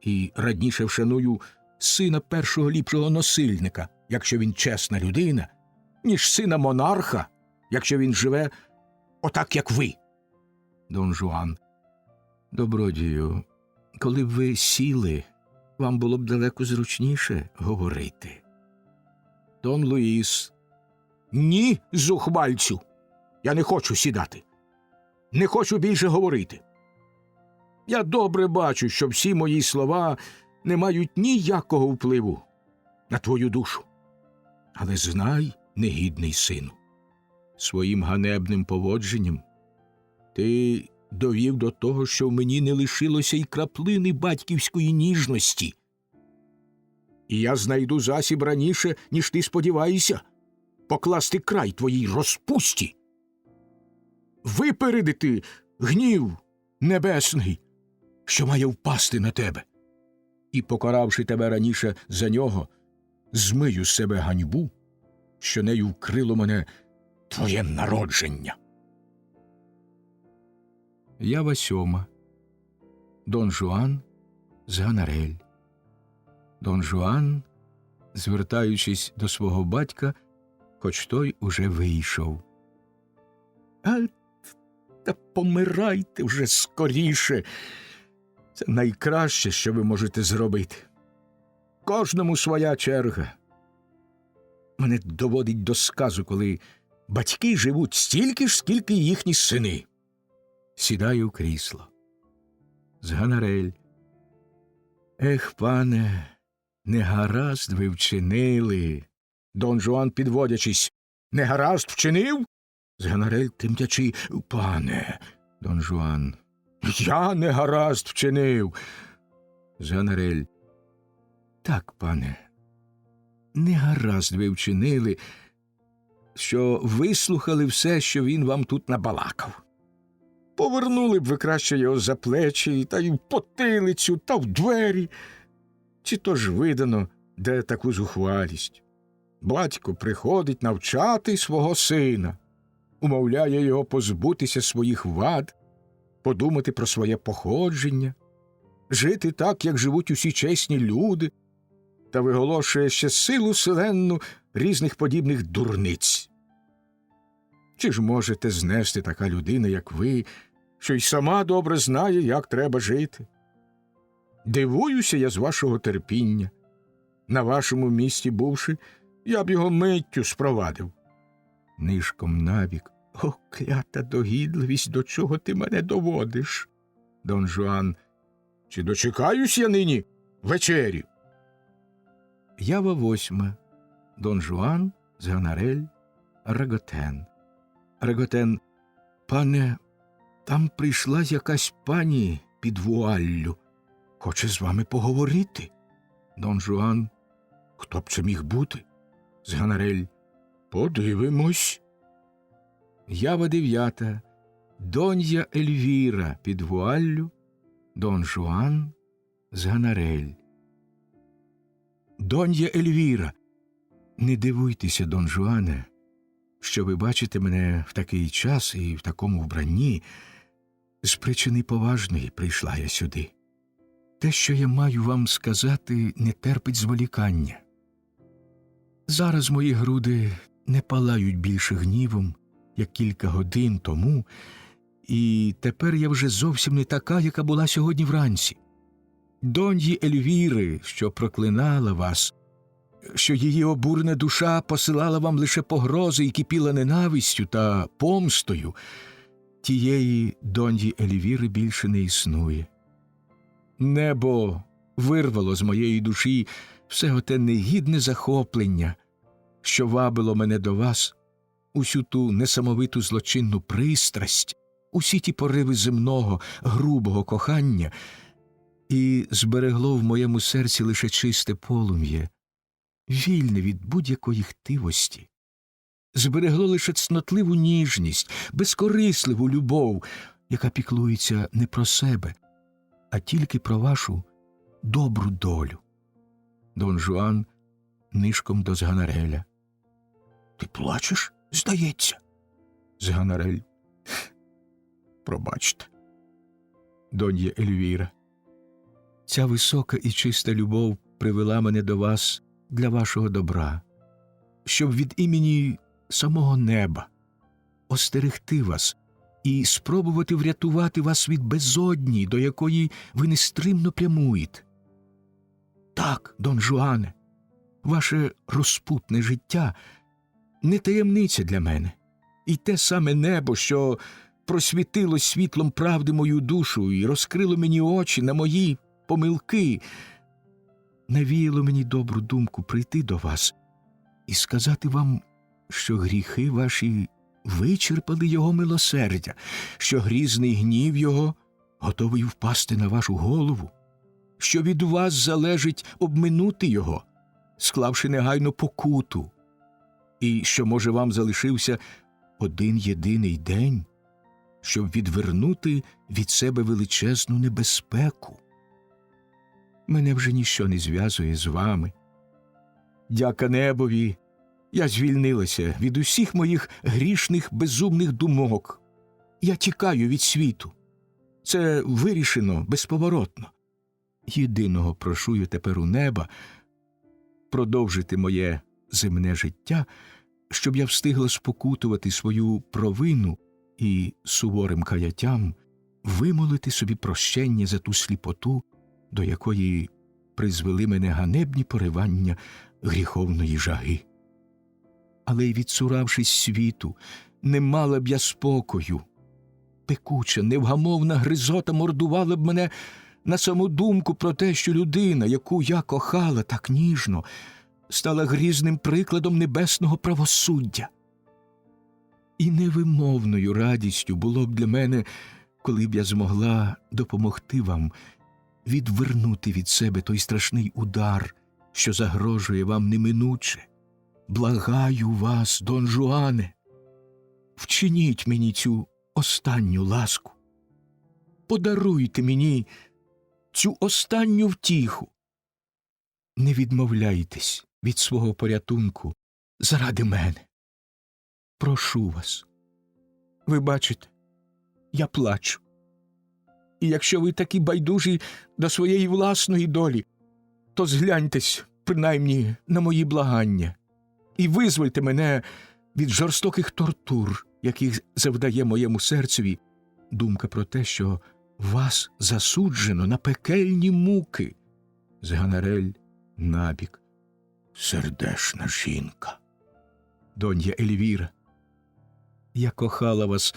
І радніше вшаную сина першого ліпшого носильника, якщо він чесна людина, ніж сина монарха, якщо він живе отак, як ви. Дон Жуан. Добродію, коли б ви сіли, вам було б далеко зручніше говорити. Дон Луїс. Ні, зухвальцю. Я не хочу сідати. Не хочу більше говорити. Я добре бачу, що всі мої слова не мають ніякого впливу на твою душу. Але знай, негідний сину, своїм ганебним поводженням ти довів до того, що в мені не лишилося й краплини батьківської ніжності. І я знайду засіб раніше, ніж ти сподіваєшся, покласти край твоїй розпусті, випередити гнів небесний, що має впасти на тебе, і, покаравши тебе раніше за нього, змию з себе ганьбу, що нею вкрило мене твоє народження. Ява 7. Дон Жуан з Ганарель. Дон Жуан, звертаючись до свого батька, хоч той уже вийшов. Та помирайте вже скоріше. Це найкраще, що ви можете зробити. Кожному своя черга. Мене доводить до сказу, коли батьки живуть стільки ж, скільки їхні сини. Сідаю в крісло. З Ганарель. Ех, пане, негаразд ви вчинили. Дон Жуан, підводячись. Негаразд вчинив? З Ганарель, тремтячи. Пане. Дон Жуан. Я негаразд вчинив. З Ганарель. Так, пане, негаразд ви вчинили, що вислухали все, що він вам тут набалакав. Повернули б ви краще його за плечі, та й в потилицю, та в двері. Чи то ж видано, де таку зухвалість? Батько приходить навчати свого сина, умовляє його позбутися своїх вад, подумати про своє походження, жити так, як живуть усі чесні люди, та виголошує ще силу селенну різних подібних дурниць. Чи ж можете знести така людина, як ви, що й сама добре знає, як треба жити? Дивуюся я з вашого терпіння. На вашому місці бувши, я б його миттю спровадив. Нишком набік. О, клята догідливість, до чого ти мене доводиш? Дон Жуан. Чи дочекаюсь я нині вечері? Ява 8. Дон Жуан з Ганарель, Реготен. Реготен. Пане, там прийшла якась пані під вуаллю. Хоче з вами поговорити. Дон Жуан. Хто б це міг бути? З Ганарель. Подивимось. Ява 9. Донья Ельвіра під вуаллю, Дон Жуан з Ганарель. Донья Ельвіра. Не дивуйтеся, Дон Жуане, що ви бачите мене в такий час і в такому вбранні. З причини поважної прийшла я сюди. Те, що я маю вам сказати, не терпить зволікання. Зараз мої груди не палають більше гнівом, як кілька годин тому, і тепер я вже зовсім не така, яка була сьогодні вранці. Доньї Ельвіри, що проклинала вас, що її обурена душа посилала вам лише погрози і кипіла ненавистю та помстою, тієї доньї Ельвіри більше не існує. Небо вирвало з моєї душі все оте негідне захоплення, що вабило мене до вас, усю ту несамовиту злочинну пристрасть, усі ті пориви земного, грубого кохання, і зберегло в моєму серці лише чисте полум'я, вільне від будь-якої хтивості. Зберегло лише цнотливу ніжність, безкорисливу любов, яка піклується не про себе, а тільки про вашу добру долю. Дон Жуан нишком до Зганареля. Ти плачеш, здається? Зганарель. Пробачте. Донья Ельвіра. Ця висока і чиста любов привела мене до вас для вашого добра, щоб від імені самого неба остерегти вас і спробувати врятувати вас від безодні, до якої ви нестримно прямуєте. Так, Дон Жуане, ваше розпутне життя не таємниця для мене. І те саме небо, що просвітило світлом правди мою душу і розкрило мені очі на мої помилки, навіяло мені добру думку прийти до вас і сказати вам, що гріхи ваші вичерпали його милосердя, що грізний гнів його готовий впасти на вашу голову, що від вас залежить обминути його, склавши негайно покуту, і що, може, вам залишився один єдиний день, щоб відвернути від себе величезну небезпеку. Мене вже ніщо не зв'язує з вами. Дяка небові, я звільнилася від усіх моїх грішних безумних думок. Я тікаю від світу. Це вирішено безповоротно. Єдиного прошу я тепер у неба продовжити моє земне життя, щоб я встигла спокутувати свою провину і суворим каяттям вимолити собі прощення за ту сліпоту, до якої призвели мене ганебні поривання гріховної жаги. Але й відцуравшись світу, не мала б я спокою. Пекуча, невгамовна гризота мордувала б мене на саму думку про те, що людина, яку я кохала так ніжно, стала грізним прикладом небесного правосуддя. І невимовною радістю було б для мене, коли б я змогла допомогти вам відвернути від себе той страшний удар, що загрожує вам неминуче. Благаю вас, Дон Жуане, вчиніть мені цю останню ласку. подаруйте мені цю останню втіху. Не відмовляйтесь від свого порятунку заради мене. Прошу вас. Ви бачите, я плачу. І якщо ви такі байдужі до своєї власної долі, то згляньтесь, принаймні, на мої благання і визвольте мене від жорстоких тортур, яких завдає моєму серцеві думка про те, що вас засуджено на пекельні муки. Зганарель набік. Сердешна жінка. Донья Ельвіра, я кохала вас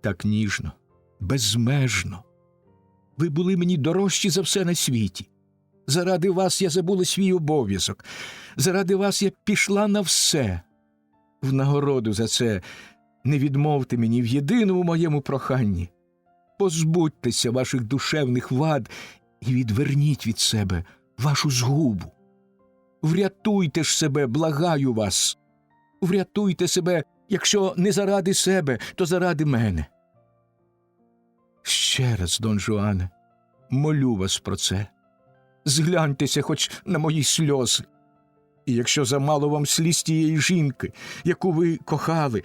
так ніжно, безмежно. Ви були мені дорожчі за все на світі. Заради вас я забула свій обов'язок. Заради вас я пішла на все. В нагороду за це не відмовте мені в єдиному моєму проханні. Позбудьтеся ваших душевних вад і відверніть від себе вашу згубу. Врятуйте ж себе, благаю вас. Врятуйте себе, якщо не заради себе, то заради мене. Ще раз, Дон Жуане, молю вас про це. Згляньтеся хоч на мої сльози. І якщо замало вам сліз тієї жінки, яку ви кохали,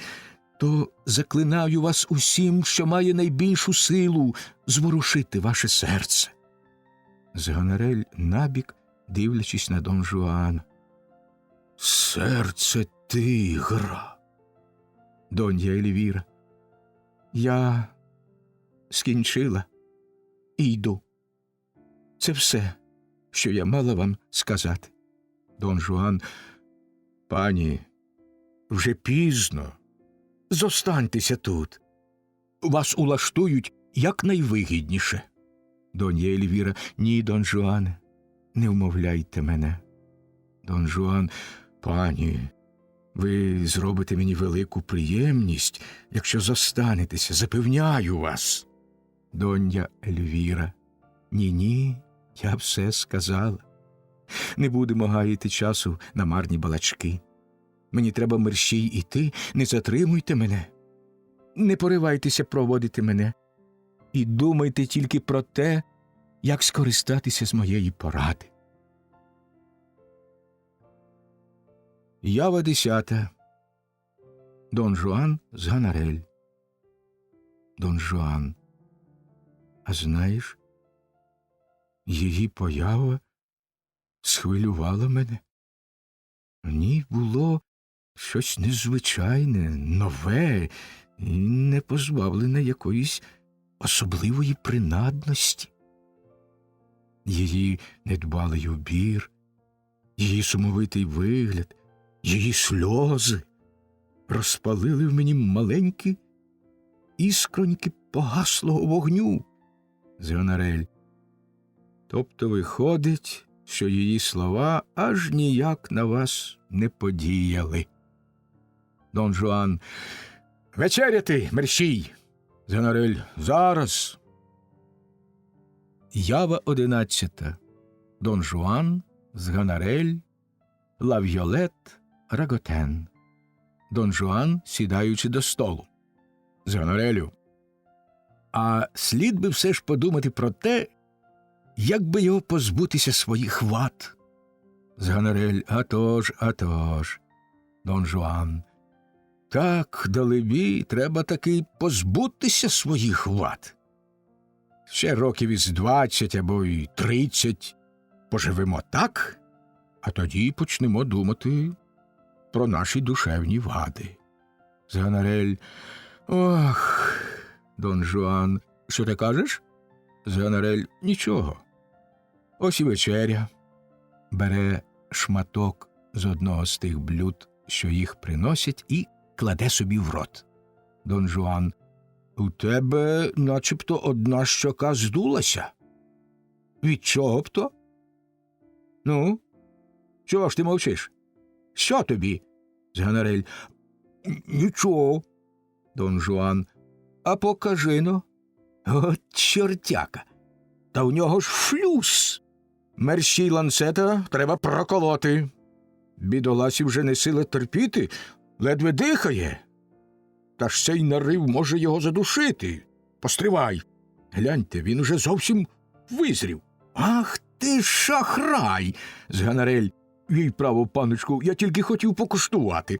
то заклинаю вас усім, що має найбільшу силу, зворушити ваше серце. Зганарель набік, дивлячись на Дон Жуана. Серце тигра. Донья Ельвіра, я скінчила і йду. Це все, що я мала вам сказати. Дон Жуан, пані, вже пізно. Зостаньтеся тут. Вас улаштують якнайвигідніше. Донья Ельвіра, ні, Дон Жуане, не вмовляйте мене. Дон Жуан, пані, ви зробите мені велику приємність, якщо зостанетеся, запевняю вас. Донья Ельвіра, ні, я все сказала. Не будемо гаяти часу на марні балачки. Мені треба мерщій іти, не затримуйте мене. Не поривайтеся проводити мене. І думайте тільки про те, як скористатися з моєї поради. Ява 10. Дон Жуан з Ганарель. Дон Жуан, а знаєш, її поява схвилювала мене. В ній було щось незвичайне, нове і не позбавлене якоїсь особливої принадності. Її недбалий убір, її сумовитий вигляд, її сльози розпалили в мені маленькі іскроньки погаслого вогню. Зганарель, тобто виходить, що її слова аж ніяк на вас не подіяли. Дон Жуан, вечеряти, мерщій! Зганарель, зараз! Ява 11. Дон Жуан з Ганарель, Ла В'йолет, Раготен. Дон Жуан, сідаючи до столу. Зганарелю, а слід би все ж подумати про те, як би його позбутися своїх вад. Зганарель, атож. Дон Жуан, так, далебі, треба таки позбутися своїх вад. Ще років із 20 або й 30 поживемо так, а тоді почнемо думати про наші душевні вади. Зганарель, ох, Дон Жуан, що ти кажеш? Зганарель, нічого. Ось і вечеря. Бере шматок з одного з тих блюд, що їх приносять, і кладе собі в рот. Дон Жуан, у тебе начебто одна щока здулася. Від чого б то? Ну, чого ж ти мовчиш? Що тобі? Зганарель, нічого. Дон Жуан, а покажи-но. От чортяка. Та у нього ж флюс. Мерщій ланцета треба проколоти. Бідоласі вже не сила терпіти, ледве дихає. Та ж цей нарив може його задушити. Постривай. Гляньте, він уже зовсім визрів. Ах ти шахрай! Зганарель. Їй право, паночку, я тільки хотів покуштувати.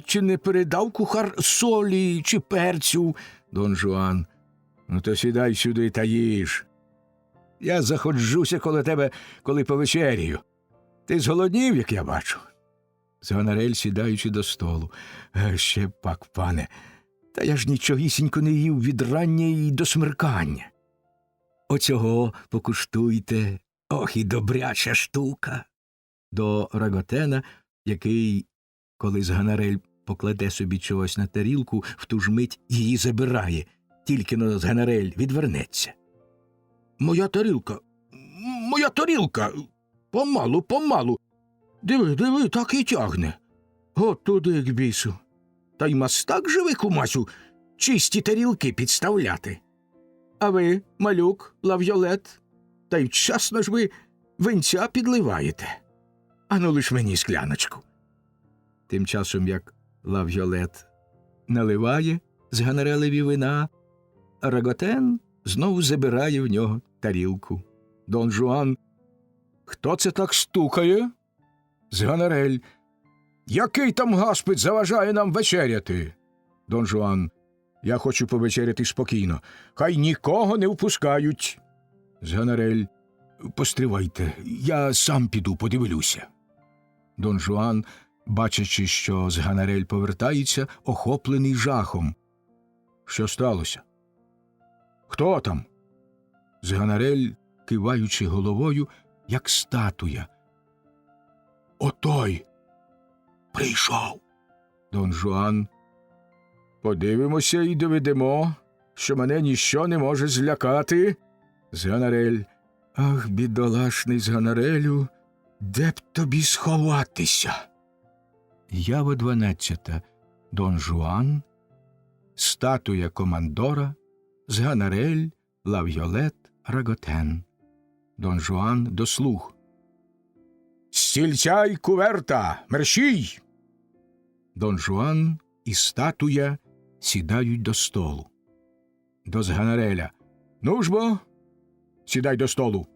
Чи не передав кухар солі чи перцю? Дон Жуан. Ну, то сідай сюди та їж. Я заходжуся коло тебе, коли повечерію. Ти зголоднів, як я бачу. Зганарель, сідаючи до столу. Ще пак, пане, та я ж нічогісінько не їв від рання і до смеркання. Оцього покуштуйте, ох і добряча штука. До Раготена, який, коли Зганарель покладе собі чогось на тарілку, в ту ж мить її забирає, тільки-но Зганарель відвернеться. Моя тарілка, помалу, помалу. Диви, так і тягне. От туди к бісу. Та й мастак живий, кумасю, чисті тарілки підставляти. А ви, малюк, Лав'йолет, та й вчасно ж ви винця підливаєте. Ану лиш мені скляночку. Тим часом, як Лав'йолет наливає Зганарелеві вина, Раготен знову забирає в нього тарілку. Дон Жуан. Хто це так стукає? Зганарель. Який там гаспид заважає нам вечеряти? Дон Жуан. Я хочу повечеряти спокійно. Хай нікого не впускають. Зганарель. Постривайте, я сам піду, подивлюся. Дон Жуан, бачачи, що Зганарель повертається, охоплений жахом. Що сталося? Хто там? Зганарель, киваючи головою, як статуя. Отой прийшов. Дон Жуан. Подивимося і доведемо, що мене ніщо не може злякати. Зганарель. Ах, бідолашний Зганарелю, де б тобі сховатися? Ява 12. Дон Жуан, статуя командора, Зганарель, Лав'йолет, Раготен. Дон Жуан до слуг. Стільця й куверта, мерщій! Дон Жуан і статуя сідають до столу. До Зганареля. Ну ж бо, сідай до столу.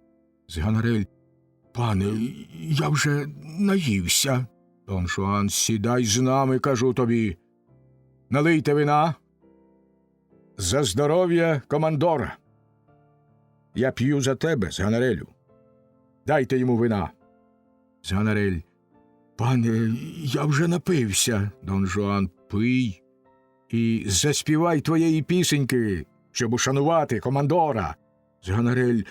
Зганарель. Пане, я вже наївся. Дон Жуан, сідай з нами, кажу тобі. Налийте вина. За здоров'я командора. Я п'ю за тебе, Зганарелю. Дайте йому вина. Зганарель. Пане, я вже напився. Дон Жуан, пий і заспівай твоєї пісеньки, щоб ушанувати командора. Зганарель.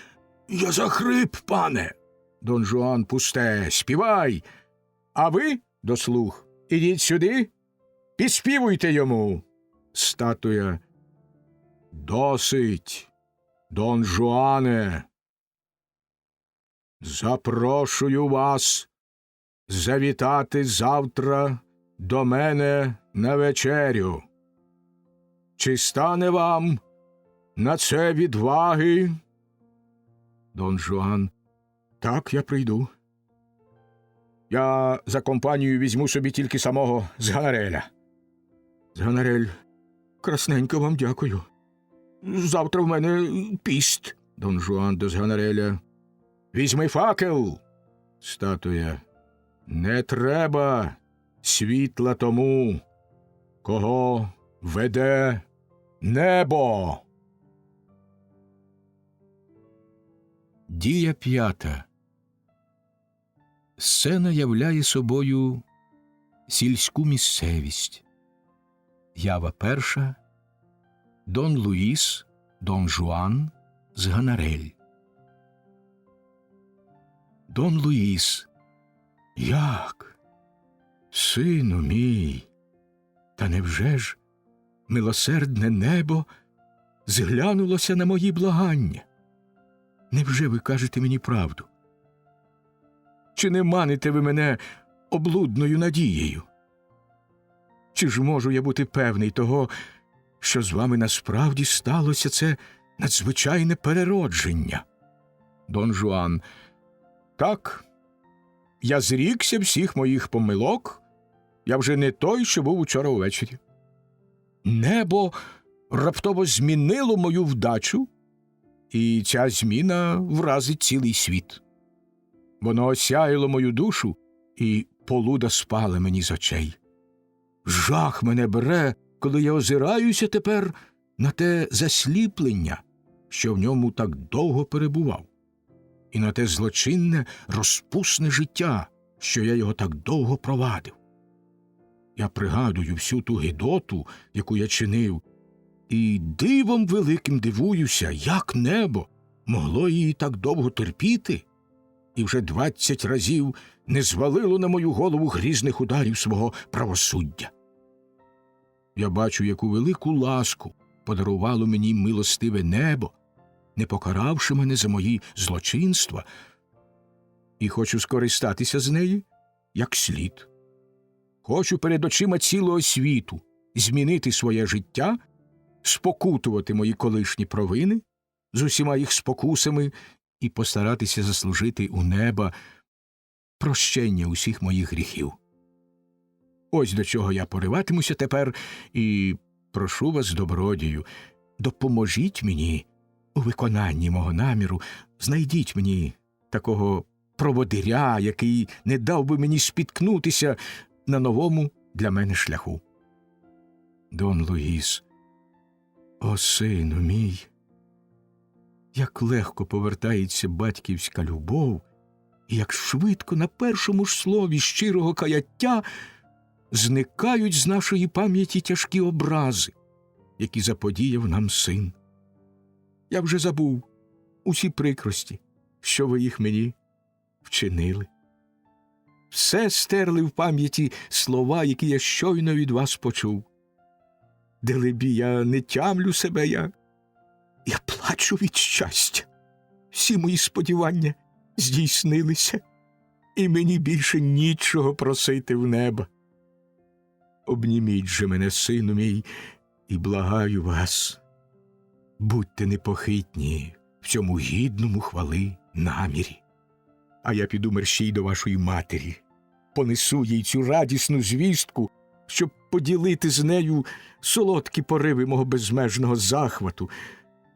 Я захрип, пане. Дон Жуан, пусте, співай. А ви, до слуг, ідіть сюди, підспівуйте йому. Статуя. Досить, Дон Жуане. Запрошую вас завітати завтра до мене на вечерю. Чи стане вам на це відваги? Дон Жуан. Так, я прийду. Я за компанію візьму собі тільки самого Зганареля. Зганарель. Красненько вам дякую. Завтра в мене піст. Дон Жуан до Зганареля. Візьми факел. Статуя. Не треба світла тому, кого веде небо. Дія 5. Сцена являє собою сільську місцевість. Ява 1. Дон Луїс, Дон Жуан, Зганарель. Дон Луїс. Як? Сину мій, та невже ж милосердне небо зглянулося на мої благання? Невже ви кажете мені правду? Чи не маните ви мене облудною надією? Чи ж можу я бути певний того, що з вами насправді сталося це надзвичайне переродження? Дон Жуан. Так, я зрікся всіх моїх помилок, я вже не той, що був учора увечері. Небо раптово змінило мою вдачу, і ця зміна вразить цілий світ. Воно осяяло мою душу, і полуда спала мені з очей. Жах мене бере, коли я озираюся тепер на те засліплення, що в ньому так довго перебував, і на те злочинне, розпусне життя, що я його так довго провадив. Я пригадую всю ту гидоту, яку я чинив, і дивом великим дивуюся, як небо могло її так довго терпіти, і вже 20 разів не звалило на мою голову грізних ударів свого правосуддя. Я бачу, яку велику ласку подарувало мені милостиве небо, не покаравши мене за мої злочинства, і хочу скористатися з неї як слід. Хочу перед очима цілого світу змінити своє життя, спокутувати мої колишні провини з усіма їх спокусами і постаратися заслужити у неба прощення усіх моїх гріхів. Ось до чого я пориватимуся тепер, і прошу вас, добродію, допоможіть мені у виконанні мого наміру, знайдіть мені такого проводиря, який не дав би мені спіткнутися на новому для мене шляху. Дон Луїс, о сину мій, як легко повертається батьківська любов, і як швидко на першому ж слові щирого каяття зникають з нашої пам'яті тяжкі образи, які заподіяв нам син. Я вже забув усі прикрості, що ви їх мені вчинили. Все стерли в пам'яті слова, які я щойно від вас почув. Делебі, я не тямлю себе, я плачу від щастя. Всі мої сподівання здійснилися, і мені більше нічого просити в неба. Обніміть же мене, сину мій, і благаю вас, будьте непохитні в цьому гідному хвали намірі. А я піду мерщій до вашої матері, понесу їй цю радісну звістку, щоб поділити з нею солодкі пориви мого безмежного захвату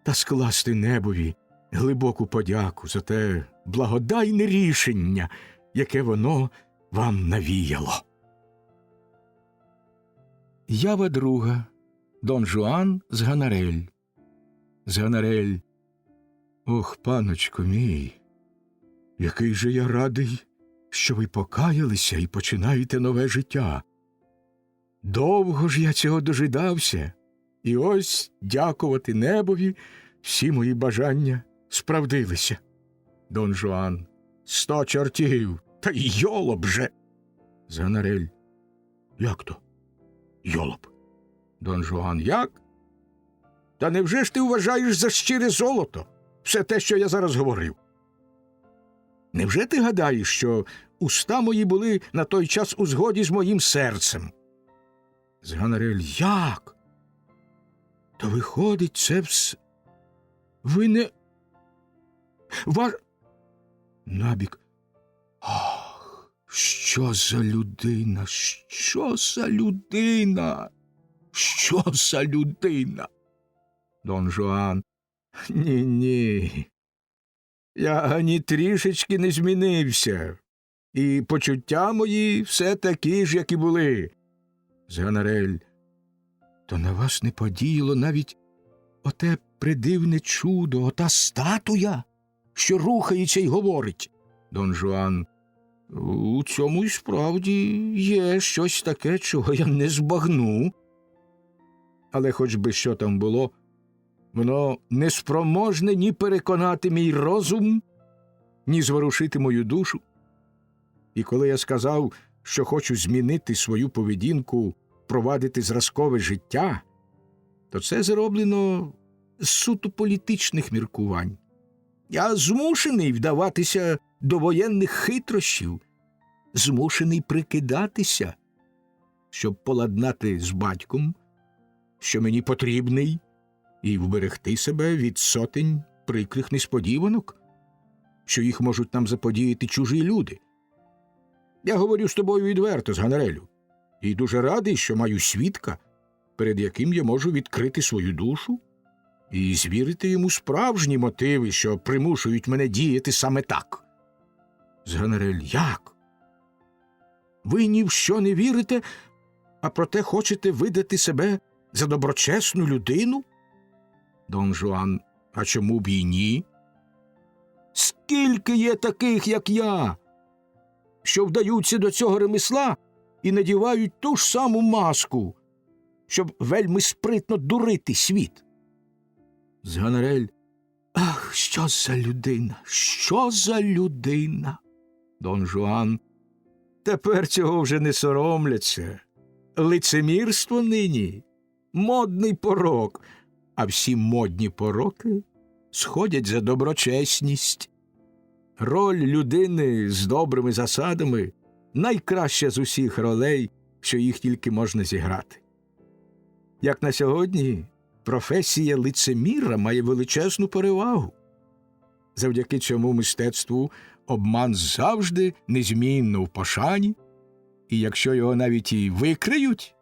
та скласти небові глибоку подяку за те благодайне рішення, яке воно вам навіяло. Ява друга. Дон Жуан з Ганарель. З Ганарель. Ох, паночко мій, який же я радий, що ви покаялися і починаєте нове життя. Довго ж я цього дожидався, і ось, дякувати небові, всі мої бажання справдилися. Дон Жуан. 100 чортів, та й йолоп же. З Ганарель. Як то? Йолоп. Дон Жуан. Як? Та невже ж ти вважаєш за щире золото все те, що я зараз говорив? Невже ти гадаєш, що уста мої були на той час у згоді з моїм серцем? З Ганарель. Як? То виходить, це все... Ви не... Набік. Ах, що за людина, що за людина, що за людина? Дон Жуан. Ні. Я ані трішечки не змінився, і почуття мої все такі ж, як і були. З Ганарель. То на вас не подіяло навіть оте придивне чудо, ота статуя, що рухається й говорить? Дон Жуан. У цьому й справді є щось таке, чого я не збагну. Але хоч би що там було, воно не спроможне ні переконати мій розум, ні зворушити мою душу. І коли я сказав, що хочу змінити свою поведінку, провадити зразкове життя, то це зроблено з суто політичних міркувань. Я змушений вдаватися до воєнних хитрощів, змушений прикидатися, щоб поладнати з батьком, що мені потрібний, і вберегти себе від сотень прикрих несподіванок, що їх можуть нам заподіяти чужі люди. Я говорю з тобою відверто, з Ганарелю, і дуже радий, що маю свідка, перед яким я можу відкрити свою душу і звірити йому справжні мотиви, що примушують мене діяти саме так. Зганерель: як? Ви ні в що не вірите, а проте хочете видати себе за доброчесну людину? Дон Жуан: а чому б і ні? Скільки є таких, як я, що вдаються до цього ремесла і надівають ту ж саму маску, щоб вельми спритно дурити світ. Зганерель: ах, що за людина, що за людина! Дон Жуан: тепер цього вже не соромляться. Лицемірство нині – модний порок, а всі модні пороки сходять за доброчесність. Роль людини з добрими засадами – найкраща з усіх ролей, що їх тільки можна зіграти. Як на сьогодні, професія лицеміра має величезну перевагу, завдяки чому мистецтву обман завжди незмінно в пошані, і якщо його навіть і викриють,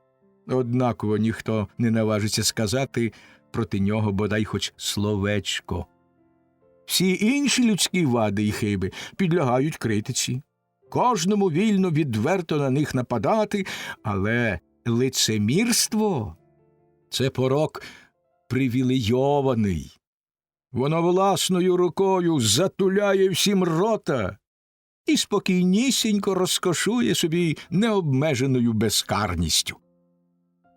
однаково ніхто не наважиться сказати проти нього бодай хоч словечко. Всі інші людські вади і хиби підлягають критиці. Кожному вільно відверто на них нападати, але лицемірство – це порок привілейований. Воно власною рукою затуляє всім рота і спокійнісінько розкошує собі необмеженою безкарністю.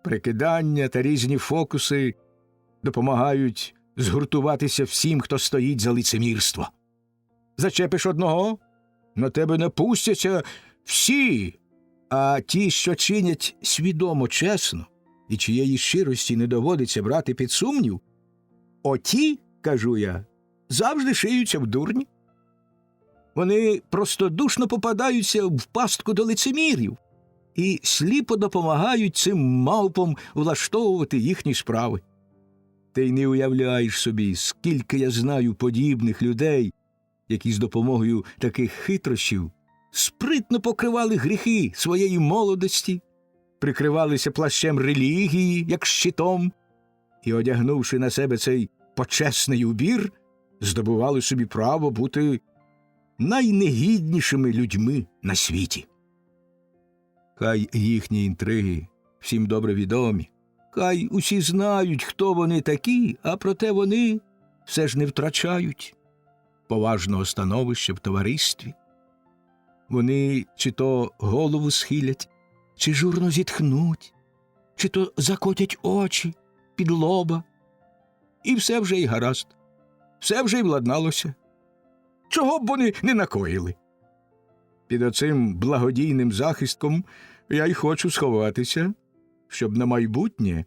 Прикидання та різні фокуси допомагають згуртуватися всім, хто стоїть за лицемірство. Зачепиш одного – на тебе напустяться всі, а ті, що чинять свідомо чесно і чиєї щирості не доводиться брати під сумнів, оті, кажу я, завжди шиються в дурні. Вони простодушно попадаються в пастку до лицемірів і сліпо допомагають цим мавпам влаштовувати їхні справи. Ти й не уявляєш собі, скільки я знаю подібних людей, які з допомогою таких хитрощів спритно покривали гріхи своєї молодості, прикривалися плащем релігії, як щитом, і, одягнувши на себе цей почесний убір, здобували собі право бути найнегіднішими людьми на світі. Хай їхні інтриги всім добре відомі, хай усі знають, хто вони такі, а проте вони все ж не втрачають поважного становища в товаристві. Вони чи то голову схилять, чи журно зітхнуть, чи то закотять очі під лоба. І все вже й гаразд, все вже й владналося. Чого б вони не накоїли? Під оцим благодійним захистком я й хочу сховатися, щоб на майбутнє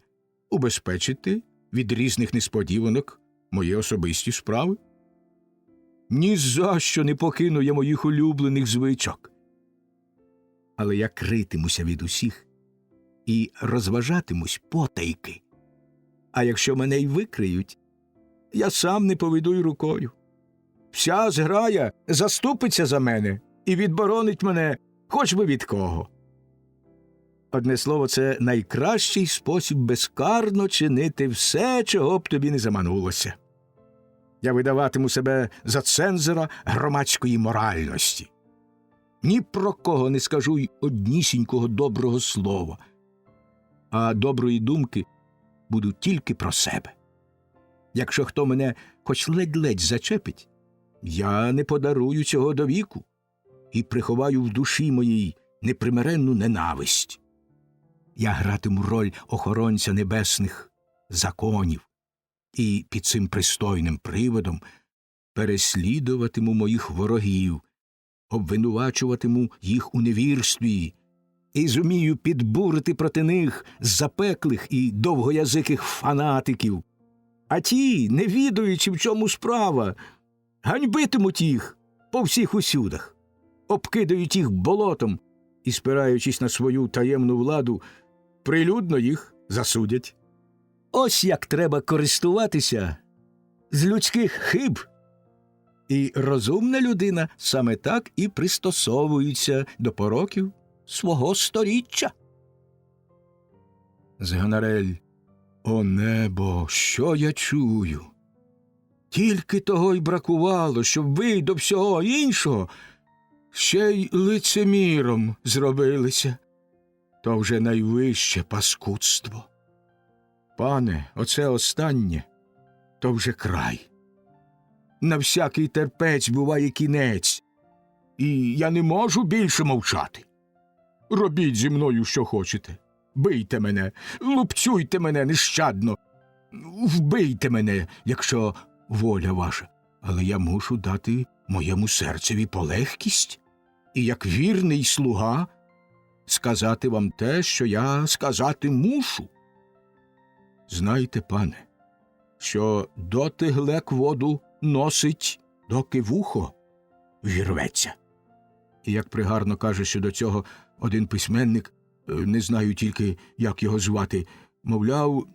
убезпечити від різних несподіванок мої особисті справи. Ні за що не покину я моїх улюблених звичок. Але я критимуся від усіх і розважатимусь потайки. А якщо мене й викриють, я сам не поведу й рукою. Вся зграя заступиться за мене і відборонить мене хоч би від кого. Одне слово, це найкращий спосіб безкарно чинити все, чого б тобі не заманулося. Я видаватиму себе за цензора громадської моральності. Ні про кого не скажу й однісінького доброго слова, а доброї думки буду тільки про себе. Якщо хто мене хоч ледь-ледь зачепить, я не подарую цього до віку і приховаю в душі моїй непримиренну ненависть. Я гратиму роль охоронця небесних законів і під цим пристойним приводом переслідуватиму моїх ворогів, обвинувачуватиму їх у невірстві і зумію підбурити проти них запеклих і довгоязиких фанатиків. А ті, не відаючи, в чому справа, ганьбитимуть їх по всіх усюдах, обкидають їх болотом і, спираючись на свою таємну владу, прилюдно їх засудять. Ось як треба користуватися з людських хиб. І розумна людина саме так і пристосовується до пороків свого сторіччя. Зганарель. О небо, що я чую? Тільки того й бракувало, щоб ви до всього іншого ще й лицеміром зробилися. То вже найвище паскудство. Пане, оце останнє, то вже край. На всякий терпець буває кінець, і я не можу більше мовчати. Робіть зі мною, що хочете. Бийте мене, лупцюйте мене нещадно, вбийте мене, якщо воля ваша. Але я мушу дати моєму серцеві полегкість і, як вірний слуга, сказати вам те, що я сказати мушу. Знайте, пане, що доти глек воду носить, доки вухо вірветься. І як пригарно каже щодо цього один письменник, не знаю тільки, як його звати, мовляв,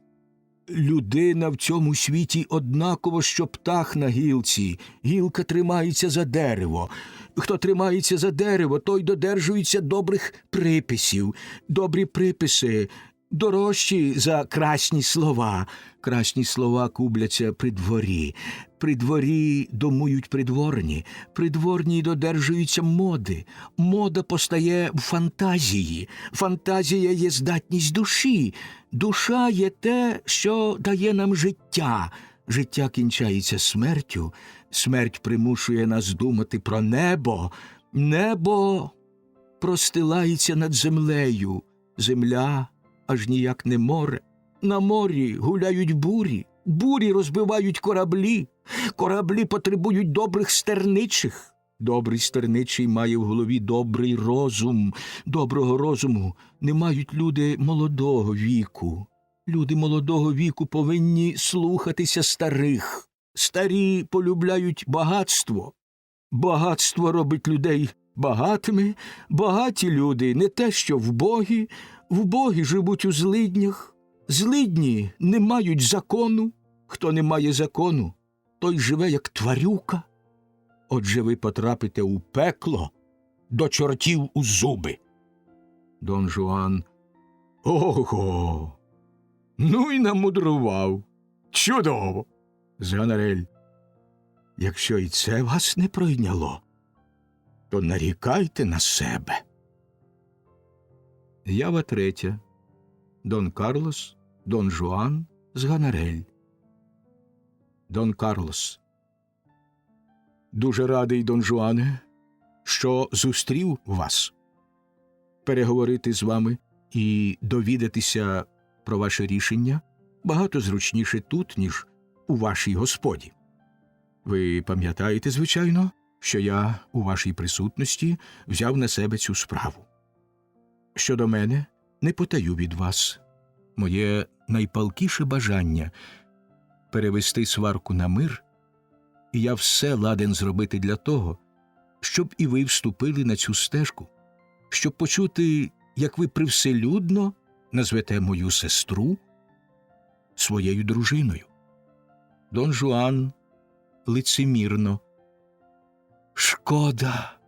людина в цьому світі однаково, що птах на гілці. Гілка тримається за дерево. Хто тримається за дерево, той додержується добрих приписів. Добрі приписи дорожчі за красні слова. Красні слова кубляться при дворі. При дворі домують придворні. Придворні додержуються моди. Мода постає в фантазії. Фантазія є здатність душі. Душа є те, що дає нам життя. Життя кінчається смертю. Смерть примушує нас думати про небо. Небо простилається над землею. Земля аж ніяк не море. На морі гуляють бурі. Бурі розбивають кораблі. Кораблі потребують добрих стерничих. Добрий стерничий має в голові добрий розум. Доброго розуму не мають люди молодого віку. Люди молодого віку повинні слухатися старих. Старі полюбляють багатство. Багатство робить людей багатими. Багаті люди не те, що вбогі живуть у злиднях. Злидні не мають закону. Хто не має закону, той живе як тварюка. Отже, ви потрапите у пекло до чортів у зуби. Дон Жуан. Ого! Ну й намудрував. Чудово! Зганарель. Якщо і це вас не пройняло, то нарікайте на себе. Ява третя. Дон Карлос, Дон Жуан, Зганарель. Дон Карлос. Дуже радий, Дон Жуане, що зустрів вас. Переговорити з вами і довідатися про ваше рішення багато зручніше тут, ніж у вашій господі. Ви пам'ятаєте, звичайно, що я у вашій присутності взяв на себе цю справу. Щодо мене, не потаю від вас. Моє найпалкіше бажання – перевести сварку на мир, і я все ладен зробити для того, щоб і ви вступили на цю стежку, щоб почути, як ви привселюдно назвете мою сестру своєю дружиною. Дон Жуан лицемірно. Шкода.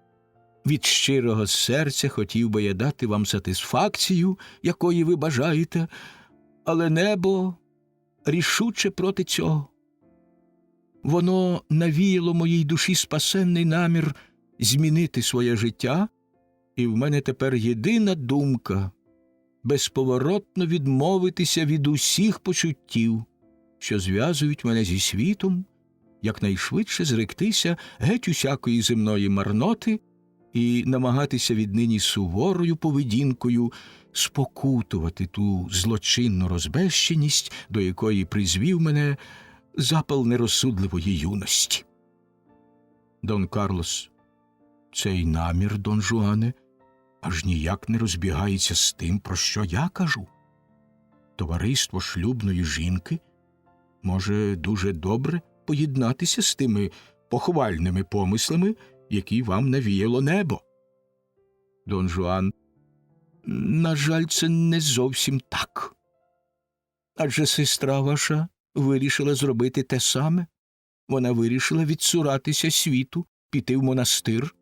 Від щирого серця хотів би я дати вам сатисфакцію, якої ви бажаєте, але небо рішуче проти цього. Воно навіяло моїй душі спасенний намір змінити своє життя, і в мене тепер єдина думка – безповоротно відмовитися від усіх почуттів, що зв'язують мене зі світом, якнайшвидше зректися геть усякої земної марноти і намагатися віднині суворою поведінкою спокутувати ту злочинну розбещеність, до якої призвів мене запал нерозсудливої юності. Дон Карлос. Цей намір, Дон Жуане, аж ніяк не розбігається з тим, про що я кажу. Товариство шлюбної жінки може дуже добре поєднатися з тими похвальними помислами, які вам навіяло небо. Дон Жуан. На жаль, це не зовсім так. Адже сестра ваша вирішила зробити те саме. Вона вирішила відцуратися світу, піти в монастир.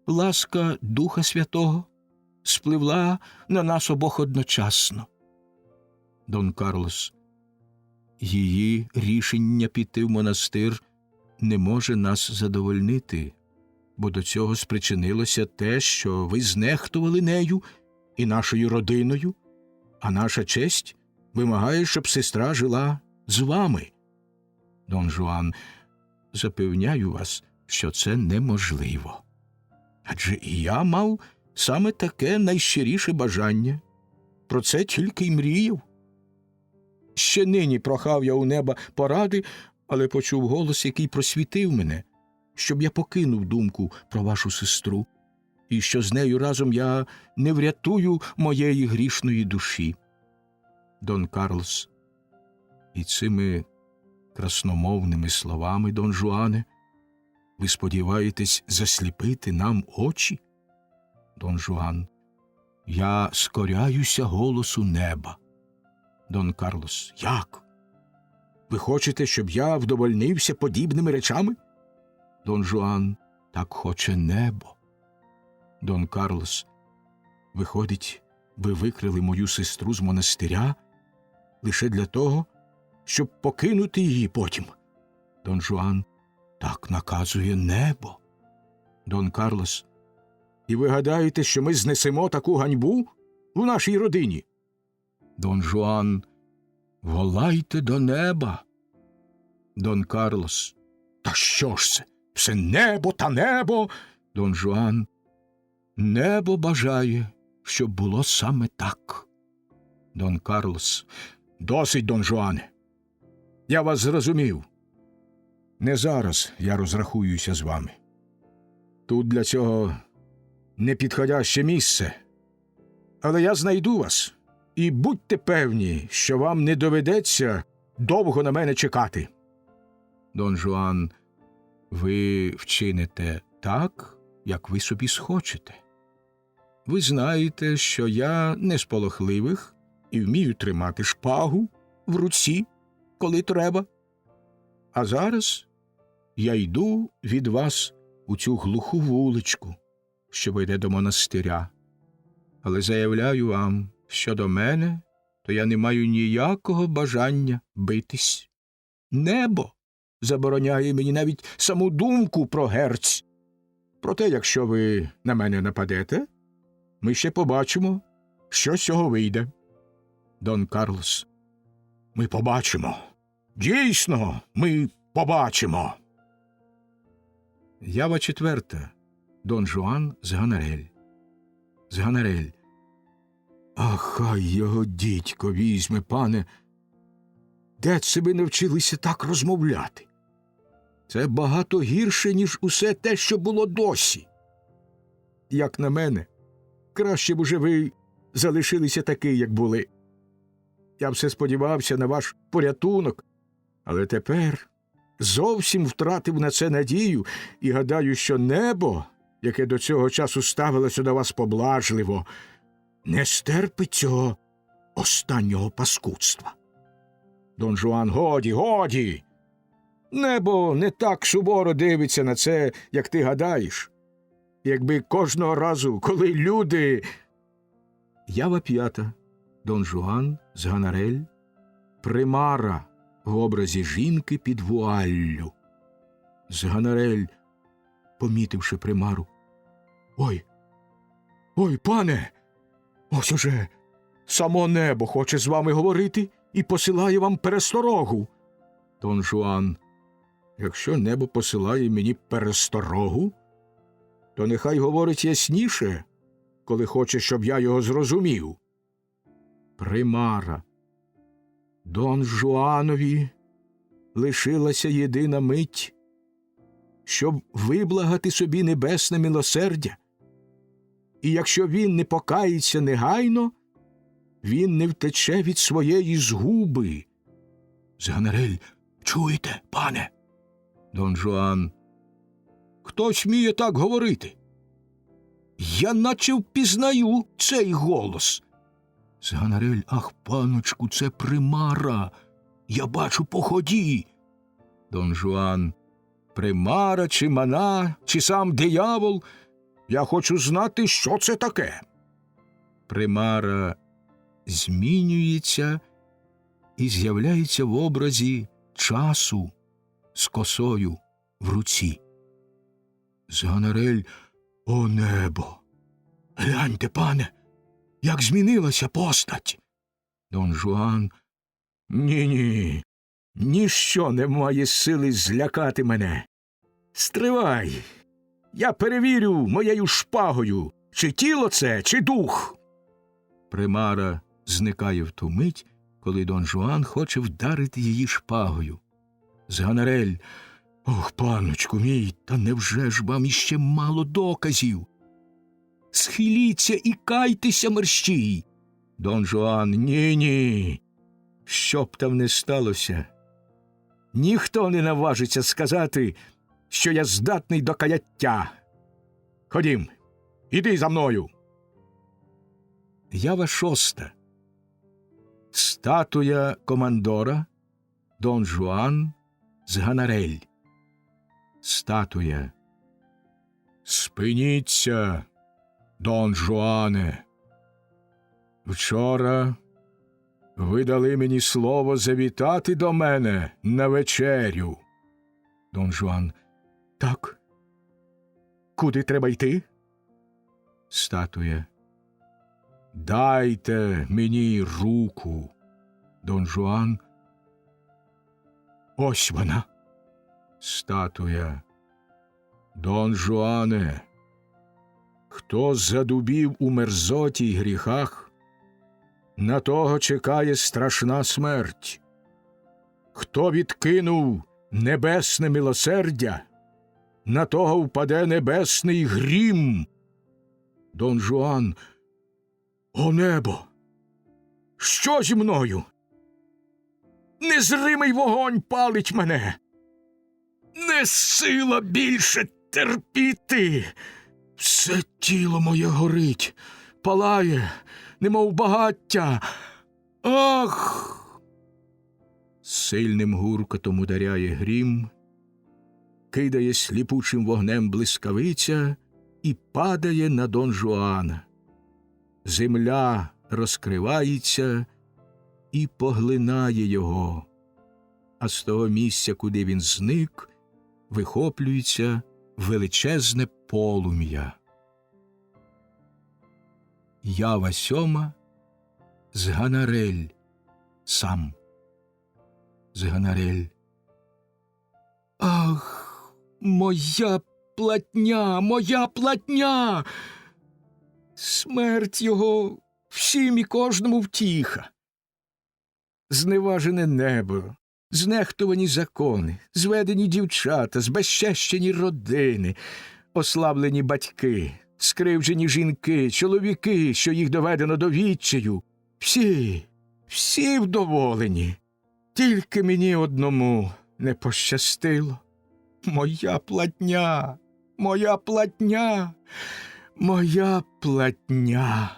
Ласка Духа Святого спливла на нас обох одночасно. Дон Карлос. Її рішення піти в монастир не може нас задовольнити, бо до цього спричинилося те, що ви знехтували нею і нашою родиною, а наша честь вимагає, щоб сестра жила з вами. Дон Жуан, запевняю вас, що це неможливо. Адже і я мав саме таке найщиріше бажання. Про це тільки й мріяв. Ще нині прохав я у неба поради, але почув голос, який просвітив мене, щоб я покинув думку про вашу сестру, і що з нею разом я не врятую моєї грішної душі. Дон Карлос, і цими красномовними словами, Дон Жуане, ви сподіваєтесь засліпити нам очі? Дон Жуан, я скоряюся голосу неба. Дон Карлос, як? Ви хочете, щоб я вдовольнився подібними речами? Дон Жуан, так хоче небо. Дон Карлос, виходить, ви викрили мою сестру з монастиря лише для того, щоб покинути її потім. Дон Жуан, так наказує небо. Дон Карлос, і ви гадаєте, що ми знесемо таку ганьбу в нашій родині? Дон Жуан, волайте до неба. Дон Карлос, та що ж це? Все небо та небо. Дон Жуан, небо бажає, щоб було саме так. Дон Карлос, досить, Дон Жуане. Я вас зрозумів. Не зараз я розрахуюся з вами. Тут для цього непідходяще місце. Але я знайду вас. І будьте певні, що вам не доведеться довго на мене чекати. Дон Жуан, ви вчините так, як ви собі схочете. Ви знаєте, що я не з полохливих і вмію тримати шпагу в руці, коли треба. А зараз я йду від вас у цю глуху вуличку, що веде до монастиря. Але заявляю вам, що до мене, то я не маю ніякого бажання битись. Небо забороняє мені навіть саму думку про герць. Проте, якщо ви на мене нападете, ми ще побачимо, що з цього вийде. Дон Карлос, ми побачимо. Дійсно, ми побачимо. Ява 4. Дон Жуан з Ганарель. З Ганарель. А хай його дідько візьме, пане. Де це ви навчилися так розмовляти? Це багато гірше, ніж усе те, що було досі. Як на мене, краще б уже ви залишилися таки, як були. Я все сподівався на ваш порятунок, але тепер зовсім втратив на це надію і гадаю, що небо, яке до цього часу ставилося до вас поблажливо, не стерпить цього останнього паскудства. Дон Жуан, годі, годі! Небо не так суворо дивиться на це, як ти гадаєш. Якби кожного разу, коли люди... Ява 5. Дон Жуан з Ганарель. Примара в образі жінки під вуаллю. З Ганарель, помітивши примару. Ой, пане! Ось уже само небо хоче з вами говорити і посилає вам пересторогу. Дон Жуан, якщо небо посилає мені пересторогу, то нехай говорить ясніше, коли хоче, щоб я його зрозумів. Примара. Дон Жуанові лишилася єдина мить, щоб виблагати собі небесне милосердя. І якщо він не покається негайно, він не втече від своєї згуби. З Ганарель, чуєте, пане? Дон Жуан, хто сміє так говорити? Я наче впізнаю цей голос. З Ганарель, ах, паночку, це примара. Я бачу по ході. Дон Жуан, примара, чи мана, чи сам диявол? Я хочу знати, що це таке. Примара змінюється і з'являється в образі часу з косою в руці. Зганарель: «О небо! Гляньте, пане, як змінилася постать!» Дон Жуан: «Ні-ні, ніщо не має сили злякати мене. Стривай, я перевірю моєю шпагою, чи тіло це, чи дух». Примара зникає в ту мить, коли Дон Жуан хоче вдарити її шпагою. Зганарель: «Ох, паночку мій, та невже ж вам іще мало доказів? Схиліться і кайтеся мерщій». Дон Жуан: «Ні-ні, що б там не сталося, ніхто не наважиться сказати, що я здатний до каяття. Ходім, іди за мною». Ява шоста. Статуя командора Дон Жуан Зганарель. Статуя: «Спиніться, Дон Жуане. Вчора ви дали мені слово завітати до мене на вечерю». Дон Жуан: «Так. Куди треба йти?» Статуя: «Дайте мені руку». Дон Жуан: «Ось вона». Статуя: «Дон Жуане, хто задубів у мерзоті й гріхах, на того чекає страшна смерть. Хто відкинув небесне милосердя, на того впаде небесний грім». Дон Жуан: «О небо! Що зі мною? Незримий вогонь палить мене! Не сила більше терпіти! Все тіло моє горить, палає, немов багаття! Ах!» Сильним гуркотом ударяє грім, кидає сліпучим вогнем блискавиця і падає на Дон Жуана. Земля розкривається і поглинає його, а з того місця, куди він зник, вихоплюється величезне полум'я. Ява сьома. Зганарель сам. Зганарель: «Ах, моя платня, моя платня! Смерть його всім і кожному втіха. Зневажене небо, знехтувані закони, зведені дівчата, збезчещені родини, ослаблені батьки, скривджені жінки, чоловіки, що їх доведено до відчаю. Всі вдоволені. Тільки мені одному не пощастило. Моя платня, моя платня, моя платня».